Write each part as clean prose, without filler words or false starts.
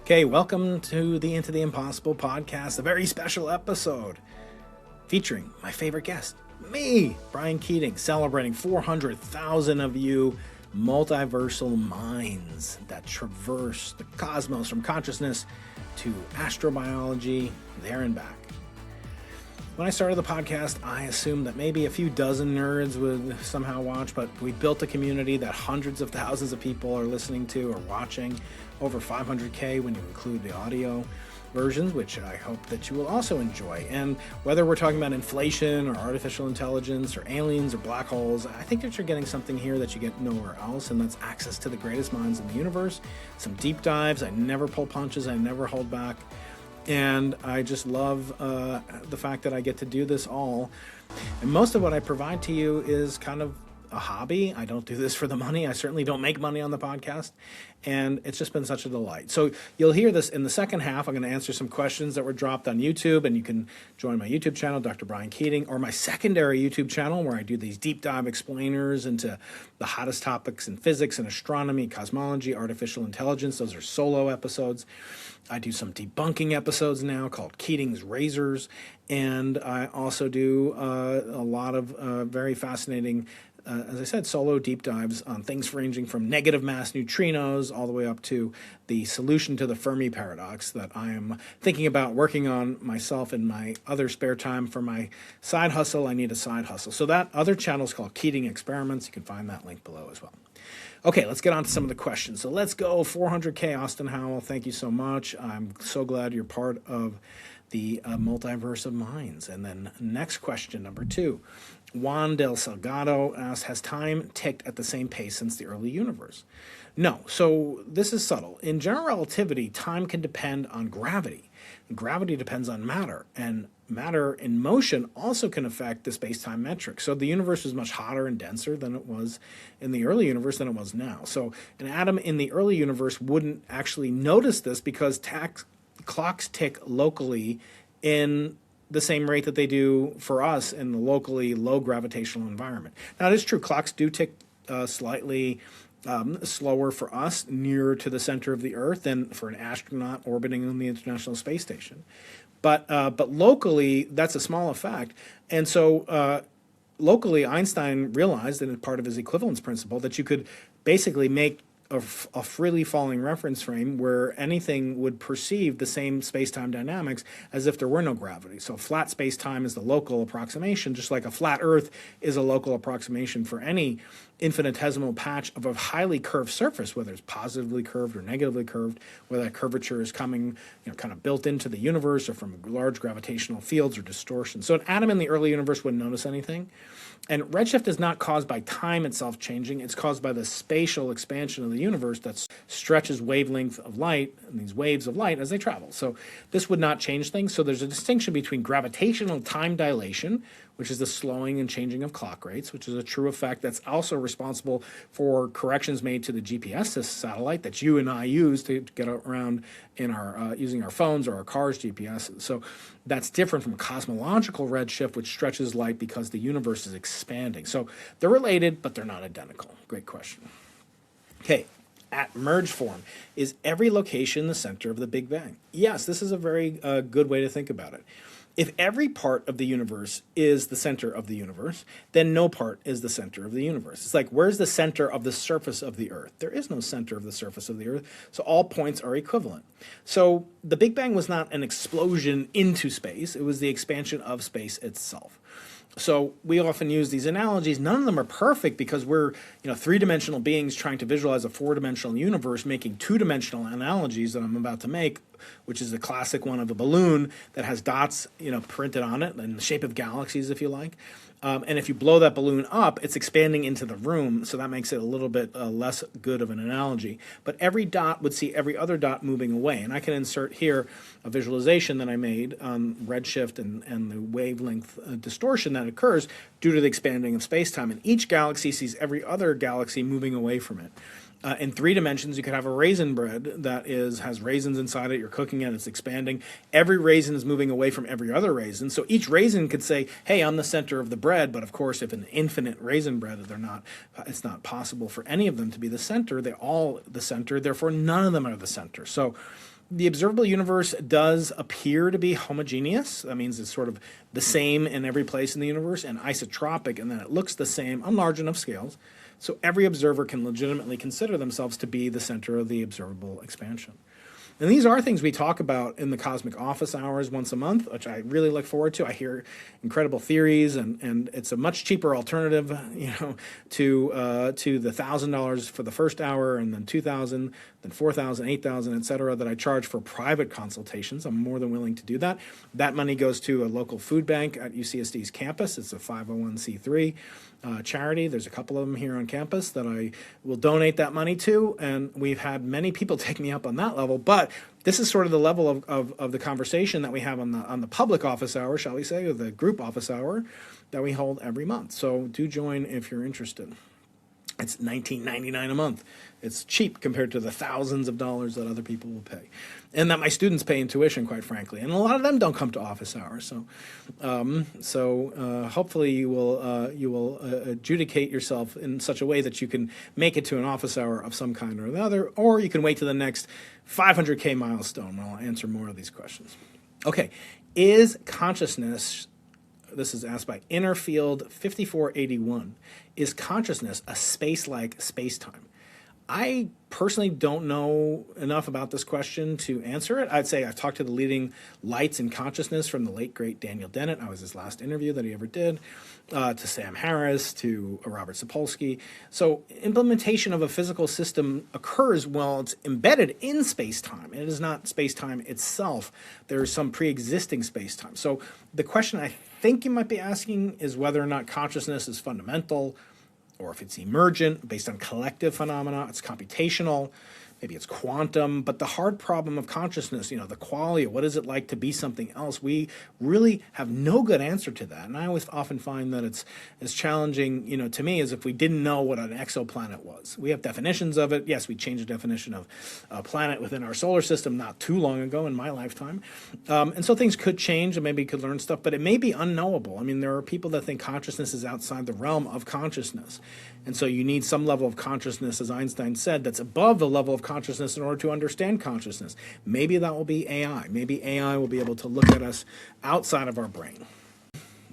Okay, welcome to the Into the Impossible podcast, a very special episode featuring my favorite guest, me, Brian Keating, celebrating 400,000 of you multiversal minds that traverse the cosmos from consciousness to astrobiology, there and back. When I started the podcast, I assumed that maybe a few dozen nerds would somehow watch, but we built a community that hundreds of thousands of people are listening to or watching, over 500K when you include the audio versions, which I hope that you will also enjoy. And whether we're talking about inflation or artificial intelligence or aliens or black holes, I think that you're getting something here that you get nowhere else, and that's access to the greatest minds in the universe, some deep dives. I never pull punches, I never hold back. And I just love the fact that I get to do this all. And most of what I provide to you is kind of a hobby. I don't do this for the money. I certainly don't make money on the podcast. And it's just been such a delight. So you'll hear this in the second half. I'm going to answer some questions that were dropped on YouTube. And you can join my YouTube channel, Dr. Brian Keating, or my secondary YouTube channel where I do these deep dive explainers into the hottest topics in physics and astronomy, cosmology, artificial intelligence. Those are solo episodes. I do some debunking episodes now called Keating's Razors. And I also do a lot of very fascinating as I said, solo deep dives on things ranging from negative mass neutrinos all the way up to the solution to the Fermi paradox that I am thinking about working on myself in my other spare time. For my side hustle, I need a side hustle. So that other channel is called Keating Experiments. You can find that link below as well. Okay, let's get on to some of the questions. So let's go. 400K, Austin Howell, thank you so much. I'm so glad you're part of the multiverse of minds. And then next question, number 2. Juan del Salgado asks, has time ticked at the same pace since the early universe? No. So this is subtle. In general relativity, time can depend on gravity. Gravity depends on matter, and matter in motion also can affect the space-time metric. So the universe is much hotter and denser than it was in the early universe than it was now. So an atom in the early universe wouldn't actually notice this because clocks tick locally in the same rate that they do for us in the locally low gravitational environment. Now, it is true, clocks do tick slightly slower for us nearer to the center of the Earth than for an astronaut orbiting on the International Space Station. But locally, that's a small effect. And so locally, Einstein realized, and part of his equivalence principle, that you could basically make a freely falling reference frame where anything would perceive the same space-time dynamics as if there were no gravity. So flat space-time is the local approximation, just like a flat Earth is a local approximation for any infinitesimal patch of a highly curved surface, whether it's positively curved or negatively curved, whether that curvature is coming, kind of built into the universe or from large gravitational fields or distortion. So an atom in the early universe wouldn't notice anything. And redshift is not caused by time itself changing. It's caused by the spatial expansion of the universe that stretches wavelength of light and these waves of light as they travel. So this would not change things. So there's a distinction between gravitational time dilation, which is the slowing and changing of clock rates, which is a true effect that's also responsible for corrections made to the GPS satellite that you and I use to get around in our using our phones or our cars' GPS. So that's different from cosmological redshift, which stretches light because the universe is expanding. So they're related, but they're not identical. Great question. Okay. At merge form, is every location the center of the Big Bang? Yes, this is a very good way to think about it. If every part of the universe is the center of the universe, then no part is the center of the universe. It's like, where's the center of the surface of the Earth? There is no center of the surface of the Earth, so all points are equivalent. So the Big Bang was not an explosion into space, it was the expansion of space itself. So we often use these analogies. None of them are perfect because we're, three-dimensional beings trying to visualize a four-dimensional universe, making two-dimensional analogies that I'm about to make, which is the classic one of a balloon that has dots, printed on it in the shape of galaxies, if you like. And if you blow that balloon up, it's expanding into the room, so that makes it a little bit less good of an analogy. But every dot would see every other dot moving away. And I can insert here a visualization that I made on redshift and the wavelength distortion that occurs due to the expanding of space-time. And each galaxy sees every other galaxy moving away from it. In 3 dimensions, you could have a raisin bread that has raisins inside it. You're cooking it. It's expanding. Every raisin is moving away from every other raisin. So each raisin could say, hey, I'm the center of the bread. But, of course, if an infinite raisin bread, it's not possible for any of them to be the center. They're all the center. Therefore, none of them are the center. So The observable universe does appear to be homogeneous. That means it's sort of the same in every place in the universe, and isotropic, and then it looks the same on large enough scales. So every observer can legitimately consider themselves to be the center of the observable expansion. And these are things we talk about in the Cosmic Office Hours once a month, which I really look forward to. I hear incredible theories, and it's a much cheaper alternative, to the $1,000 for the first hour, and then $2,000, then $4,000, $8,000, etc. that I charge for private consultations. I'm more than willing to do that. That money goes to a local food bank at UCSD's campus. It's a 501c3 charity. There's a couple of them here on campus that I will donate that money to, and we've had many people take me up on that level. But this is sort of the level of the conversation that we have on the public office hour, shall we say, or the group office hour that we hold every month. So do join if you're interested. It's $19.99 a month. It's cheap compared to the thousands of dollars that other people will pay, and that my students pay in tuition, quite frankly. And a lot of them don't come to office hours. So, hopefully you will adjudicate yourself in such a way that you can make it to an office hour of some kind or another, or you can wait to the next 500K milestone when I'll answer more of these questions. Okay, is consciousness, this is asked by Innerfield 5481, is consciousness a space-like space-time? I personally don't know enough about this question to answer it. I'd say I've talked to the leading lights in consciousness, from the late, great Daniel Dennett. I was his last interview that he ever did, to Sam Harris, to Robert Sapolsky. So implementation of a physical system occurs while it's embedded in space-time. It is not space-time itself. There is some pre-existing space-time. So the question I think you might be asking is whether or not consciousness is fundamental, or if it's emergent, based on collective phenomena. It's computational, maybe it's quantum. But the hard problem of consciousness, the quality, what is it like to be something else, we really have no good answer to that. And I always often find that it's as challenging, to me, as if we didn't know what an exoplanet was. We have definitions of it. Yes, we changed the definition of a planet within our solar system not too long ago in my lifetime. And so things could change, and maybe you could learn stuff, but it may be unknowable. I mean, there are people that think consciousness is outside the realm of consciousness. And so you need some level of consciousness, as Einstein said, that's above the level of consciousness in order to understand consciousness. Maybe that will be AI. Maybe AI will be able to look at us outside of our brain.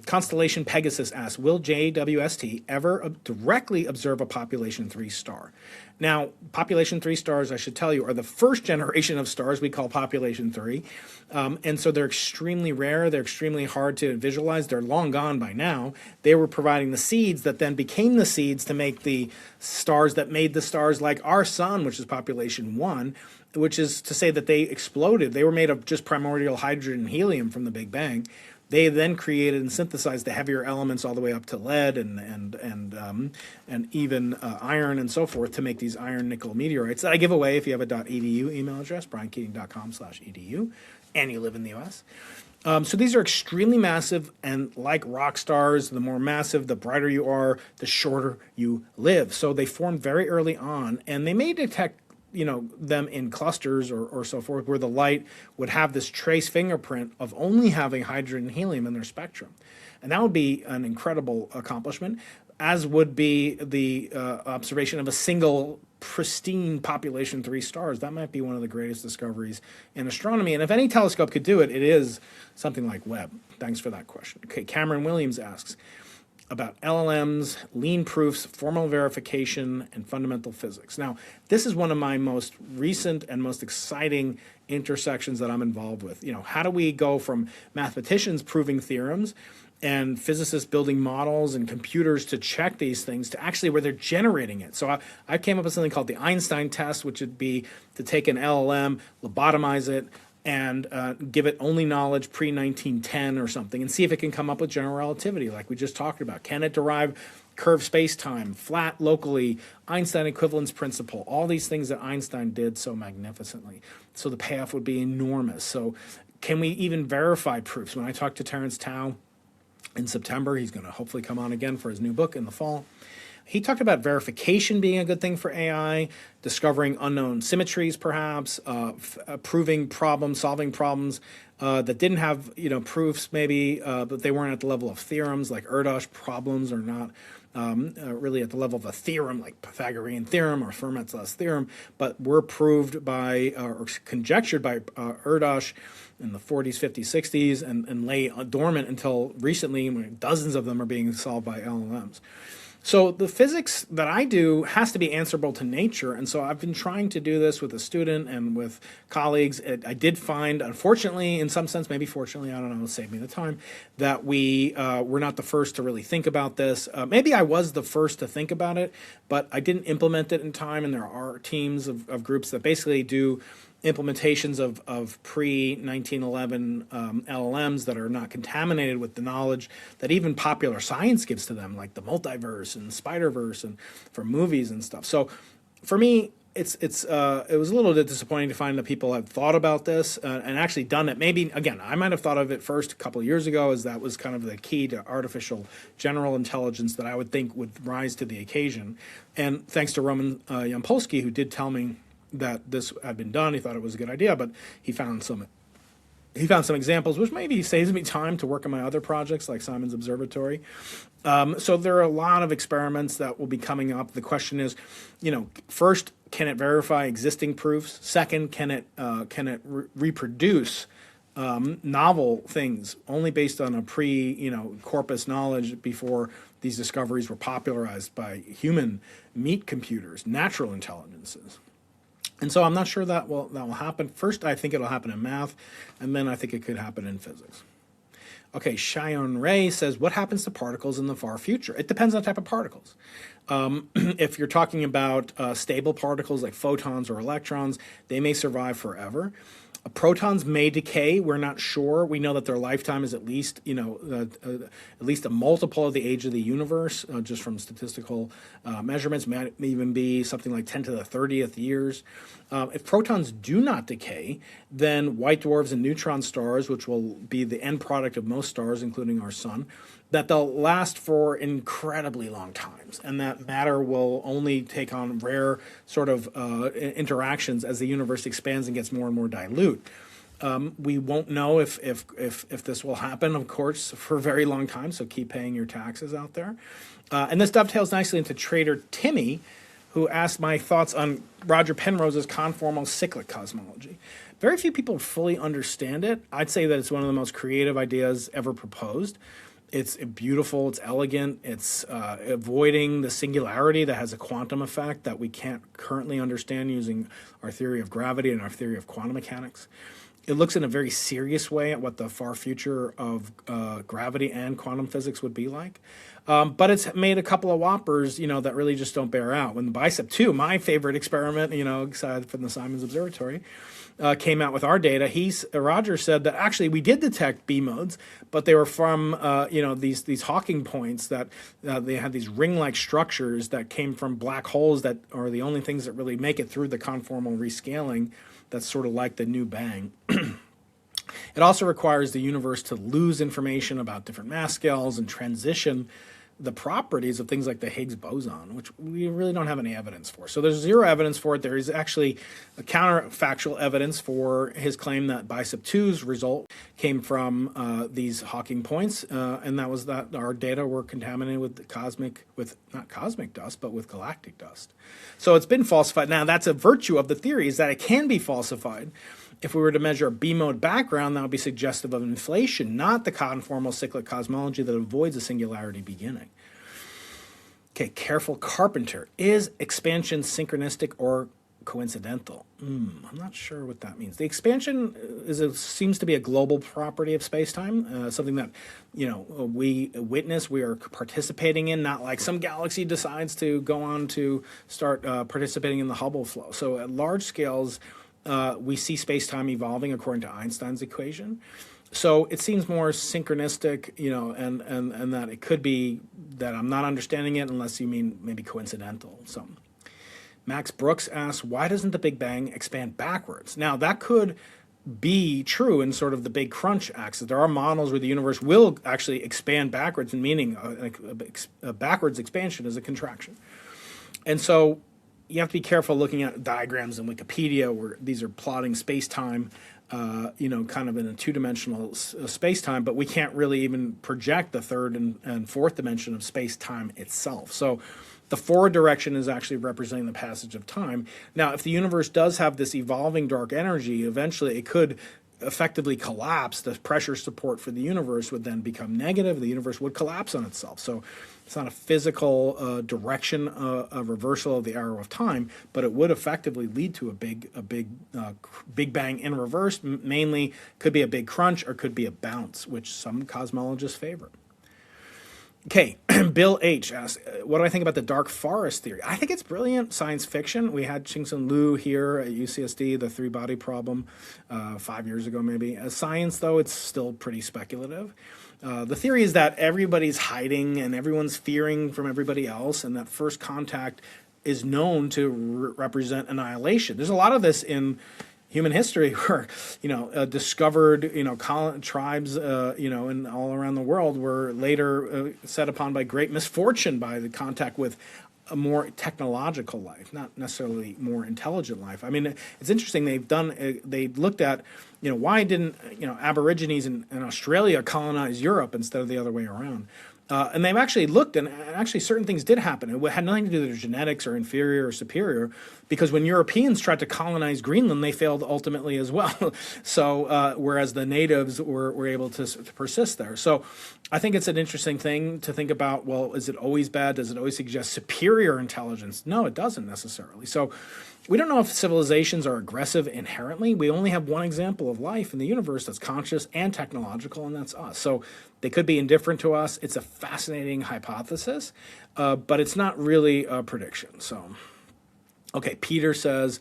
Constellation Pegasus asks, will JWST ever directly observe a population 3 star? Now, population 3 stars, I should tell you, are the first generation of stars we call population 3. And so they're extremely rare. They're extremely hard to visualize. They're long gone by now. They were providing the seeds that then became the seeds to make the stars that made the stars like our sun, which is population 1, which is to say that they exploded. They were made of just primordial hydrogen and helium from the Big Bang. They then created and synthesized the heavier elements all the way up to lead and even iron and so forth to make these iron nickel meteorites that I give away if you have a .edu email address, briankeating.com/edu, and you live in the U.S. So these are extremely massive, and like rock stars, the more massive, the brighter you are, the shorter you live. So they formed very early on, and they may detect them in clusters or so forth, where the light would have this trace fingerprint of only having hydrogen and helium in their spectrum. And that would be an incredible accomplishment, as would be the observation of a single pristine population 3 stars. That might be one of the greatest discoveries in astronomy. And if any telescope could do it, it is something like Webb. Thanks for that question. Okay, Cameron Williams asks about LLMs, lean proofs, formal verification, and fundamental physics. Now, this is one of my most recent and most exciting intersections that I'm involved with. How do we go from mathematicians proving theorems and physicists building models and computers to check these things to actually where they're generating it? So I came up with something called the Einstein test, which would be to take an LLM, lobotomize it, and give it only knowledge pre-1910 or something, and see if it can come up with general relativity like we just talked about. Can it derive curved space-time, flat locally, Einstein equivalence principle, all these things that Einstein did so magnificently. So the payoff would be enormous. So can we even verify proofs? When I talked to Terence Tao in September, he's going to hopefully come on again for his new book in the fall. He talked about verification being a good thing for AI, discovering unknown symmetries, perhaps, proving problems, solving problems that didn't have proofs maybe, but they weren't at the level of theorems, like Erdős problems are not really at the level of a theorem, like Pythagorean theorem or Fermat's last theorem, but were proved by, or conjectured by Erdős in the 40s, 50s, 60s, and lay dormant until recently, when dozens of them are being solved by LLMs. So the physics that I do has to be answerable to nature, and so I've been trying to do this with a student and with colleagues. I did find, unfortunately, in some sense, maybe fortunately, I don't know, save me the time, that we were not the first to really think about this. Maybe I was the first to think about it, but I didn't implement it in time, and there are teams of groups that basically do implementations of pre-1911 LLMs that are not contaminated with the knowledge that even popular science gives to them, like the multiverse and Spider-Verse and for movies and stuff. So for me, it was a little bit disappointing to find that people had thought about this and actually done it. Maybe, again, I might have thought of it first a couple of years ago, as that was kind of the key to artificial general intelligence that I would think would rise to the occasion. And thanks to Roman Yampolsky, who did tell me that this had been done. He thought it was a good idea, but he found some examples, which maybe saves me time to work on my other projects like Simon's Observatory. So there are a lot of experiments that will be coming up. The question is, first, can it verify existing proofs? Second, can it reproduce novel things only based on a corpus knowledge before these discoveries were popularized by human meat computers, natural intelligences? And so I'm not sure that will happen. First, I think it'll happen in math, and then I think it could happen in physics. Okay, Cheyenne Ray says, what happens to particles in the far future? It depends on the type of particles. If you're talking about stable particles like photons or electrons, they may survive forever. Protons may decay. We're not sure. We know that their lifetime is at least a multiple of the age of the universe, just from statistical measurements. May even be something like 10 to the 30th years. If protons do not decay, then white dwarfs and neutron stars, which will be the end product of most stars, including our sun, that they'll last for incredibly long times, and that matter will only take on rare sort of interactions as the universe expands and gets more and more dilute. We won't know if this will happen, of course, for a very long time, so keep paying your taxes out there. And this dovetails nicely into Trader Timmy, who asked my thoughts on Roger Penrose's conformal cyclic cosmology. Very few people fully understand it. I'd say that it's one of the most creative ideas ever proposed. It's beautiful, it's elegant, it's avoiding the singularity that has a quantum effect that we can't currently understand using our theory of gravity and our theory of quantum mechanics. It looks in a very serious way at what the far future of gravity and quantum physics would be like. But it's made a couple of whoppers, that really just don't bear out. When the BICEP2, my favorite experiment, aside from the Simon's Observatory, came out with our data, Roger said that actually we did detect B modes, but they were from these Hawking points that they had these ring-like structures that came from black holes that are the only things that really make it through the conformal rescaling. That's sort of like the new bang. It also requires the universe to lose information about different mass scales and transition the properties of things like the Higgs boson, which we really don't have any evidence for. So there's zero evidence for it. There is actually a counterfactual evidence for his claim that BICEP2's result came from these Hawking points, and that was that our data were contaminated with not cosmic dust, but with galactic dust. So it's been falsified. Now that's a virtue of the theory, is that it can be falsified. If we were to measure a B-mode background, that would be suggestive of inflation, not the conformal cyclic cosmology that avoids a singularity beginning. Okay, Careful Carpenter. Is expansion synchronistic or coincidental? I'm not sure what that means. The expansion seems to be a global property of space-time, something that we witness, we are participating in, not like some galaxy decides to go on to start participating in the Hubble flow. So at large scales, we see space-time evolving according to Einstein's equation. So it seems more synchronistic, and that it could be that I'm not understanding it unless you mean maybe coincidental. So Max Brooks asks, why doesn't the Big Bang expand backwards? Now, that could be true in sort of the Big Crunch axis. There are models where the universe will actually expand backwards, meaning a backwards expansion is a contraction. And so you have to be careful looking at diagrams in Wikipedia where these are plotting space-time, kind of in a two-dimensional space-time, but we can't really even project the third and fourth dimension of space-time itself. So the forward direction is actually representing the passage of time. Now, if the universe does have this evolving dark energy, eventually it could effectively collapse. The pressure support for the universe would then become negative. The universe would collapse on itself. So it's not a physical direction, a reversal of the arrow of time, but it would effectively lead to a big bang in reverse. Mainly could be a big crunch or could be a bounce, which some cosmologists favor. Okay, Bill H. asks, what do I think about the dark forest theory? I think it's brilliant science fiction. We had Ching-Sun Liu here at UCSD, the three-body problem, 5 years ago maybe. As science, though, it's still pretty speculative. The theory is that everybody's hiding and everyone's fearing from everybody else, and that first contact is known to represent annihilation. There's a lot of this in human history where, discovered, tribes, and all around the world were later set upon by great misfortune by the contact with a more technological life, not necessarily more intelligent life. I mean, it's interesting. They looked at, why didn't, Aborigines in Australia colonize Europe instead of the other way around? And they've actually looked, and actually certain things did happen. It had nothing to do with their genetics or inferior or superior, because when Europeans tried to colonize Greenland, they failed ultimately as well. So whereas the natives were able to persist there. So I think it's an interesting thing to think about, well, is it always bad? Does it always suggest superior intelligence? No, it doesn't necessarily. So we don't know if civilizations are aggressive inherently. We only have one example of life in the universe that's conscious and technological, and that's us. So they could be indifferent to us. It's a fascinating hypothesis, but it's not really a prediction. So, okay, Peter says,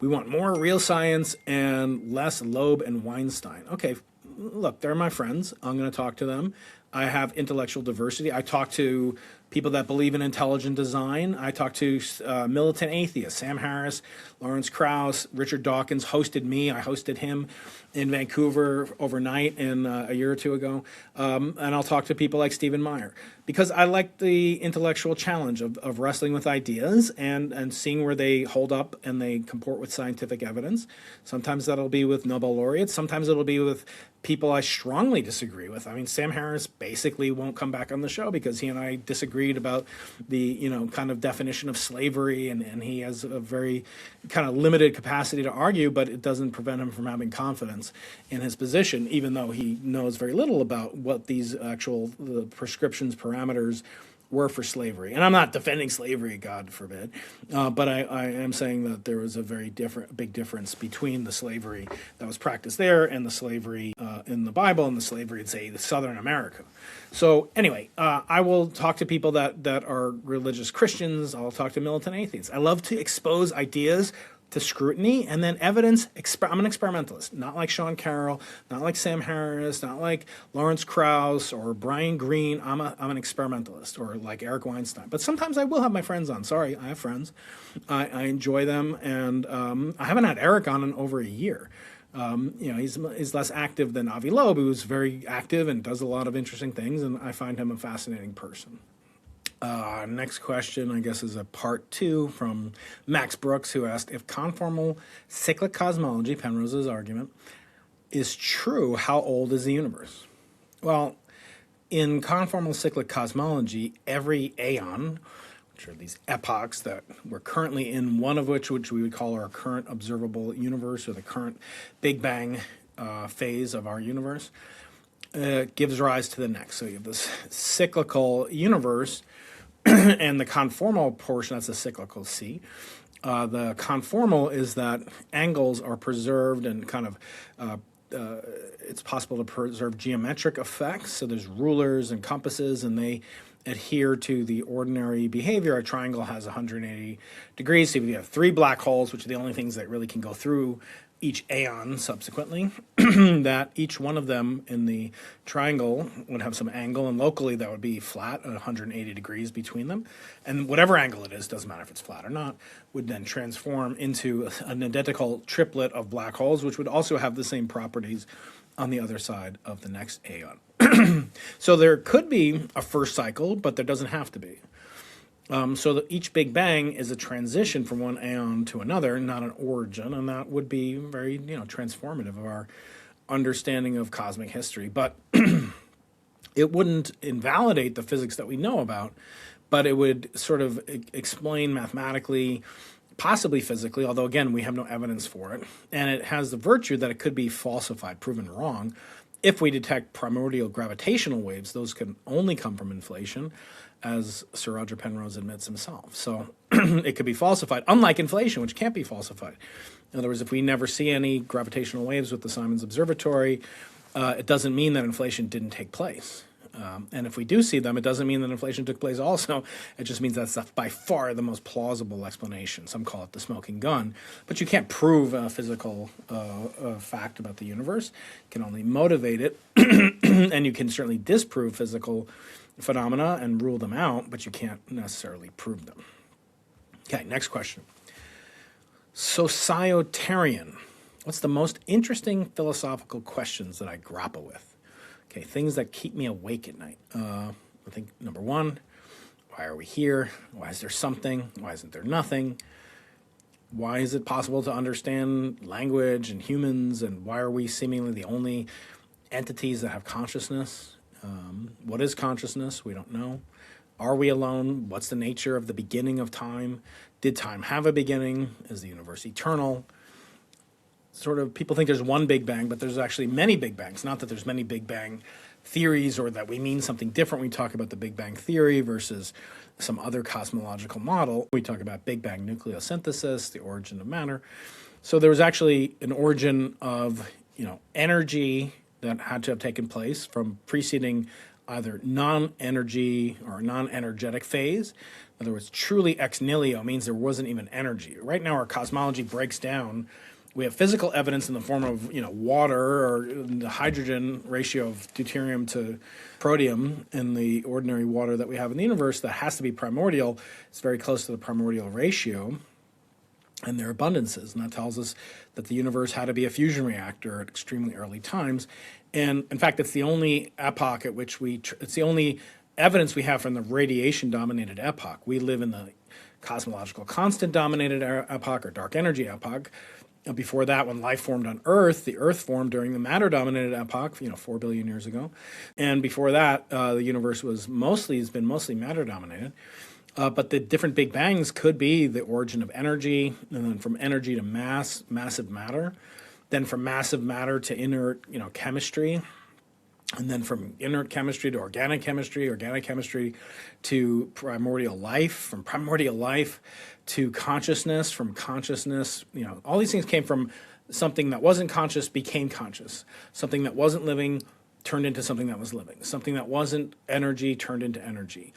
we want more real science and less Loeb and Weinstein. Okay, look, they're my friends. I'm going to talk to them. I have intellectual diversity. I talk to people that believe in intelligent design. I talk to militant atheists. Sam Harris, Lawrence Krauss, Richard Dawkins hosted me. I hosted him in Vancouver overnight a year or two ago. And I'll talk to people like Stephen Meyer, because I like the intellectual challenge of wrestling with ideas and seeing where they hold up and they comport with scientific evidence. Sometimes that'll be with Nobel laureates. Sometimes it'll be with people I strongly disagree with. I mean, Sam Harris basically won't come back on the show because he and I disagreed about the, kind of definition of slavery, and he has a very kind of limited capacity to argue, but it doesn't prevent him from having confidence in his position, even though he knows very little about what these actual prescriptions, parameters were for slavery. And I'm not defending slavery, God forbid, but I am saying that there was a very big difference between the slavery that was practiced there and the slavery in the Bible and the slavery in, say, Southern America. So anyway, I will talk to people that are religious Christians. I'll talk to militant atheists. I love to expose ideas to scrutiny and then evidence. I'm an experimentalist, not like Sean Carroll, not like Sam Harris, not like Lawrence Krauss or Brian Greene. I'm an experimentalist, or like Eric Weinstein. But sometimes I will have my friends on. Sorry, I have friends. I enjoy them, and I haven't had Eric on in over a year. He's less active than Avi Loeb, who's very active and does a lot of interesting things, and I find him a fascinating person. Next question, I guess, is a part 2 from Max Brooks, who asked, if conformal cyclic cosmology, Penrose's argument, is true, how old is the universe? Well, in conformal cyclic cosmology, every aeon, which are these epochs that we're currently in, one of which we would call our current observable universe, or the current Big Bang phase of our universe, gives rise to the next. So you have this cyclical universe, and the conformal portion, that's the cyclical C. The conformal is that angles are preserved and kind of, it's possible to preserve geometric effects. So there's rulers and compasses, and they adhere to the ordinary behavior. A triangle has 180 degrees. So if you have 3 black holes, which are the only things that really can go through each aeon subsequently, that each one of them in the triangle would have some angle, and locally that would be flat at 180 degrees between them. And whatever angle it is, doesn't matter if it's flat or not, would then transform into an identical triplet of black holes, which would also have the same properties on the other side of the next aeon. So there could be a first cycle, but there doesn't have to be. So that each Big Bang is a transition from one aeon to another, not an origin, and that would be very, transformative of our understanding of cosmic history. But it wouldn't invalidate the physics that we know about, but it would sort of explain mathematically, possibly physically, although again, we have no evidence for it. And it has the virtue that it could be falsified, proven wrong. If we detect primordial gravitational waves, those can only come from inflation, as Sir Roger Penrose admits himself. So it could be falsified, unlike inflation, which can't be falsified. In other words, if we never see any gravitational waves with the Simons Observatory, it doesn't mean that inflation didn't take place. And if we do see them, it doesn't mean that inflation took place also. It just means that's by far the most plausible explanation. Some call it the smoking gun. But you can't prove a physical fact about the universe. You can only motivate it. And you can certainly disprove physical phenomena and rule them out, but you can't necessarily prove them. Okay, next question. Societarian. What's the most interesting philosophical questions that I grapple with? Okay, things that keep me awake at night. I think number one, why are we here? Why is there something? Why isn't there nothing? Why is it possible to understand language and humans? And why are we seemingly the only entities that have consciousness? What is consciousness? We don't know. Are we alone? What's the nature of the beginning of time? Did time have a beginning? Is the universe eternal? Sort of, people think there's one Big Bang, but there's actually many Big Bangs. Not that there's many Big Bang theories or that we mean something different when we talk about the Big Bang theory versus some other cosmological model. We talk about Big Bang nucleosynthesis, the origin of matter. So there was actually an origin of, energy that had to have taken place from preceding either non-energy or non-energetic phase. In other words, truly ex nihilo means there wasn't even energy. Right now our cosmology breaks down. We have physical evidence in the form of, water or the hydrogen ratio of deuterium to protium in the ordinary water that we have in the universe that has to be primordial. It's very close to the primordial ratio and their abundances. And that tells us that the universe had to be a fusion reactor at extremely early times. And in fact, it's the only epoch at which it's the only evidence we have from the radiation-dominated epoch. We live in the cosmological constant-dominated epoch or dark energy epoch. Before that, when life formed on Earth, the Earth formed during the matter-dominated epoch, 4 billion years ago. And before that, the universe has been mostly matter-dominated. But the different Big Bangs could be the origin of energy, and then from energy to massive matter, then from massive matter to inert, chemistry, and then from inert chemistry to organic chemistry to primordial life, from primordial life to consciousness, from consciousness, all these things came from something that wasn't conscious became conscious. Something that wasn't living turned into something that was living. Something that wasn't energy turned into energy.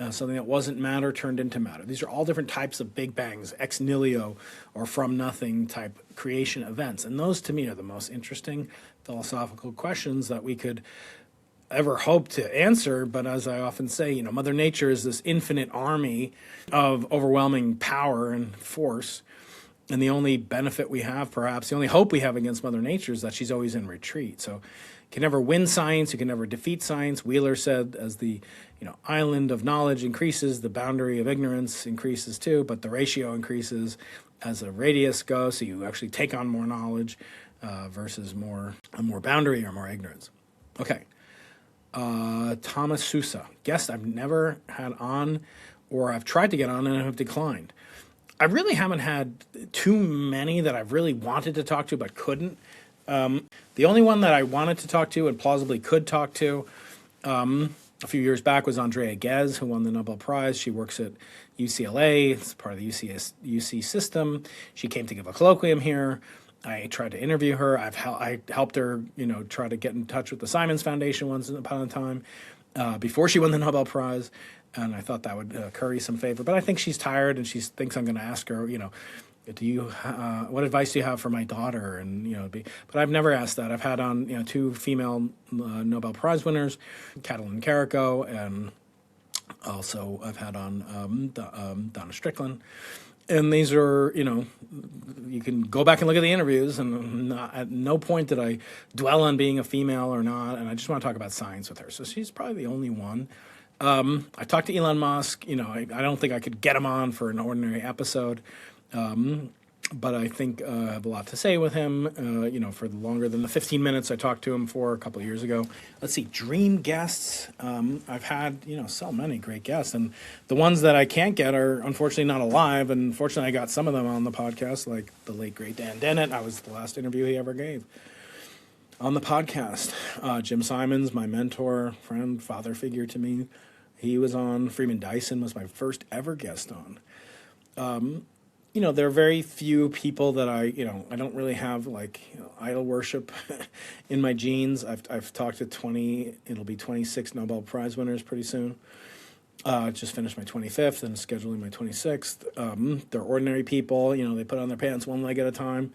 Something that wasn't matter turned into matter. These are all different types of Big Bangs, ex nihilo or from nothing type creation events. And those to me are the most interesting philosophical questions that we could ever hope to answer. But as I often say, Mother Nature is this infinite army of overwhelming power and force. And the only benefit we have, perhaps, the only hope we have against Mother Nature is that she's always in retreat. So you can never win science, you can never defeat science. Wheeler said as the island of knowledge increases, the boundary of ignorance increases too, but the ratio increases as a radius goes, so you actually take on more knowledge versus more boundary or more ignorance. Okay. Thomas Sousa, guest I've never had on or I've tried to get on and have declined. I really haven't had too many that I've really wanted to talk to but couldn't. The only one that I wanted to talk to and plausibly could talk to a few years back was Andrea Ghez, who won the Nobel Prize. She works at UCLA. It's part of the UC system. She came to give a colloquium here. I tried to interview her. I helped her, try to get in touch with the Simons Foundation once upon a time before she won the Nobel Prize. And I thought that would curry some favor. But I think she's tired, and she thinks I'm going to ask her, what advice do you have for my daughter? And but I've never asked that. I've had on two female Nobel Prize winners, Katalin Kariko, and also I've had on Donna Strickland. And these are, you can go back and look at the interviews, and at no point did I dwell on being a female or not. And I just want to talk about science with her. So she's probably the only one. I talked to Elon Musk. I don't think I could get him on for an ordinary episode, but I think I have a lot to say with him, for longer than the 15 minutes I talked to him for a couple of years ago. Let's see, dream guests. I've had, so many great guests, and the ones that I can't get are unfortunately not alive, and fortunately I got some of them on the podcast, like the late, great Dan Dennett. I was the last interview he ever gave on the podcast. Jim Simons, my mentor, friend, father figure to me, he was on. Freeman Dyson was my first ever guest on. There are very few people that I don't really have idol worship in my genes. I've talked to it'll be 26 Nobel Prize winners pretty soon. Just finished my 25th and scheduling my 26th. They're ordinary people. They put on their pants one leg at a time.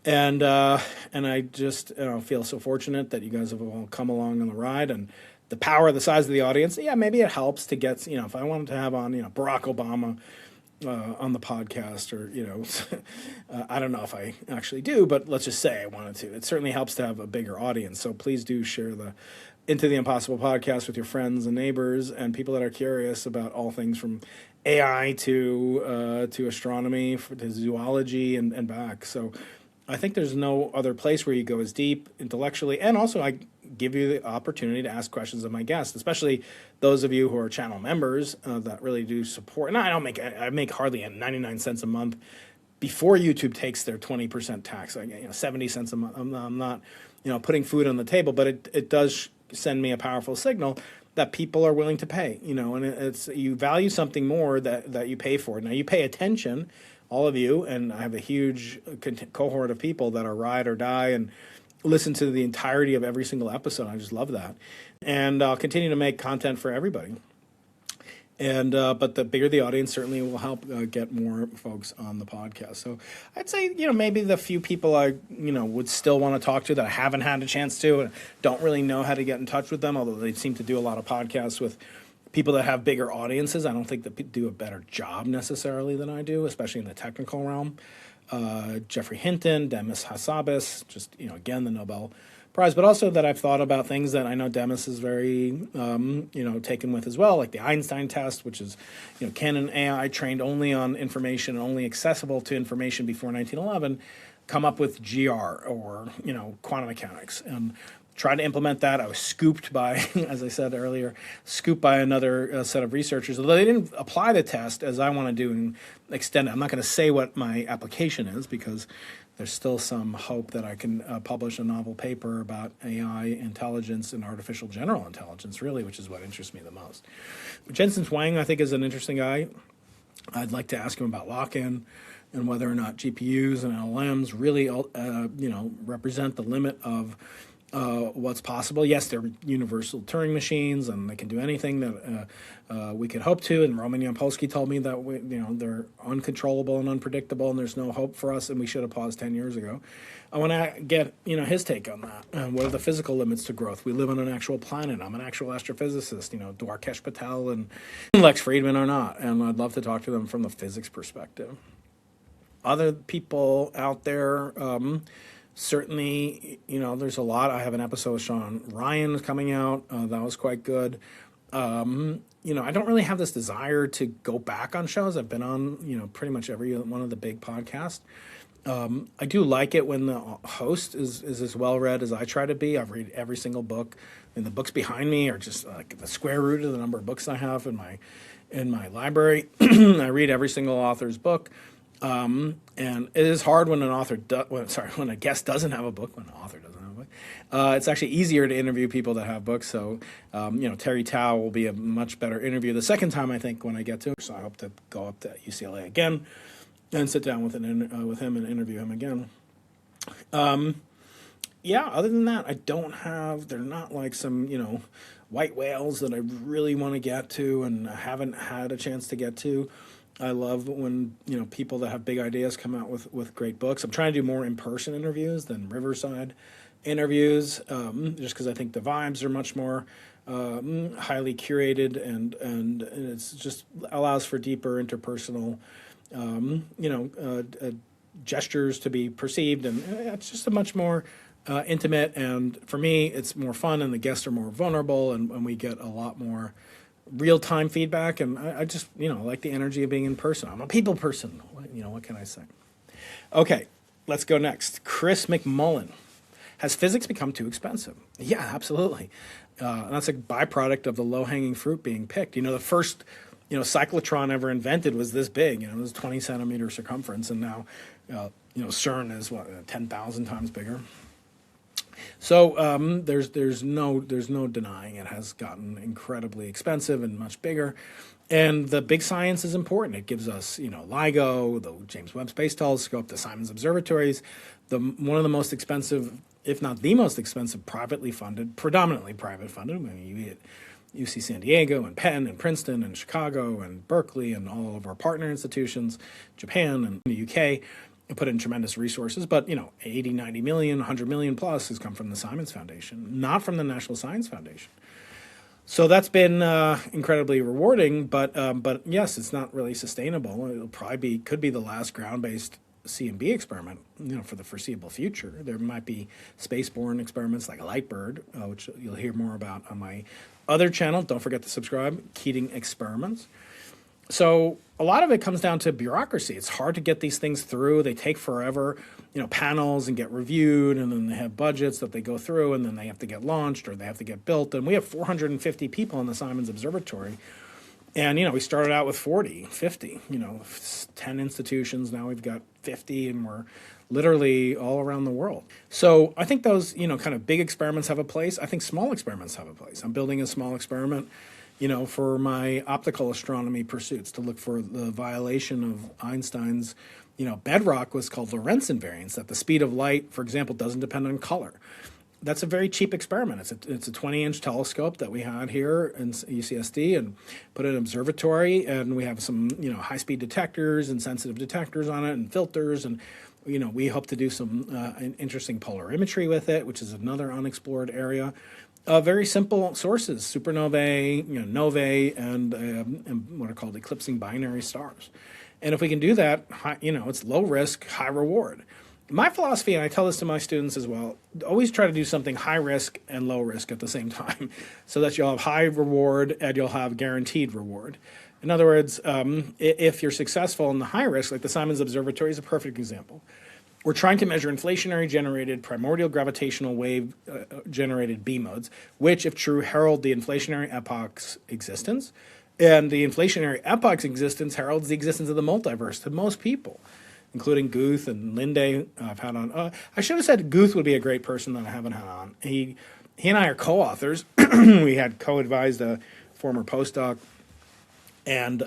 And I just feel so fortunate that you guys have all come along on the ride, and the power, the size of the audience. Yeah, maybe it helps to get, if I wanted to have on, Barack Obama on the podcast, or, I don't know if I actually do, but let's just say I wanted to. It certainly helps to have a bigger audience. So please do share the Into the Impossible podcast with your friends and neighbors and people that are curious about all things from AI to astronomy, to zoology and back. So I think there's no other place where you go as deep intellectually, and also I give you the opportunity to ask questions of my guests, especially those of you who are channel members that really do support. And I make hardly 99 cents a month before YouTube takes their 20% tax. 70 cents a month. I'm not putting food on the table, but it does send me a powerful signal that people are willing to pay. And it's you value something more that you pay for. Now you pay attention, all of you, and I have a huge cohort of people that are ride or die and listen to the entirety of every single episode. I just love that. And I'll continue to make content for everybody. And but the bigger the audience certainly will help get more folks on the podcast. So I'd say, maybe the few people I, would still want to talk to that I haven't had a chance to and don't really know how to get in touch with them, although they seem to do a lot of podcasts with people that have bigger audiences. I don't think that do a better job necessarily than I do, especially in the technical realm. Jeffrey Hinton, Demis Hassabis, just, again, the Nobel Prize, but also that I've thought about things that I know Demis is very, taken with as well, like the Einstein test, which is, can an AI trained only on information, only accessible to information before 1911, come up with GR or, quantum mechanics? And tried to implement that. I was scooped by, as I said earlier, another set of researchers. Although they didn't apply the test as I want to do and extend it. I'm not going to say what my application is because there's still some hope that I can publish a novel paper about AI intelligence and artificial general intelligence, really, which is what interests me the most. Jensen Huang, I think, is an interesting guy. I'd like to ask him about lock-in and whether or not GPUs and LLMs really, represent the limit of what's possible. Yes, they're universal Turing machines, and they can do anything that we could hope to. And Roman Yampolsky told me that they're uncontrollable and unpredictable, and there's no hope for us, and we should have paused 10 years ago. I want to get his take on that. And what are the physical limits to growth? We live on an actual planet. I'm an actual astrophysicist. Dwarkesh Patel and Lex Friedman are not, and I'd love to talk to them from the physics perspective. Other people out there. Certainly, there's a lot. I have an episode with Sean Ryan coming out. That was quite good. I don't really have this desire to go back on shows. I've been on, pretty much every one of the big podcasts. I do like it when the host is as well-read as I try to be. I've read every single book, and the books behind me are just like the square root of the number of books I have in my library. I read every single author's book. And it is hard when when a guest doesn't have a book, when an author doesn't have a book. It's actually easier to interview people that have books. So, Terry Tao will be a much better interview the second time, I think, when I get to it. So I hope to go up to UCLA again and sit down with him and interview him again. Other than that, they're not like some, white whales that I really want to get to and I haven't had a chance to get to. I love when, people that have big ideas come out with great books. I'm trying to do more in-person interviews than Riverside interviews, just because I think the vibes are much more highly curated and it's just allows for deeper interpersonal, gestures to be perceived. And it's just a much more intimate. And for me, it's more fun and the guests are more vulnerable and we get a lot more real-time feedback, and I just, like the energy of being in person. I'm a people person. What can I say? Okay, let's go next. Chris McMullen. Has physics become too expensive? Yeah, absolutely. That's a byproduct of the low-hanging fruit being picked. The first, cyclotron ever invented was this big. It was 20 centimeter circumference, and now, CERN is 10,000 times bigger. So there's no denying it has gotten incredibly expensive and much bigger. And the big science is important. It gives us, LIGO, the James Webb Space Telescope, the Simons Observatories, one of the most expensive, if not the most expensive, privately funded, predominantly private funded. You get UC San Diego and Penn and Princeton and Chicago and Berkeley and all of our partner institutions, Japan and the UK. Put in tremendous resources, but 80, 90 million, 100 million plus has come from the Simons Foundation, not from the National Science Foundation. So that's been incredibly rewarding, but yes, it's not really sustainable. It'll probably could be the last ground-based C&B experiment, for the foreseeable future. There might be spaceborne experiments like Lightbird, which you'll hear more about on my other channel. Don't forget to subscribe, Keating Experiments. So a lot of it comes down to bureaucracy. It's hard to get these things through. They take forever, panels and get reviewed, and then they have budgets that they go through, and then they have to get launched or they have to get built. And we have 450 people in the Simons Observatory. And, we started out with 40, 50, 10 institutions. Now we've got 50, and we're literally all around the world. So I think those, kind of big experiments have a place. I think small experiments have a place. I'm building a small experiment for my optical astronomy pursuits to look for the violation of Einstein's, bedrock was called Lorentz invariance, that the speed of light, for example, doesn't depend on color. That's a very cheap experiment. It's a 20-inch telescope that we had here in UCSD and put in an observatory, and we have some, high-speed detectors and sensitive detectors on it and filters, and we hope to do some interesting polarimetry with it, which is another unexplored area. Very simple sources: supernovae, novae, and what are called eclipsing binary stars. And if we can do that, it's low risk, high reward. My philosophy, and I tell this to my students as well, always try to do something high risk and low risk at the same time, so that you'll have high reward and you'll have guaranteed reward. In other words, if you're successful in the high risk, like the Simons Observatory is a perfect example. We're trying to measure inflationary-generated primordial gravitational wave-generated B modes, which, if true, herald the inflationary epoch's existence. And the inflationary epoch's existence heralds the existence of the multiverse to most people, including Guth and Linde I've had on. I should have said Guth would be a great person that I haven't had on. He and I are co-authors. We had co-advised a former postdoc, and,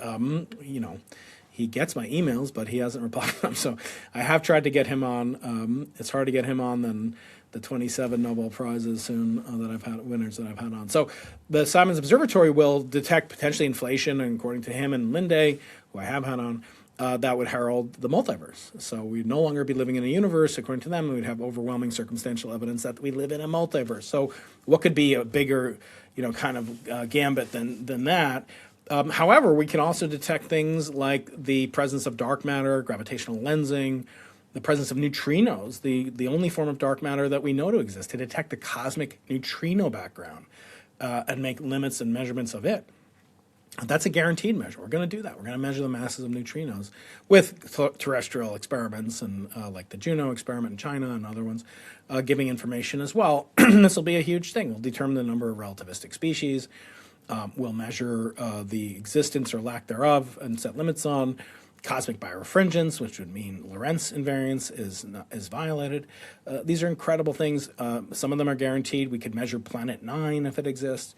he gets my emails, but he hasn't replied to them. So I have tried to get him on. It's hard to get him on than the 27 Nobel Prizes soon that I've had, winners that I've had on. So the Simons Observatory will detect potentially inflation, and according to him and Linde, who I have had on, that would herald the multiverse. So we'd no longer be living in a universe. According to them, we'd have overwhelming circumstantial evidence that we live in a multiverse. So what could be a bigger, kind of gambit than that? However, we can also detect things like the presence of dark matter, gravitational lensing, the presence of neutrinos, the only form of dark matter that we know to exist, to detect the cosmic neutrino background and make limits and measurements of it. That's a guaranteed measure. We're going to do that. We're going to measure the masses of neutrinos with terrestrial experiments, and like the Juno experiment in China and other ones, giving information as well. This will be a huge thing. We'll determine the number of relativistic species. We'll measure the existence or lack thereof and set limits on cosmic birefringence, which would mean Lorentz invariance is violated. These are incredible things. Some of them are guaranteed. We could measure Planet 9 if it exists.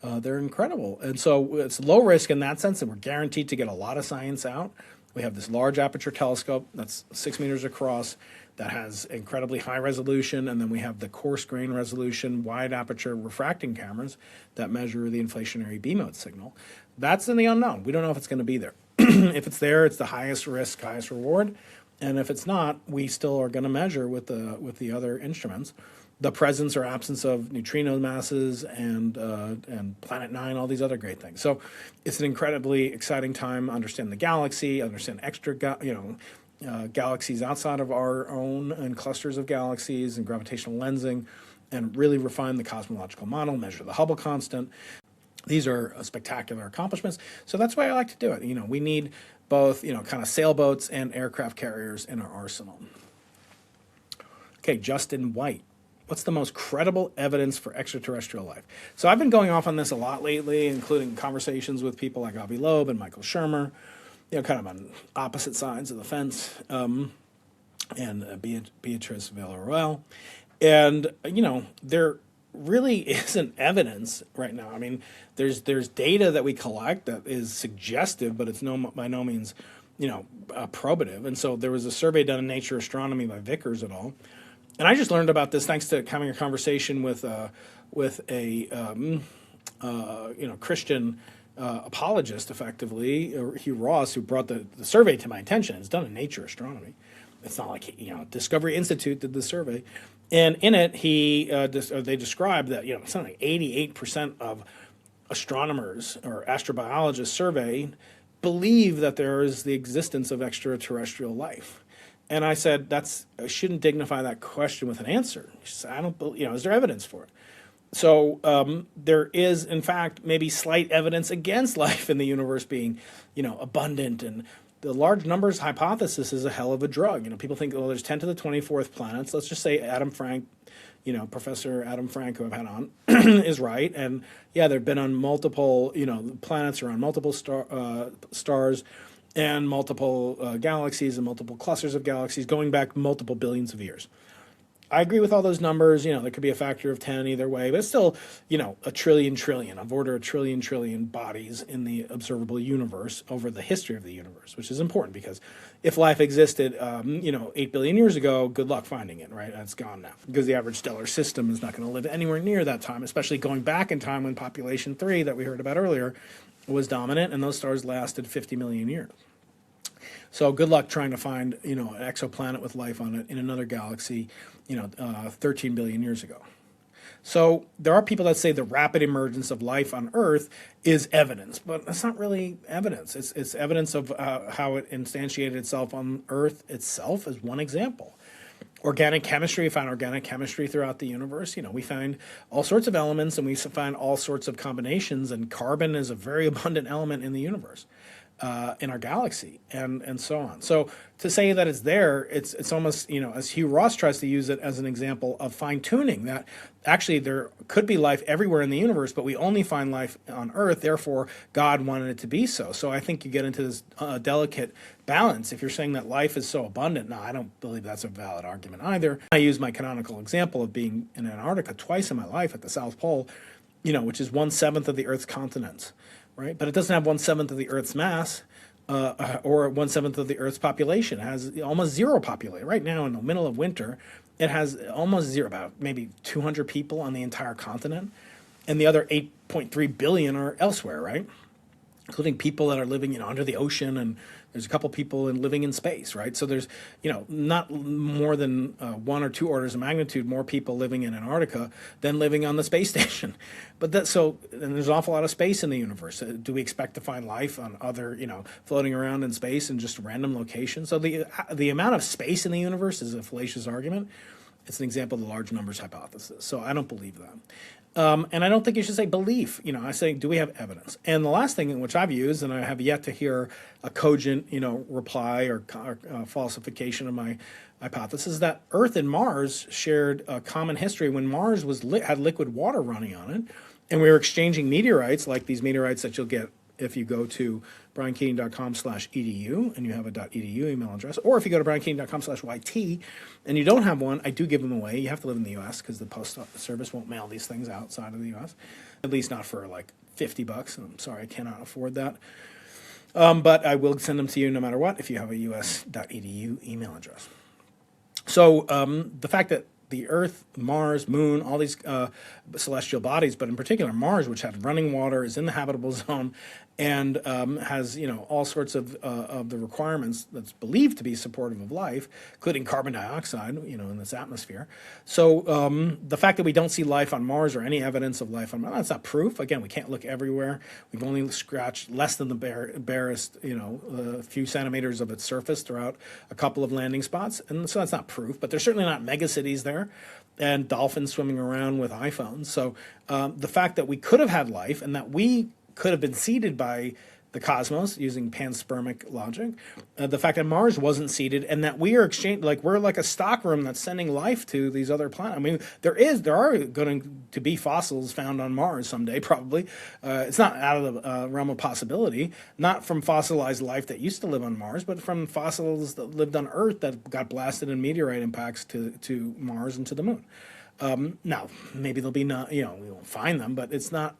They're incredible. And so it's low risk in that sense, and we're guaranteed to get a lot of science out. We have this large aperture telescope that's 6 meters across that has incredibly high resolution, and then we have the coarse grain resolution, wide aperture refracting cameras that measure the inflationary B mode signal. That's in the unknown. We don't know if it's going to be there. If it's there, it's the highest risk, highest reward. And if it's not, we still are going to measure with the other instruments the presence or absence of neutrino masses and Planet 9, all these other great things. So it's an incredibly exciting time to understand the galaxy, understand extra galaxies outside of our own and clusters of galaxies and gravitational lensing, and really refine the cosmological model, measure the Hubble constant. These are spectacular accomplishments. So that's why I like to do it. We need both, kind of sailboats and aircraft carriers in our arsenal. Okay, Justin White. What's the most credible evidence for extraterrestrial life? So I've been going off on this a lot lately, including conversations with people like Avi Loeb and Michael Shermer, kind of on opposite sides of the fence, and Beatrice Villarroel. And, there really isn't evidence right now. I mean, there's data that we collect that is suggestive, but it's by no means, probative. And so there was a survey done in Nature Astronomy by Vickers et al. And I just learned about this thanks to having a conversation with a Christian apologist, effectively, Hugh Ross, who brought the survey to my attention. It's done in Nature Astronomy. It's not like Discovery Institute did the survey, and in it they described that something like 88% of astronomers or astrobiologists surveyed believe that there is the existence of extraterrestrial life. And I said, I shouldn't dignify that question with an answer. She said, I don't believe, is there evidence for it? So there is, in fact, maybe slight evidence against life in the universe being, abundant. And the large numbers hypothesis is a hell of a drug. People think, there's 10 to the 24th planets. Let's just say Adam Frank, Professor Adam Frank, who I've had on, is right. And yeah, they've been on multiple, planets around multiple stars, and multiple galaxies and multiple clusters of galaxies going back multiple billions of years. I agree with all those numbers. There could be a factor of 10 either way, but it's still, a trillion, of order a trillion bodies in the observable universe over the history of the universe, which is important because if life existed, 8 billion years ago, good luck finding it, right? It's gone now because the average stellar system is not going to live anywhere near that time, especially going back in time when population 3 that we heard about earlier was dominant, and those stars lasted 50 million years. So good luck trying to find, an exoplanet with life on it in another galaxy, 13 billion years ago. So there are people that say the rapid emergence of life on Earth is evidence, but that's not really evidence. It's evidence of how it instantiated itself on Earth itself as one example. Organic chemistry, we find organic chemistry throughout the universe. We find all sorts of elements, and we find all sorts of combinations, and carbon is a very abundant element in the universe, in our galaxy, and so on. So to say that it's there, it's almost, as Hugh Ross tries to use it as an example of fine-tuning, that actually there could be life everywhere in the universe, but we only find life on Earth, therefore God wanted it to be so. So I think you get into this delicate balance. If you're saying that life is so abundant, no, I don't believe that's a valid argument either. I use my canonical example of being in Antarctica twice in my life at the South Pole, which is 1/7 of the Earth's continents, right? But it doesn't have 1/7 of the Earth's mass, or 1/7 of the Earth's population. It has almost zero population. Right now, in the middle of winter, it has almost zero, about maybe 200 people on the entire continent, and the other 8.3 billion are elsewhere, right? Including people that are living, under the ocean, and there's a couple people living in space, right? So there's, not more than 1 or 2 orders of magnitude more people living in Antarctica than living on the space station. But and there's an awful lot of space in the universe. Do we expect to find life on other, floating around in space in just random locations? So the amount of space in the universe is a fallacious argument. It's an example of the large numbers hypothesis. So I don't believe that. And I don't think you should say belief. I say, do we have evidence? And the last thing which I've used, and I have yet to hear a cogent, reply or falsification of my hypothesis, is that Earth and Mars shared a common history when Mars had liquid water running on it, and we were exchanging meteorites, like these meteorites that you'll get if you go to briankeating.com/edu and you have a .edu email address, or if you go to briankeating.com/YT and you don't have one, I do give them away. You have to live in the U.S. because the post service won't mail these things outside of the U.S., at least not for like $50. I'm sorry, I cannot afford that. But I will send them to you no matter what if you have a us.edu email address. So the fact that the Earth, Mars, Moon, all these celestial bodies, but in particular Mars, which has running water, is in the habitable zone, and has all sorts of the requirements that's believed to be supportive of life, including carbon dioxide, in this atmosphere. So the fact that we don't see life on Mars or any evidence of life on Mars, that's not proof. Again, we can't look everywhere. We've only scratched less than the barest, a few centimeters of its surface throughout a couple of landing spots, and so that's not proof. But there's certainly not megacities there. and dolphins swimming around with iPhones. So the fact that we could have had life and that we could have been seeded by the cosmos using panspermic logic, the fact that Mars wasn't seeded, and that we are we're like a stockroom that's sending life to these other planets. I mean, there are going to be fossils found on Mars someday, probably. It's not out of the realm of possibility, not from fossilized life that used to live on Mars, but from fossils that lived on Earth that got blasted in meteorite impacts to Mars and to the moon. Now, maybe there'll be we won't find them, but it's not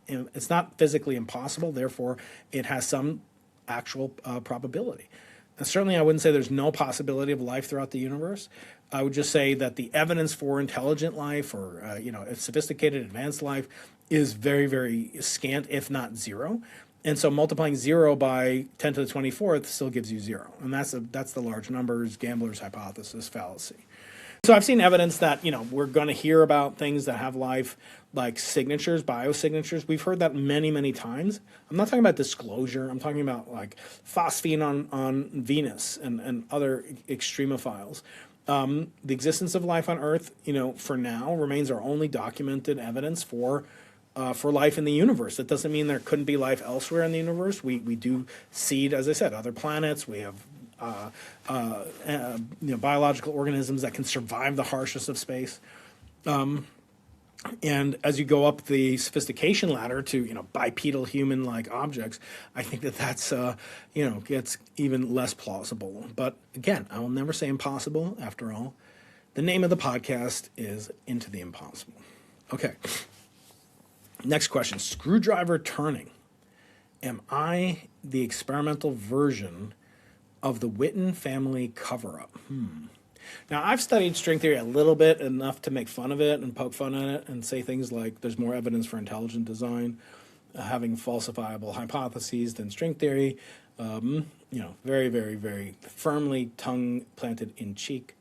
physically impossible. Therefore, it has some actual probability. And certainly, I wouldn't say there's no possibility of life throughout the universe. I would just say that the evidence for intelligent life or sophisticated, advanced life is very, very scant, if not zero. And so multiplying 0 by 10 to the 24th still gives you 0. And that's the large numbers, gambler's hypothesis fallacy. So I've seen evidence that, we're going to hear about things that have life, like signatures, biosignatures. We've heard that many, many times. I'm not talking about disclosure. I'm talking about like phosphine on Venus and other extremophiles. The existence of life on Earth, for now remains our only documented evidence for life in the universe. That doesn't mean there couldn't be life elsewhere in the universe. We do seed, as I said, other planets. We have biological organisms that can survive the harshness of space. And as you go up the sophistication ladder to, bipedal human-like objects, I think that's, gets even less plausible. But again, I will never say impossible. After all, the name of the podcast is Into the Impossible. Okay. Next question. Screwdriver turning. Am I the experimental version of the Witten family cover-up? Now, I've studied string theory a little bit, enough to make fun of it and poke fun at it and say things like there's more evidence for intelligent design, having falsifiable hypotheses than string theory. Very, very, very firmly tongue planted in cheek.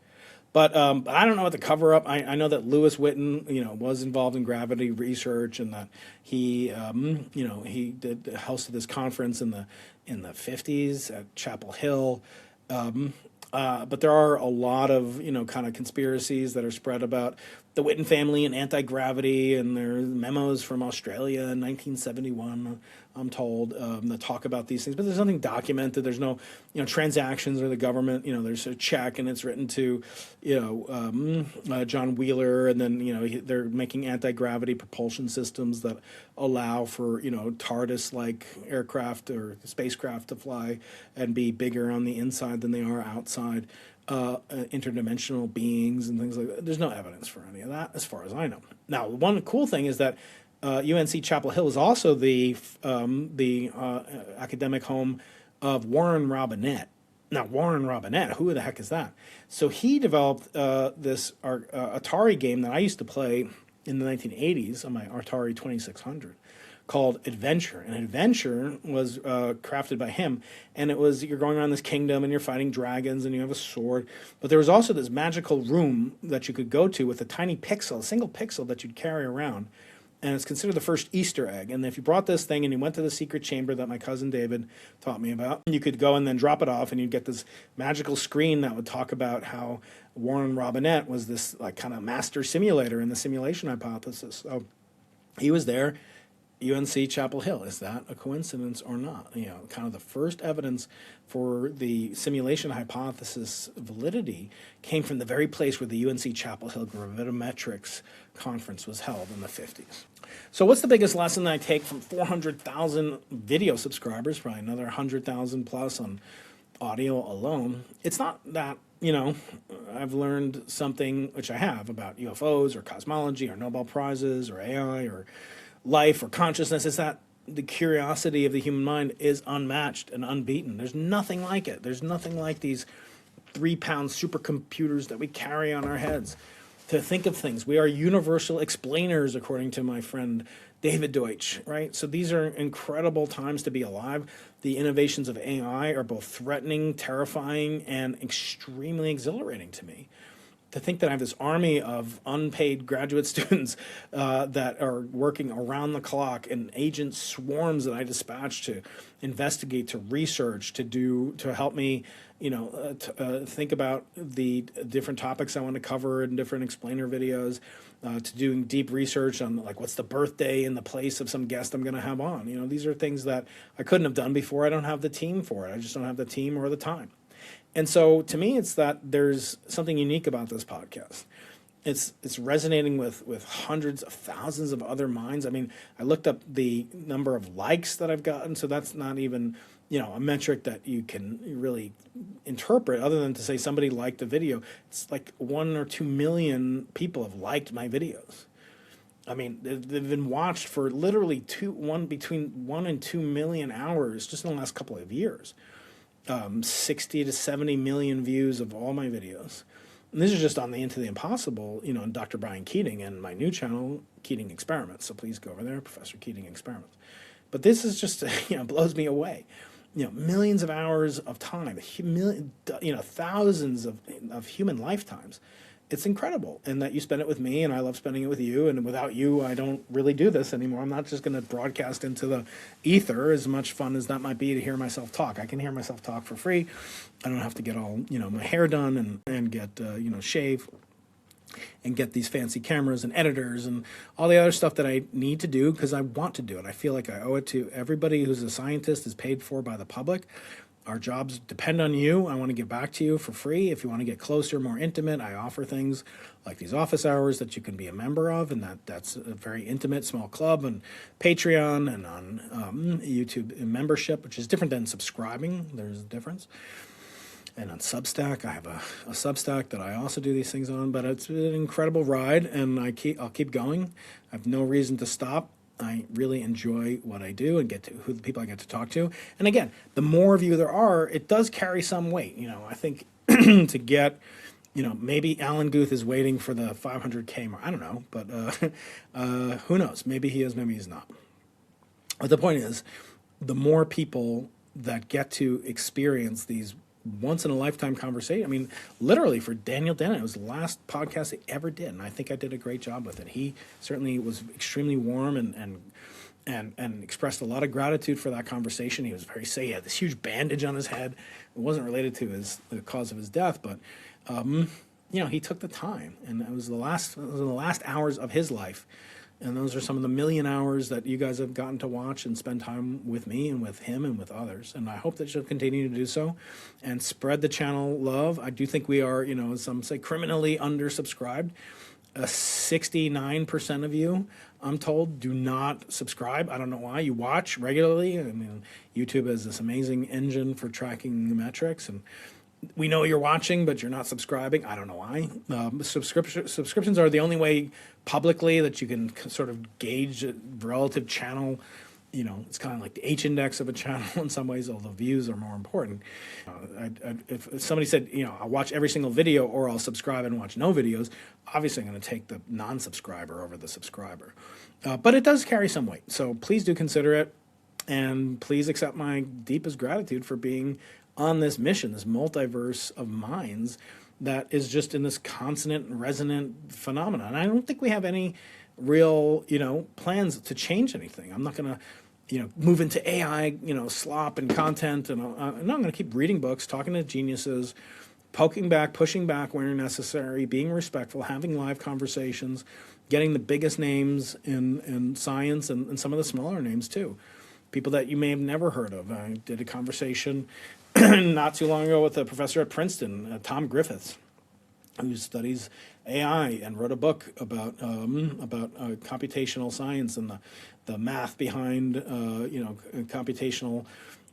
But I don't know what the cover-up. I know that Louis Witten, was involved in gravity research, and that he hosted this conference in the 50s at Chapel Hill. But there are a lot of kind of conspiracies that are spread about the Witten family and anti-gravity, and there's memos from Australia in 1971, I'm told, that talk about these things. But there's nothing documented. There's no transactions or the government. There's a check and it's written to John Wheeler, and then they're making anti-gravity propulsion systems that allow for TARDIS-like aircraft or spacecraft to fly and be bigger on the inside than they are outside. Interdimensional beings and things like that. There's no evidence for any of that, as far as I know. Now, one cool thing is that UNC Chapel Hill is also the academic home of Warren Robinett. Now, Warren Robinett, who the heck is that? So he developed this Atari game that I used to play in the 1980s on my Atari 2600. Called Adventure. And Adventure was crafted by him. And it was, you're going around this kingdom and you're fighting dragons and you have a sword. But there was also this magical room that you could go to with a tiny pixel, a single pixel that you'd carry around. And it's considered the first Easter egg. And if you brought this thing and you went to the secret chamber that my cousin David taught me about, you could go and then drop it off and you'd get this magical screen that would talk about how Warren Robinett was this like kind of master simulator in the simulation hypothesis. So he was there. UNC Chapel Hill. Is that a coincidence or not? Kind of the first evidence for the simulation hypothesis validity came from the very place where the UNC Chapel Hill gravimetrics conference was held in the 50s. So what's the biggest lesson that I take from 400,000 video subscribers, probably another 100,000 plus on audio alone? It's not that, I've learned something, which I have, about UFOs or cosmology or Nobel Prizes or AI or life or consciousness. Is that the curiosity of the human mind is unmatched and unbeaten. There's nothing like it. There's nothing like these 3-pound supercomputers that we carry on our heads to think of things. We are universal explainers, according to my friend David Deutsch, right? So these are incredible times to be alive. The innovations of AI are both threatening, terrifying, and extremely exhilarating to me. to think that I have this army of unpaid graduate students that are working around the clock, and agent swarms that I dispatch to investigate, to research, to help me, think about the different topics I want to cover in different explainer videos, to doing deep research on like what's the birthday and the place of some guest I'm going to have on. These are things that I couldn't have done before. I don't have the team for it. I just don't have the team or the time. And so to me, it's that there's something unique about this podcast. It's resonating with hundreds of thousands of other minds. I mean, I looked up the number of likes that I've gotten, so that's not even, a metric that you can really interpret other than to say somebody liked the video. It's like 1 or 2 million people have liked my videos. I mean, they've been watched for literally between 1 and 2 million hours just in the last couple of years. 60 to 70 million views of all my videos. And this is just on the Into the Impossible, and Dr. Brian Keating and my new channel, Keating Experiments. So please go over there, Professor Keating Experiments. But this is just, blows me away. Millions of hours of time, thousands of human lifetimes. It's incredible. And that you spend it with me, and I love spending it with you. And without you, I don't really do this anymore. I'm not just going to broadcast into the ether, as much fun as that might be to hear myself talk. I can hear myself talk for free. I don't have to get all, my hair done and get, shave and get these fancy cameras and editors and all the other stuff that I need to do because I want to do it. I feel like I owe it to everybody who's a scientist, is paid for by the public. Our jobs depend on you. I want to give back to you for free. If you want to get closer, more intimate, I offer things like these office hours that you can be a member of, and that's a very intimate small club, and Patreon, and on YouTube membership, which is different than subscribing. There's a difference. And on Substack, I have a Substack that I also do these things on, but it's an incredible ride, and I'll keep going. I have no reason to stop. I really enjoy what I do and get to who the people I get to talk to. And again, the more of you there are, it does carry some weight. I think to get, maybe Alan Guth is waiting for the 500K mark. I don't know, but who knows? Maybe he is, maybe he's not. But the point is, the more people that get to experience these once-in-a-lifetime conversation. I mean, literally for Daniel Dennett, it was the last podcast he ever did, and I think I did a great job with it. He certainly was extremely warm and expressed a lot of gratitude for that conversation. He was very sad. He had this huge bandage on his head. It wasn't related to the cause of his death, but he took the time, and it was the last hours of his life. And those are some of the million hours that you guys have gotten to watch and spend time with me and with him and with others. And I hope that you'll continue to do so and spread the channel love. I do think we are, some say criminally undersubscribed. 69% of you, I'm told, do not subscribe. I don't know why. You watch regularly. I mean, YouTube has this amazing engine for tracking the metrics, and we know you're watching, but you're not subscribing. I don't know why. Subscriptions are the only way publicly that you can sort of gauge a relative channel. It's kind of like the H-index of a channel in some ways, although views are more important. If somebody said, I'll watch every single video or I'll subscribe and watch no videos, obviously I'm going to take the non-subscriber over the subscriber. But it does carry some weight, so please do consider it. And please accept my deepest gratitude for being on this mission, this multiverse of minds that is just in this consonant and resonant phenomenon. And I don't think we have any real, plans to change anything. I'm not going to, move into AI, slop and content. And I'm going to keep reading books, talking to geniuses, poking back, pushing back where necessary, being respectful, having live conversations, getting the biggest names in science and some of the smaller names too. People that you may have never heard of. I did a conversation not too long ago with a professor at Princeton, Tom Griffiths, who studies AI and wrote a book about computational science and the math behind computational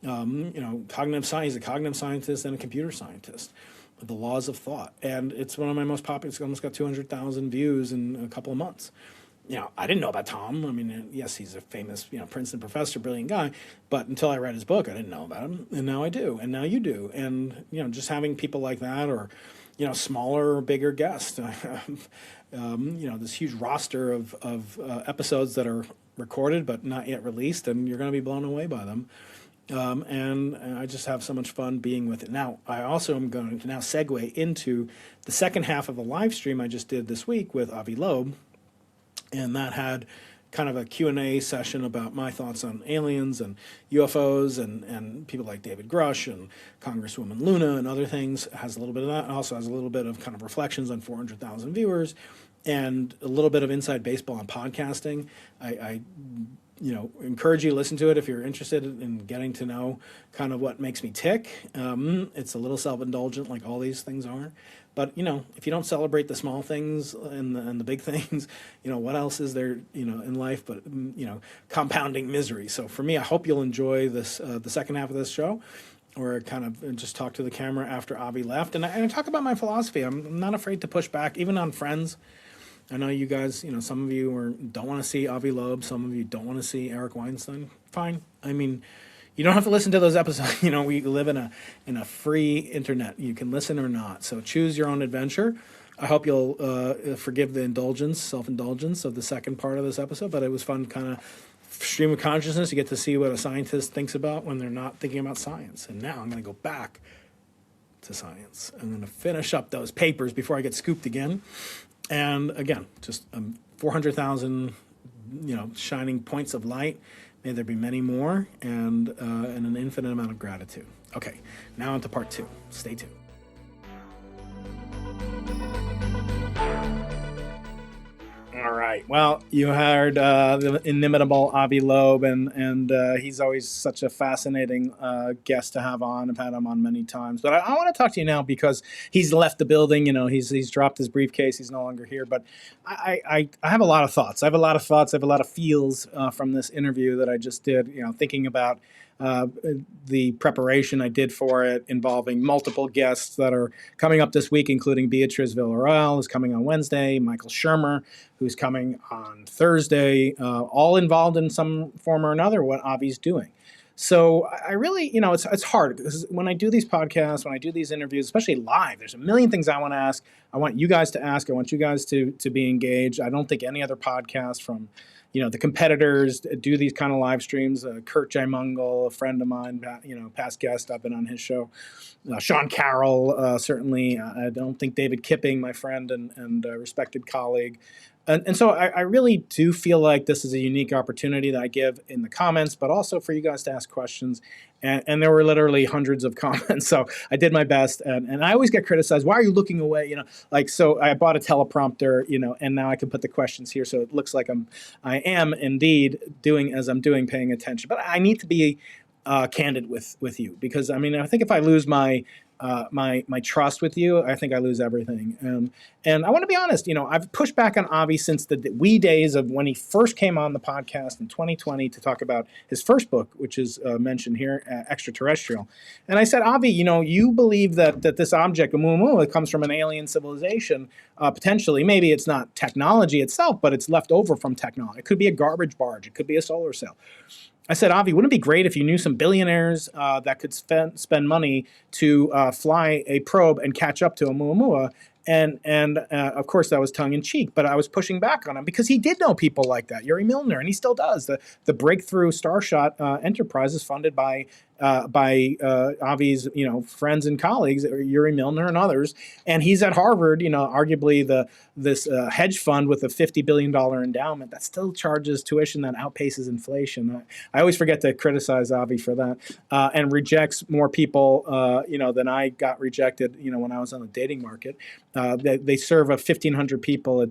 cognitive science. He's a cognitive scientist and a computer scientist. The laws of thought, and it's one of my most popular. It's almost got 200,000 views in a couple of months. I didn't know about Tom. I mean, yes, he's a famous, Princeton professor, brilliant guy. But until I read his book, I didn't know about him. And now I do. And now you do. And, just having people like that or, smaller or bigger guests. This huge roster of episodes that are recorded but not yet released. And you're going to be blown away by them. And I just have so much fun being with it. Now, I also am going to now segue into the second half of a live stream I just did this week with Avi Loeb, and that had kind of a Q&A session about my thoughts on aliens and UFOs and people like David Grush and Congresswoman Luna and other things. It has a little bit of that. It also has a little bit of kind of reflections on 400,000 viewers and a little bit of inside baseball on podcasting. I encourage you to listen to it if you're interested in getting to know kind of what makes me tick. It's a little self-indulgent like all these things are. But, if you don't celebrate the small things and the big things, what else is there, in life but, compounding misery. So for me, I hope you'll enjoy this, the second half of this show, where I kind of just talk to the camera after Avi left. And I talk about my philosophy. I'm not afraid to push back, even on friends. I know you guys, some of you don't want to see Avi Loeb. Some of you don't want to see Eric Weinstein. Fine. I mean, you don't have to listen to those episodes. We live in a free internet. You can listen or not. So choose your own adventure. I hope you'll forgive the self-indulgence of the second part of this episode. But it was fun, kind of stream of consciousness. You get to see what a scientist thinks about when they're not thinking about science. And now I'm going to go back to science. I'm going to finish up those papers before I get scooped again. And again, just 400,000, shining points of light. May there be many more, and an infinite amount of gratitude. Okay, now on to part 2. Stay tuned. All right. Well, you heard the inimitable Avi Loeb, and he's always such a fascinating guest to have on. I've had him on many times. But I want to talk to you now because he's left the building. He's dropped his briefcase. He's no longer here. But I have a lot of thoughts. I have a lot of feels from this interview that I just did, thinking about the preparation I did for it, involving multiple guests that are coming up this week, including Beatrice Villarreal, who's coming on Wednesday, Michael Shermer, who's coming on Thursday, all involved in some form or another what Avi's doing. So I really, it's hard because when I do these podcasts, when I do these interviews, especially live, there's a million things I want to ask. I want you guys to ask. I want you guys to be engaged. I don't think any other podcast from the competitors do these kind of live streams. Kurt J. Mungle, a friend of mine, past guest, I've been on his show. Sean Carroll, certainly. I don't think David Kipping, my friend and respected colleague. And so I really do feel like this is a unique opportunity that I give in the comments, but also for you guys to ask questions. And there were literally hundreds of comments, so I did my best. And I always get criticized. Why are you looking away? So I bought a teleprompter, and now I can put the questions here, so it looks like I am indeed doing as I'm doing, paying attention. But I need to be candid with you because I think if I lose my trust with you, I think I lose everything. And I want to be honest, I've pushed back on Avi since the wee days of when he first came on the podcast in 2020 to talk about his first book, which is mentioned here, Extraterrestrial. And I said, Avi, you believe that this object, Oumuamua, comes from an alien civilization, potentially. Maybe it's not technology itself, but it's left over from technology. It could be a garbage barge. It could be a solar cell. I said, Avi, wouldn't it be great if you knew some billionaires that could spend money to fly a probe and catch up to Oumuamua? And of course, that was tongue-in-cheek, but I was pushing back on him because he did know people like that, Yuri Milner, and he still does. The Breakthrough Starshot enterprise is funded by Avi's, friends and colleagues, Yuri Milner and others, and he's at Harvard, arguably this hedge fund with a $50 billion endowment that still charges tuition that outpaces inflation. I always forget to criticize Avi for that, and rejects more people, than I got rejected, when I was on the dating market. They serve 1,500 people, in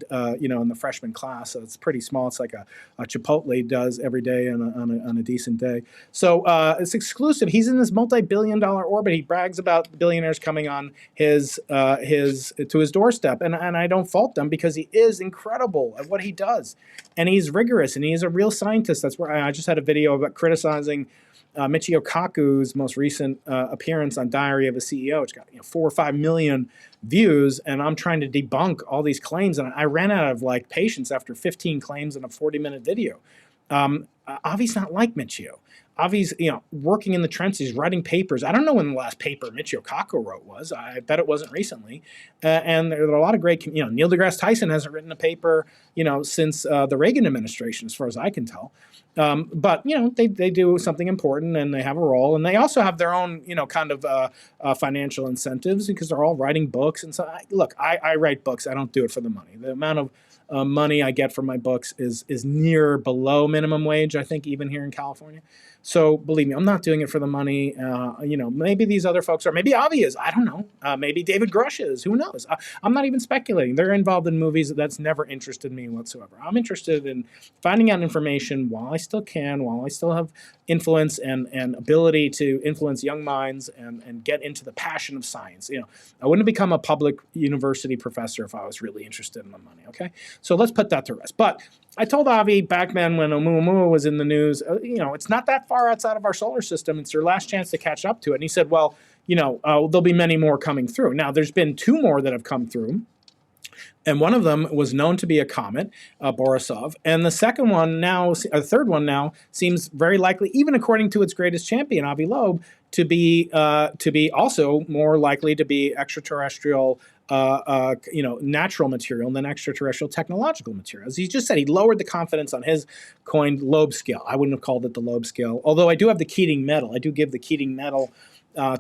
the freshman class, so it's pretty small. It's like a Chipotle does every day on a decent day. So it's exclusive. He's in this multi-billion-dollar orbit. He brags about billionaires coming on his doorstep, and I don't fault them because he is incredible at what he does, and he's rigorous, and he is a real scientist. That's where I just had a video about criticizing Michio Kaku's most recent appearance on Diary of a CEO. It's got 4 or 5 million views, and I'm trying to debunk all these claims, and I ran out of patience after 15 claims in a 40-minute video. Avi's not like Michio. Avi's, working in the trenches, he's writing papers. I don't know when the last paper Michio Kaku wrote was. I bet it wasn't recently. And there are a lot of great, Neil deGrasse Tyson hasn't written a paper, since the Reagan administration, as far as I can tell. But, they do something important and they have a role. And they also have their own, kind of financial incentives because they're all writing books. And so, I write books. I don't do it for the money. The amount of money I get from my books is near below minimum wage, I think, even here in California. So believe me, I'm not doing it for the money. Maybe these other folks are. Maybe Avi is. I don't know. Maybe David Grush is. Who knows? I'm not even speculating. They're involved in movies. That's never interested me whatsoever. I'm interested in finding out information while I still can, while I still have influence and ability to influence young minds and get into the passion of science. I wouldn't become a public university professor if I was really interested in the money. Okay, so let's put that to rest. But I told Avi back then when Oumuamua was in the news, it's not that far outside of our solar system. It's your last chance to catch up to it. And he said, well, there'll be many more coming through. Now, there's been 2 more that have come through. And one of them was known to be a comet, Borisov. And the third one now seems very likely, even according to its greatest champion, Avi Loeb, to be also more likely to be extraterrestrial, natural material than extraterrestrial technological material. As he just said, he lowered the confidence on his coined Loeb scale. I wouldn't have called it the Loeb scale, although I do have the Keating medal. I do give the Keating medal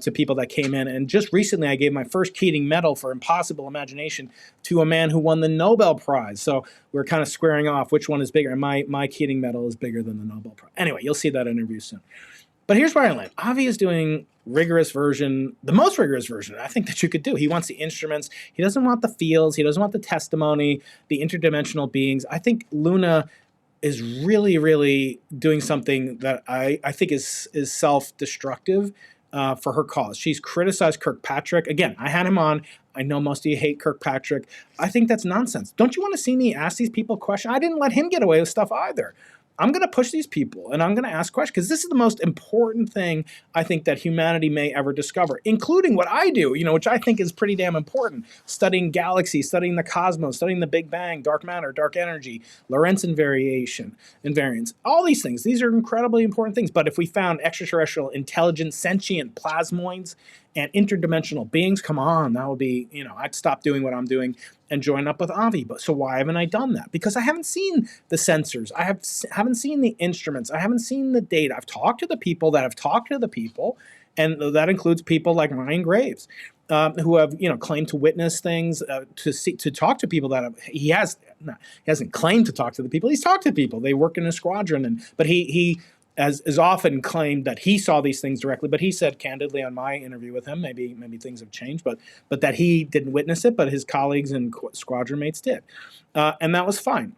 to people that came in. And just recently, I gave my first Keating medal for impossible imagination to a man who won the Nobel Prize. So we're kind of squaring off which one is bigger. And my Keating medal is bigger than the Nobel Prize. Anyway, you'll see that interview soon. But here's where I land. Avi is doing the most rigorous version I think that you could do. He wants the instruments. He doesn't want the fields. He doesn't want the testimony, the interdimensional beings. I think Luna is really, really doing something that I think is self-destructive for her cause. She's criticized Kirkpatrick. Again, I had him on. I know most of you hate Kirkpatrick. I think that's nonsense. Don't you want to see me ask these people questions? I didn't let him get away with stuff either. I'm going to push these people and I'm going to ask questions because this is the most important thing I think that humanity may ever discover, including what I do, which I think is pretty damn important. Studying galaxies, studying the cosmos, studying the Big Bang, dark matter, dark energy, Lorentz invariance, all these things. These are incredibly important things. But if we found extraterrestrial, intelligent, sentient plasmoids and interdimensional beings, come on, that would be, I'd stop doing what I'm doing and join up with Avi. But so why haven't I done that? Because I haven't seen the sensors. I haven't seen the instruments. I haven't seen the data. I've talked to the people that have talked to the people, and that includes people like Ryan Graves, who have claimed to witness things, to talk to people that he hasn't claimed to talk to the people. He's talked to people. They work in a squadron, but he as often claimed that he saw these things directly, but he said candidly on my interview with him, maybe things have changed, but that he didn't witness it, but his colleagues and squadron mates did. And that was fine.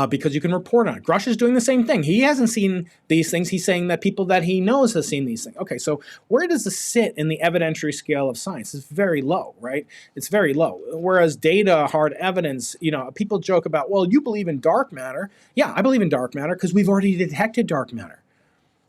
Because you can report on it. Grush is doing the same thing. He hasn't seen these things. He's saying that people that he knows have seen these things. Okay, so where does this sit in the evidentiary scale of science? It's very low, right? It's very low. Whereas data, hard evidence, people joke about, well, you believe in dark matter. Yeah, I believe in dark matter because we've already detected dark matter.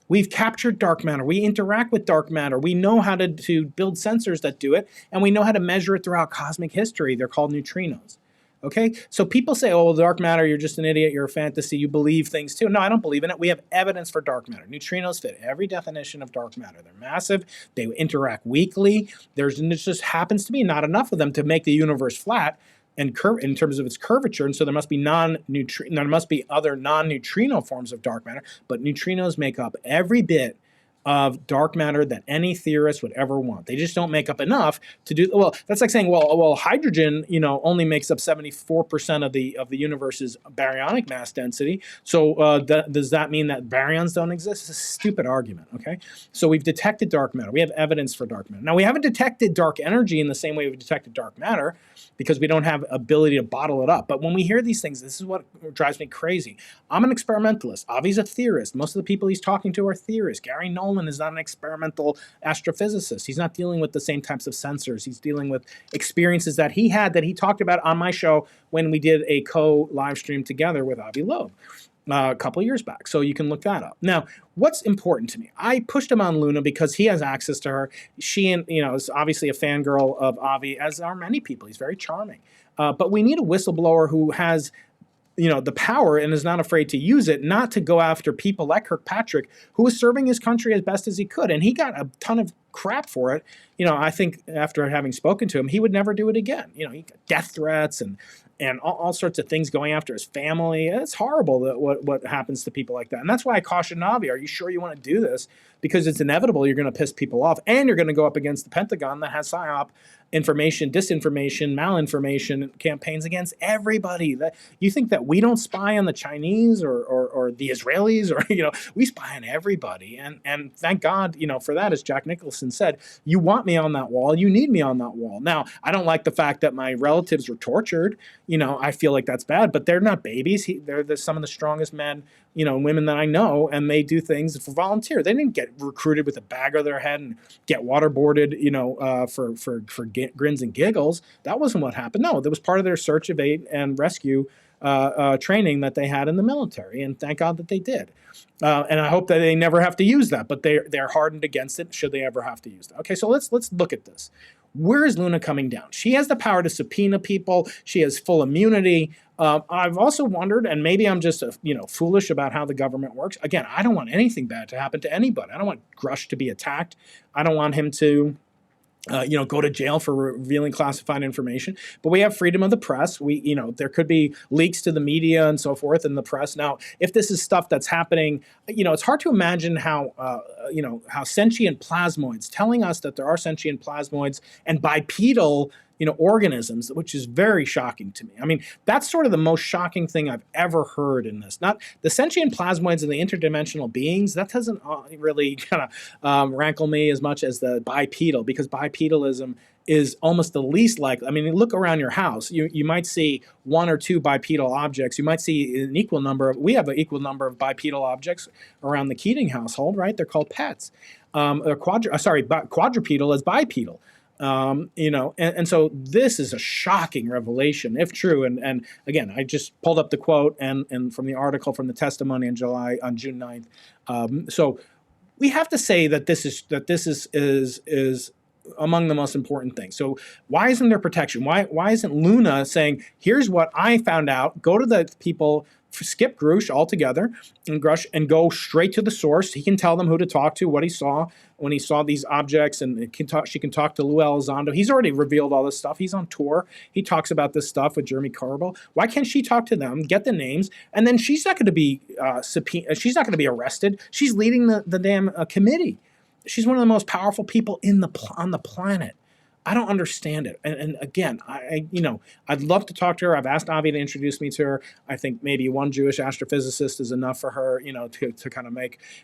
We've captured dark matter. We interact with dark matter. We know how to build sensors that do it, and we know how to measure it throughout cosmic history. They're called neutrinos. Okay, so people say, oh, dark matter, you're just an idiot, you're a fantasy, you believe things too. No, I don't believe in it. We have evidence for dark matter. Neutrinos fit every definition of dark matter. They're massive, they interact weakly. It just happens to be not enough of them to make the universe flat and curve in terms of its curvature. And so there must be other non-neutrino forms of dark matter, but neutrinos make up every bit of dark matter that any theorist would ever want. They just don't make up enough to do. Well, that's like saying, well, hydrogen, only makes up 74% of the universe's baryonic mass density. So does that mean that baryons don't exist? It's a stupid argument. Okay, so we've detected dark matter. We have evidence for dark matter. Now we haven't detected dark energy in the same way we've detected dark matter because we don't have ability to bottle it up. But when we hear these things, this is what drives me crazy. I'm an experimentalist. Avi's a theorist. Most of the people he's talking to are theorists. Gary Nolan is not an experimental astrophysicist. He's not dealing with the same types of sensors. He's dealing with experiences that he had that he talked about on my show when we did a co-live stream together with Avi Loeb a couple of years back. So you can look that up. Now, what's important to me? I pushed him on Luna because he has access to her. She is obviously a fangirl of Avi, as are many people. He's very charming. But we need a whistleblower who has the power and is not afraid to use it, not to go after people like Kirkpatrick, who was serving his country as best as he could. And he got a ton of crap for it. I think after having spoken to him, he would never do it again. He got death threats and all sorts of things going after his family. It's horrible that what happens to people like that. And that's why I cautioned Avi, are you sure you want to do this? Because it's inevitable you're going to piss people off, and you're going to go up against the Pentagon that has PSYOP information, disinformation, malinformation campaigns against everybody. That you think that we don't spy on the Chinese or the Israelis, or we spy on everybody. And thank God, for that, as Jack Nicholson said, you want me on that wall, you need me on that wall. Now, I don't like the fact that my relatives were tortured. I feel like that's bad, but they're not babies. They're some of the strongest men, women that I know, and they do things for volunteer. They didn't get recruited with a bag over their head and get waterboarded, for grins and giggles. That wasn't what happened. No, that was part of their search, evade, and rescue training that they had in the military, and thank God that they did. And I hope that they never have to use that, but they're hardened against it should they ever have to use that. Okay, so let's look at this. Where is Luna coming down? She has the power to subpoena people. She has full immunity. I've also wondered, and maybe I'm just foolish about how the government works. Again, I don't want anything bad to happen to anybody. I don't want Grush to be attacked. I don't want him to go to jail for revealing classified information. But we have freedom of the press. There could be leaks to the media and so forth in the press. Now, if this is stuff that's happening, it's hard to imagine how sentient plasmoids, telling us that there are sentient plasmoids and bipedal organisms, which is very shocking to me. I mean, that's sort of the most shocking thing I've ever heard in this. Not the sentient plasmoids and the interdimensional beings. That doesn't really kind of rankle me as much as the bipedal, because bipedalism is almost the least likely. I mean, look around your house. You might see one or two bipedal objects. You might see an equal number. We have an equal number of bipedal objects around the Keating household, right? They're called pets. Quadrupedal is bipedal. And so this is a shocking revelation, if true. And again, I just pulled up the quote and from the article from the testimony on June 9th. So we have to say that this is among the most important things. So why isn't there protection? Why isn't Luna saying, here's what I found out, go to the people, skip Grush altogether and go straight to the source. He can tell them who to talk to, what he saw when he saw these objects, and she can talk to Lou Elizondo. He's already revealed all this stuff. He's on tour. He talks about this stuff with Jeremy Corbell. Why can't she talk to them, get the names, and then she's not going to be she's not going to be arrested. She's leading the damn committee. She's one of the most powerful people on the planet. I don't understand it. And again, I'd love to talk to her. I've asked Avi to introduce me to her. I think maybe one Jewish astrophysicist is enough for her, to kind of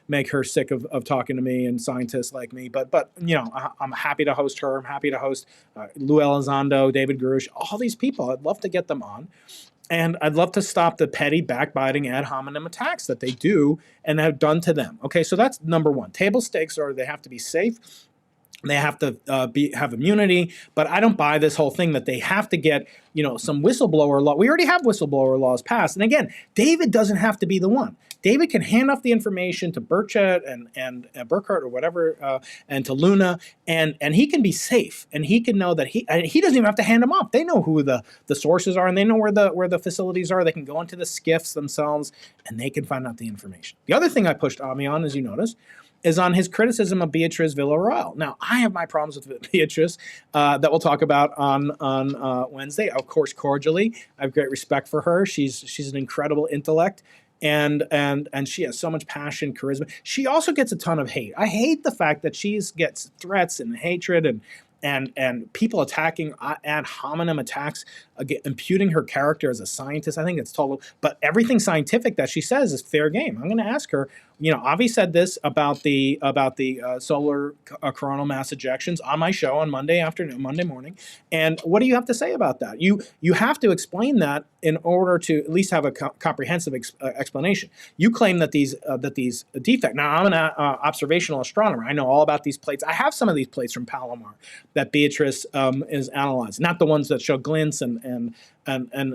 make her sick of talking to me and scientists like me. But I'm happy to host her. I'm happy to host Lou Elizondo, David Grush, all these people. I'd love to get them on. And I'd love to stop the petty, backbiting, ad hominem attacks that they do and have done to them. Okay, so that's number one. Table stakes are they have to be safe. They have to have immunity, but I don't buy this whole thing that they have to get, some whistleblower law. We already have whistleblower laws passed. And again, David doesn't have to be the one. David can hand off the information to Burchett and Burkhardt or whatever, and to Luna, and he can be safe, and he can know that he doesn't even have to hand them off. They know who the sources are, and they know where the facilities are. They can go into the skiffs themselves, and they can find out the information. The other thing I pushed Avi on, as you notice, is on his criticism of Beatrice Villarreal. Now, I have my problems with Beatrice that we'll talk about on Wednesday. Of course, cordially, I have great respect for her. She's an incredible intellect, and she has so much passion, charisma. She also gets a ton of hate. I hate the fact that she gets threats and hatred and people attacking, ad hominem attacks, imputing her character as a scientist. I think it's total. But everything scientific that she says is fair game. I'm going to ask her. Avi said this about the solar coronal mass ejections on my show on Monday morning. And what do you have to say about that? You have to explain that in order to at least have a comprehensive explanation. You claim that these defects. Now, I'm an observational astronomer. I know all about these plates. I have some of these plates from Palomar that Beatrice is analyzing. Not the ones that show glints and and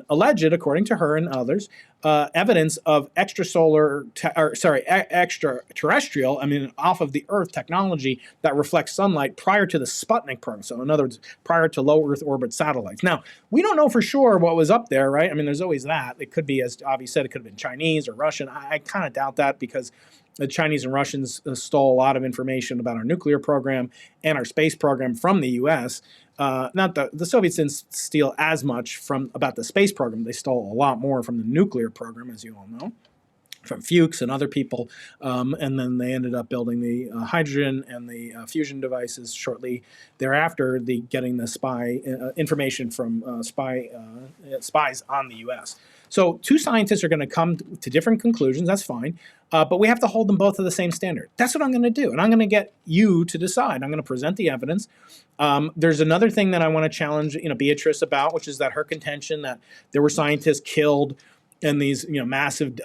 alleged, according to her and others, evidence of extraterrestrial, I mean, off of the Earth technology that reflects sunlight prior to the Sputnik program. So in other words, prior to low Earth orbit satellites. Now, we don't know for sure what was up there, right? I mean, there's always that. It could be, as Avi said, it could have been Chinese or Russian. I kind of doubt that, because the Chinese and Russians stole a lot of information about our nuclear program and our space program from the U.S. Not the Soviets didn't steal as much about the space program. They stole a lot more from the nuclear program, as you all know, from Fuchs and other people. And then they ended up building the hydrogen and the fusion devices shortly thereafter, getting the spy information from spies on the U.S. So two scientists are going to come to different conclusions. That's fine. But we have to hold them both to the same standard. That's what I'm going to do. And I'm going to get you to decide. I'm going to present the evidence. There's another thing that I want to challenge, Beatrice about, which is that her contention that there were scientists killed in these, massive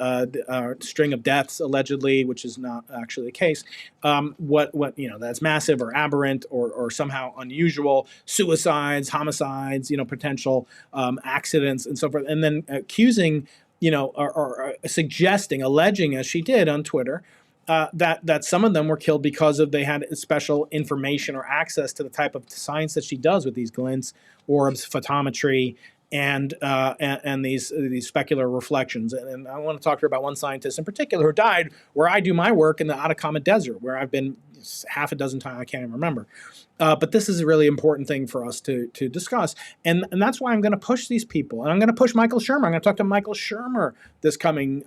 string of deaths allegedly, which is not actually the case. That's massive or aberrant or somehow unusual, suicides, homicides, potential accidents and so forth, and then accusing, or suggesting, alleging, as she did on Twitter, that some of them were killed because they had special information or access to the type of science that she does with these glints, orbs, photometry, and these specular reflections. And I want to talk to her about one scientist in particular who died where I do my work in the Atacama Desert, where I've been half a dozen times, I can't even remember. But this is a really important thing for us to discuss. And that's why I'm going to push these people. And I'm going to push Michael Shermer. I'm going to talk to Michael Shermer this coming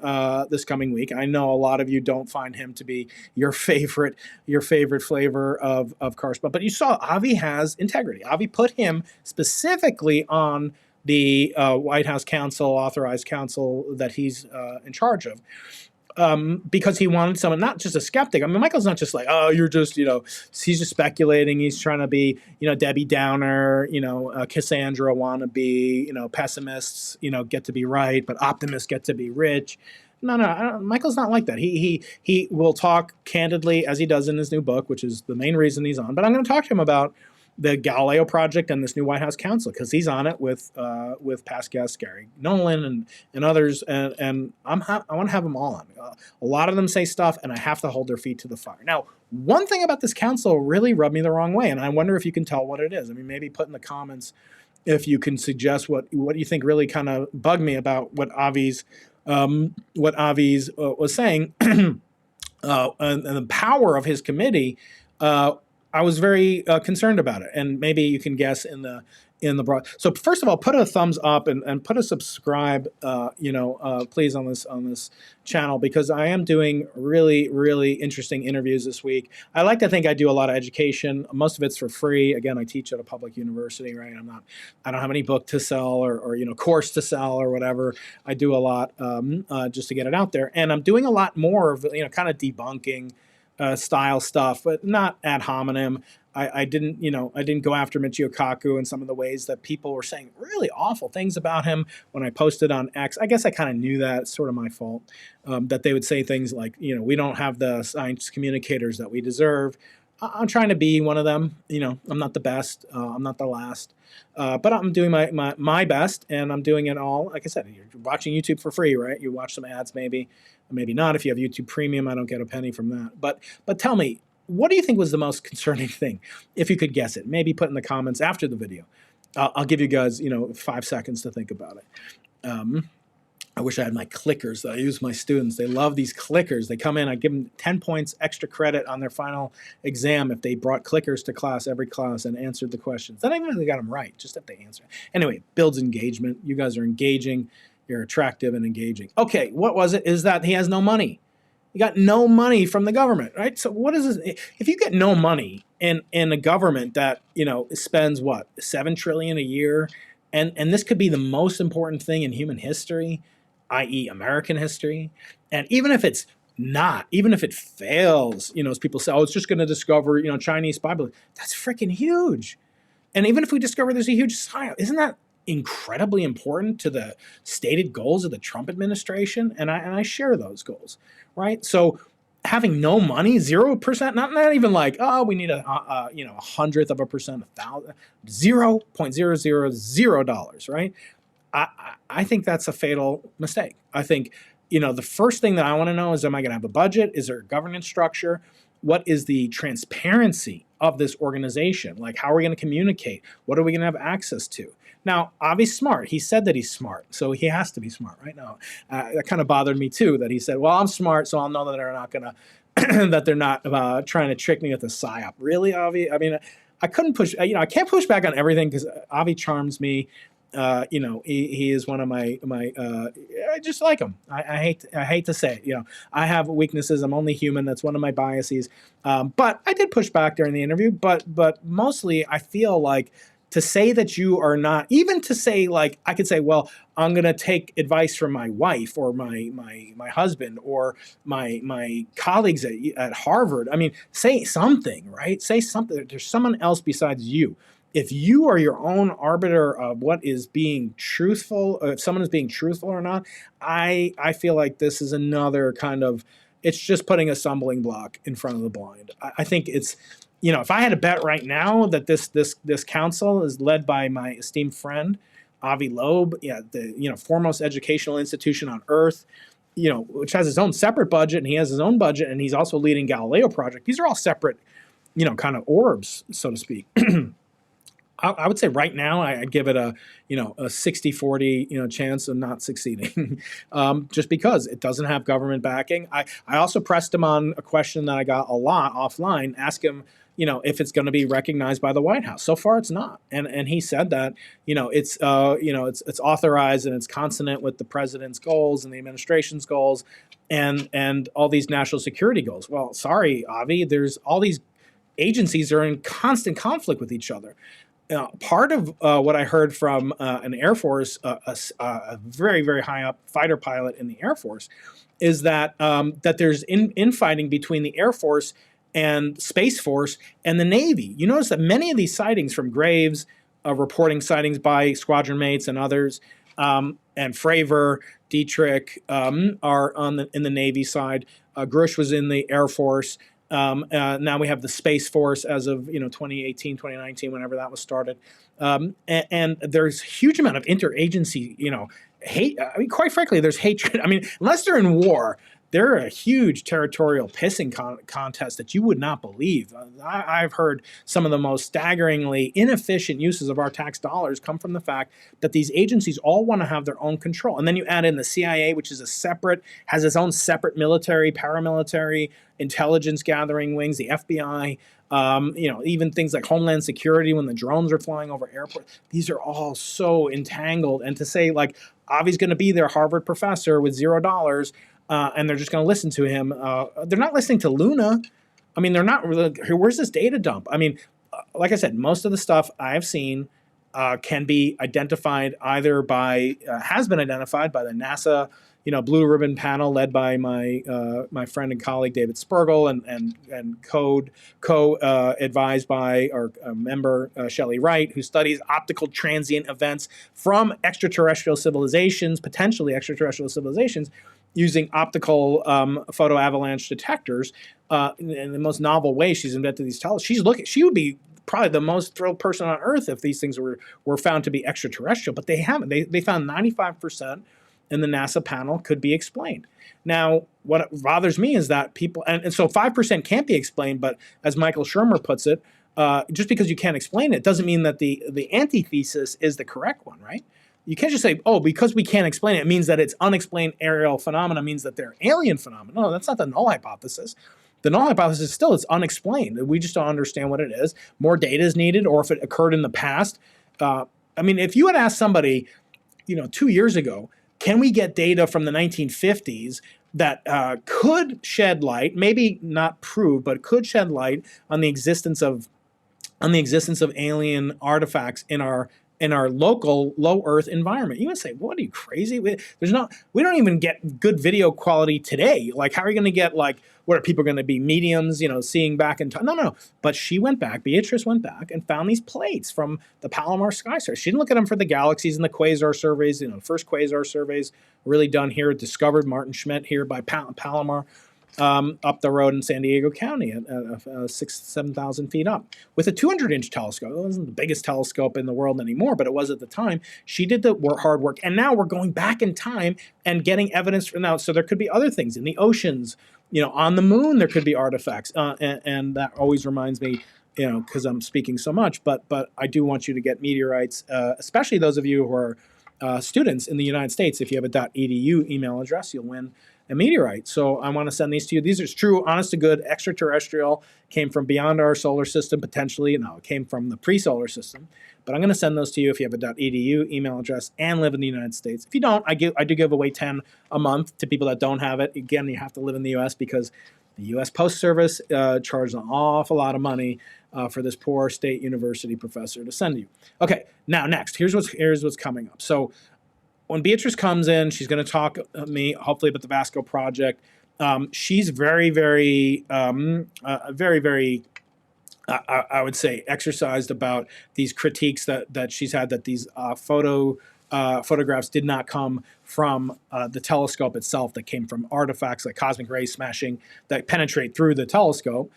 week. I know a lot of you don't find him to be your favorite flavor of correspondence. But you saw Avi has integrity. Avi put him specifically on the White House counsel, authorized counsel that he's in charge of, because he wanted someone, not just a skeptic. I mean, Michael's not just like, oh, you're just, he's just speculating. He's trying to be, Debbie Downer, Cassandra wannabe, pessimists, get to be right, but optimists get to be rich. No, Michael's not like that. He will talk candidly, as he does in his new book, which is the main reason he's on. But I'm going to talk to him about the Galileo Project and this new White House counsel, because he's on it with past guests Gary Nolan and others, and I want to have them all on. A lot of them say stuff, and I have to hold their feet to the fire. Now, one thing about this counsel really rubbed me the wrong way, and I wonder if you can tell what it is. I mean, maybe put in the comments if you can suggest what you think really kind of bugged me about what Avi's was saying, and the power of his committee. I was very concerned about it, and maybe you can guess in the broad. So first of all, put a thumbs up and put a subscribe, please on this channel, because I am doing really, really interesting interviews this week. I like to think I do a lot of education. Most of it's for free. Again, I teach at a public university, right? I don't have any book to sell or course to sell or whatever. I do a lot just to get it out there, and I'm doing a lot more of kind of debunking style stuff, but not ad hominem. I didn't go after Michio Kaku in some of the ways that people were saying really awful things about him when I posted on X. I guess I kind of knew that. It's sort of my fault, that they would say things like, we don't have the science communicators that we deserve. I'm trying to be one of them. I'm not the best. I'm not the last. But I'm doing my best, and I'm doing it all. Like I said, you're watching YouTube for free, right? You watch some ads maybe, maybe not. If you have YouTube Premium, I don't get a penny from that. But tell me, what do you think was the most concerning thing? If you could guess it, maybe put in the comments after the video. I'll give you guys, 5 seconds to think about it. I wish I had my clickers that I use my students. They love these clickers. They come in, I give them 10 points extra credit on their final exam if they brought clickers to class, every class, and answered the questions. Not even if they got them right, just if they answer. Anyway, it builds engagement. You guys are engaging. You're attractive and engaging. Okay, what was it? Is that he has no money. He got no money from the government, right? So what is this? If you get no money in a government that, spends what, $7 trillion a year, and this could be the most important thing in human history, i.e. American history, and even if it's not, even if it fails, as people say, oh, it's just going to discover, Chinese spy balloons. That's freaking huge. And even if we discover there's a huge science, isn't that incredibly important to the stated goals of the Trump administration? And I share those goals, right? So having no money, 0%, not even like, oh, we need a 100th of a percent, 1,000, $0.000, right? I think that's a fatal mistake. I think, the first thing that I want to know is, am I going to have a budget? Is there a governance structure? What is the transparency of this organization? Like, how are we going to communicate? What are we going to have access to? Now, Avi's smart. He said that he's smart, so he has to be smart, right? Now, that kind of bothered me too, that he said, well, I'm smart, so I'll know that they're not going to, that they're not trying to trick me with a psyop. Really, Avi? I mean, I couldn't push, I can't push back on everything because Avi charms me. He is one of my I just like him. I hate to say it. I have weaknesses. I'm only human. That's one of my biases. But I did push back during the interview. But mostly, I feel like to say that you are not, even to say, like, I could say, well, I'm going to take advice from my wife or my husband or my colleagues at Harvard. I mean, say something, right? Say something. There's someone else besides you. If you are your own arbiter of what is being truthful, if someone is being truthful or not, I feel like this is another kind of, it's just putting a stumbling block in front of the blind. I think it's, if I had to bet right now that this council is led by my esteemed friend, Avi Loeb, the foremost educational institution on earth, which has its own separate budget, and he has his own budget, and he's also leading Galileo project. These are all separate, kind of orbs, so to speak. I would say right now I'd give it a 60-40 chance of not succeeding, just because it doesn't have government backing. I also pressed him on a question that I got a lot offline. Ask him if it's going to be recognized by the White House. So far it's not, and he said that it's authorized and it's consonant with the president's goals and the administration's goals and all these national security goals. Well, sorry, Avi, there's all these agencies are in constant conflict with each other. Part of what I heard from an Air Force, a very, very high up fighter pilot in the Air Force, is that that there's infighting between the Air Force and Space Force and the Navy. You notice that many of these sightings from Graves, reporting sightings by squadron mates and others, and Fravor, Dietrich are in the Navy side. Grush was in the Air Force. Now we have the Space Force as of 2018, 2019, whenever that was started, and there's a huge amount of interagency hate. I mean, quite frankly, there's hatred. I mean, unless they're in war, they're a huge territorial pissing contest that you would not believe. I've heard some of the most staggeringly inefficient uses of our tax dollars come from the fact that these agencies all want to have their own control. And then you add in the CIA, which is has its own separate military, paramilitary, intelligence gathering wings, the FBI, even things like Homeland Security when the drones are flying over airports. These are all so entangled. And to say, like, Avi's going to be their Harvard professor with $0, and they're just going to listen to him. They're not listening to Luna. I mean, they're not really, where's this data dump? I mean, like I said, most of the stuff I've seen can be identified either by, has been identified by the NASA, Blue Ribbon panel led by my friend and colleague David Spergel and co-advised by our member Shelley Wright, who studies optical transient events from extraterrestrial civilizations, potentially extraterrestrial civilizations, using optical photo avalanche detectors in the most novel way. She's invented these telescopes. She would be probably the most thrilled person on Earth if these things were found to be extraterrestrial, but they haven't. They found 95% in the NASA panel could be explained. Now, what bothers me is that people, and so 5% can't be explained, but as Michael Shermer puts it, just because you can't explain it doesn't mean that the antithesis is the correct one, right? You can't just say, oh, because we can't explain it, it means that it's unexplained aerial phenomena means that they're alien phenomena. No, that's not the null hypothesis. The null hypothesis still is unexplained. We just don't understand what it is. More data is needed, or if it occurred in the past. I mean, if you had asked somebody, 2 years ago, can we get data from the 1950s that could shed light, maybe not prove, but could shed light on the existence of alien artifacts in our local low Earth environment? You would say, what are you, crazy? We don't even get good video quality today. Like, how are you going to get, like, what are people going to be, mediums, seeing back in time? No. But Beatrice went back and found these plates from the Palomar sky survey. She didn't look at them for the galaxies and the quasar surveys. The first quasar surveys really done here, discovered Martin Schmidt here by Palomar. up the road in San Diego County at 7,000 feet up with a 200-inch telescope. It wasn't the biggest telescope in the world anymore, but it was at the time. She did the hard work, and now we're going back in time and getting evidence from now. So there could be other things in the oceans, on the moon. There could be artifacts, and that always reminds me, because I'm speaking so much. But I do want you to get meteorites, especially those of you who are students in the United States. If you have a .edu email address, you'll win a meteorite. So I want to send these to you. These are true, honest to good, extraterrestrial, came from beyond our solar system, potentially. No, it came from the pre-solar system. But I'm going to send those to you if you have a .edu email address and live in the United States. If you don't, I do give away 10 a month to people that don't have it. Again, you have to live in the U.S. because the U.S. Post Service charges an awful lot of money for this poor state university professor to send you. Okay, now next, here's what's coming up. So when Beatrice comes in, she's going to talk to me, hopefully, about the Vasco project. She's very, very, I would say, exercised about these critiques that she's had, that these photographs did not come from the telescope itself, that came from artifacts like cosmic rays smashing that penetrate through the telescope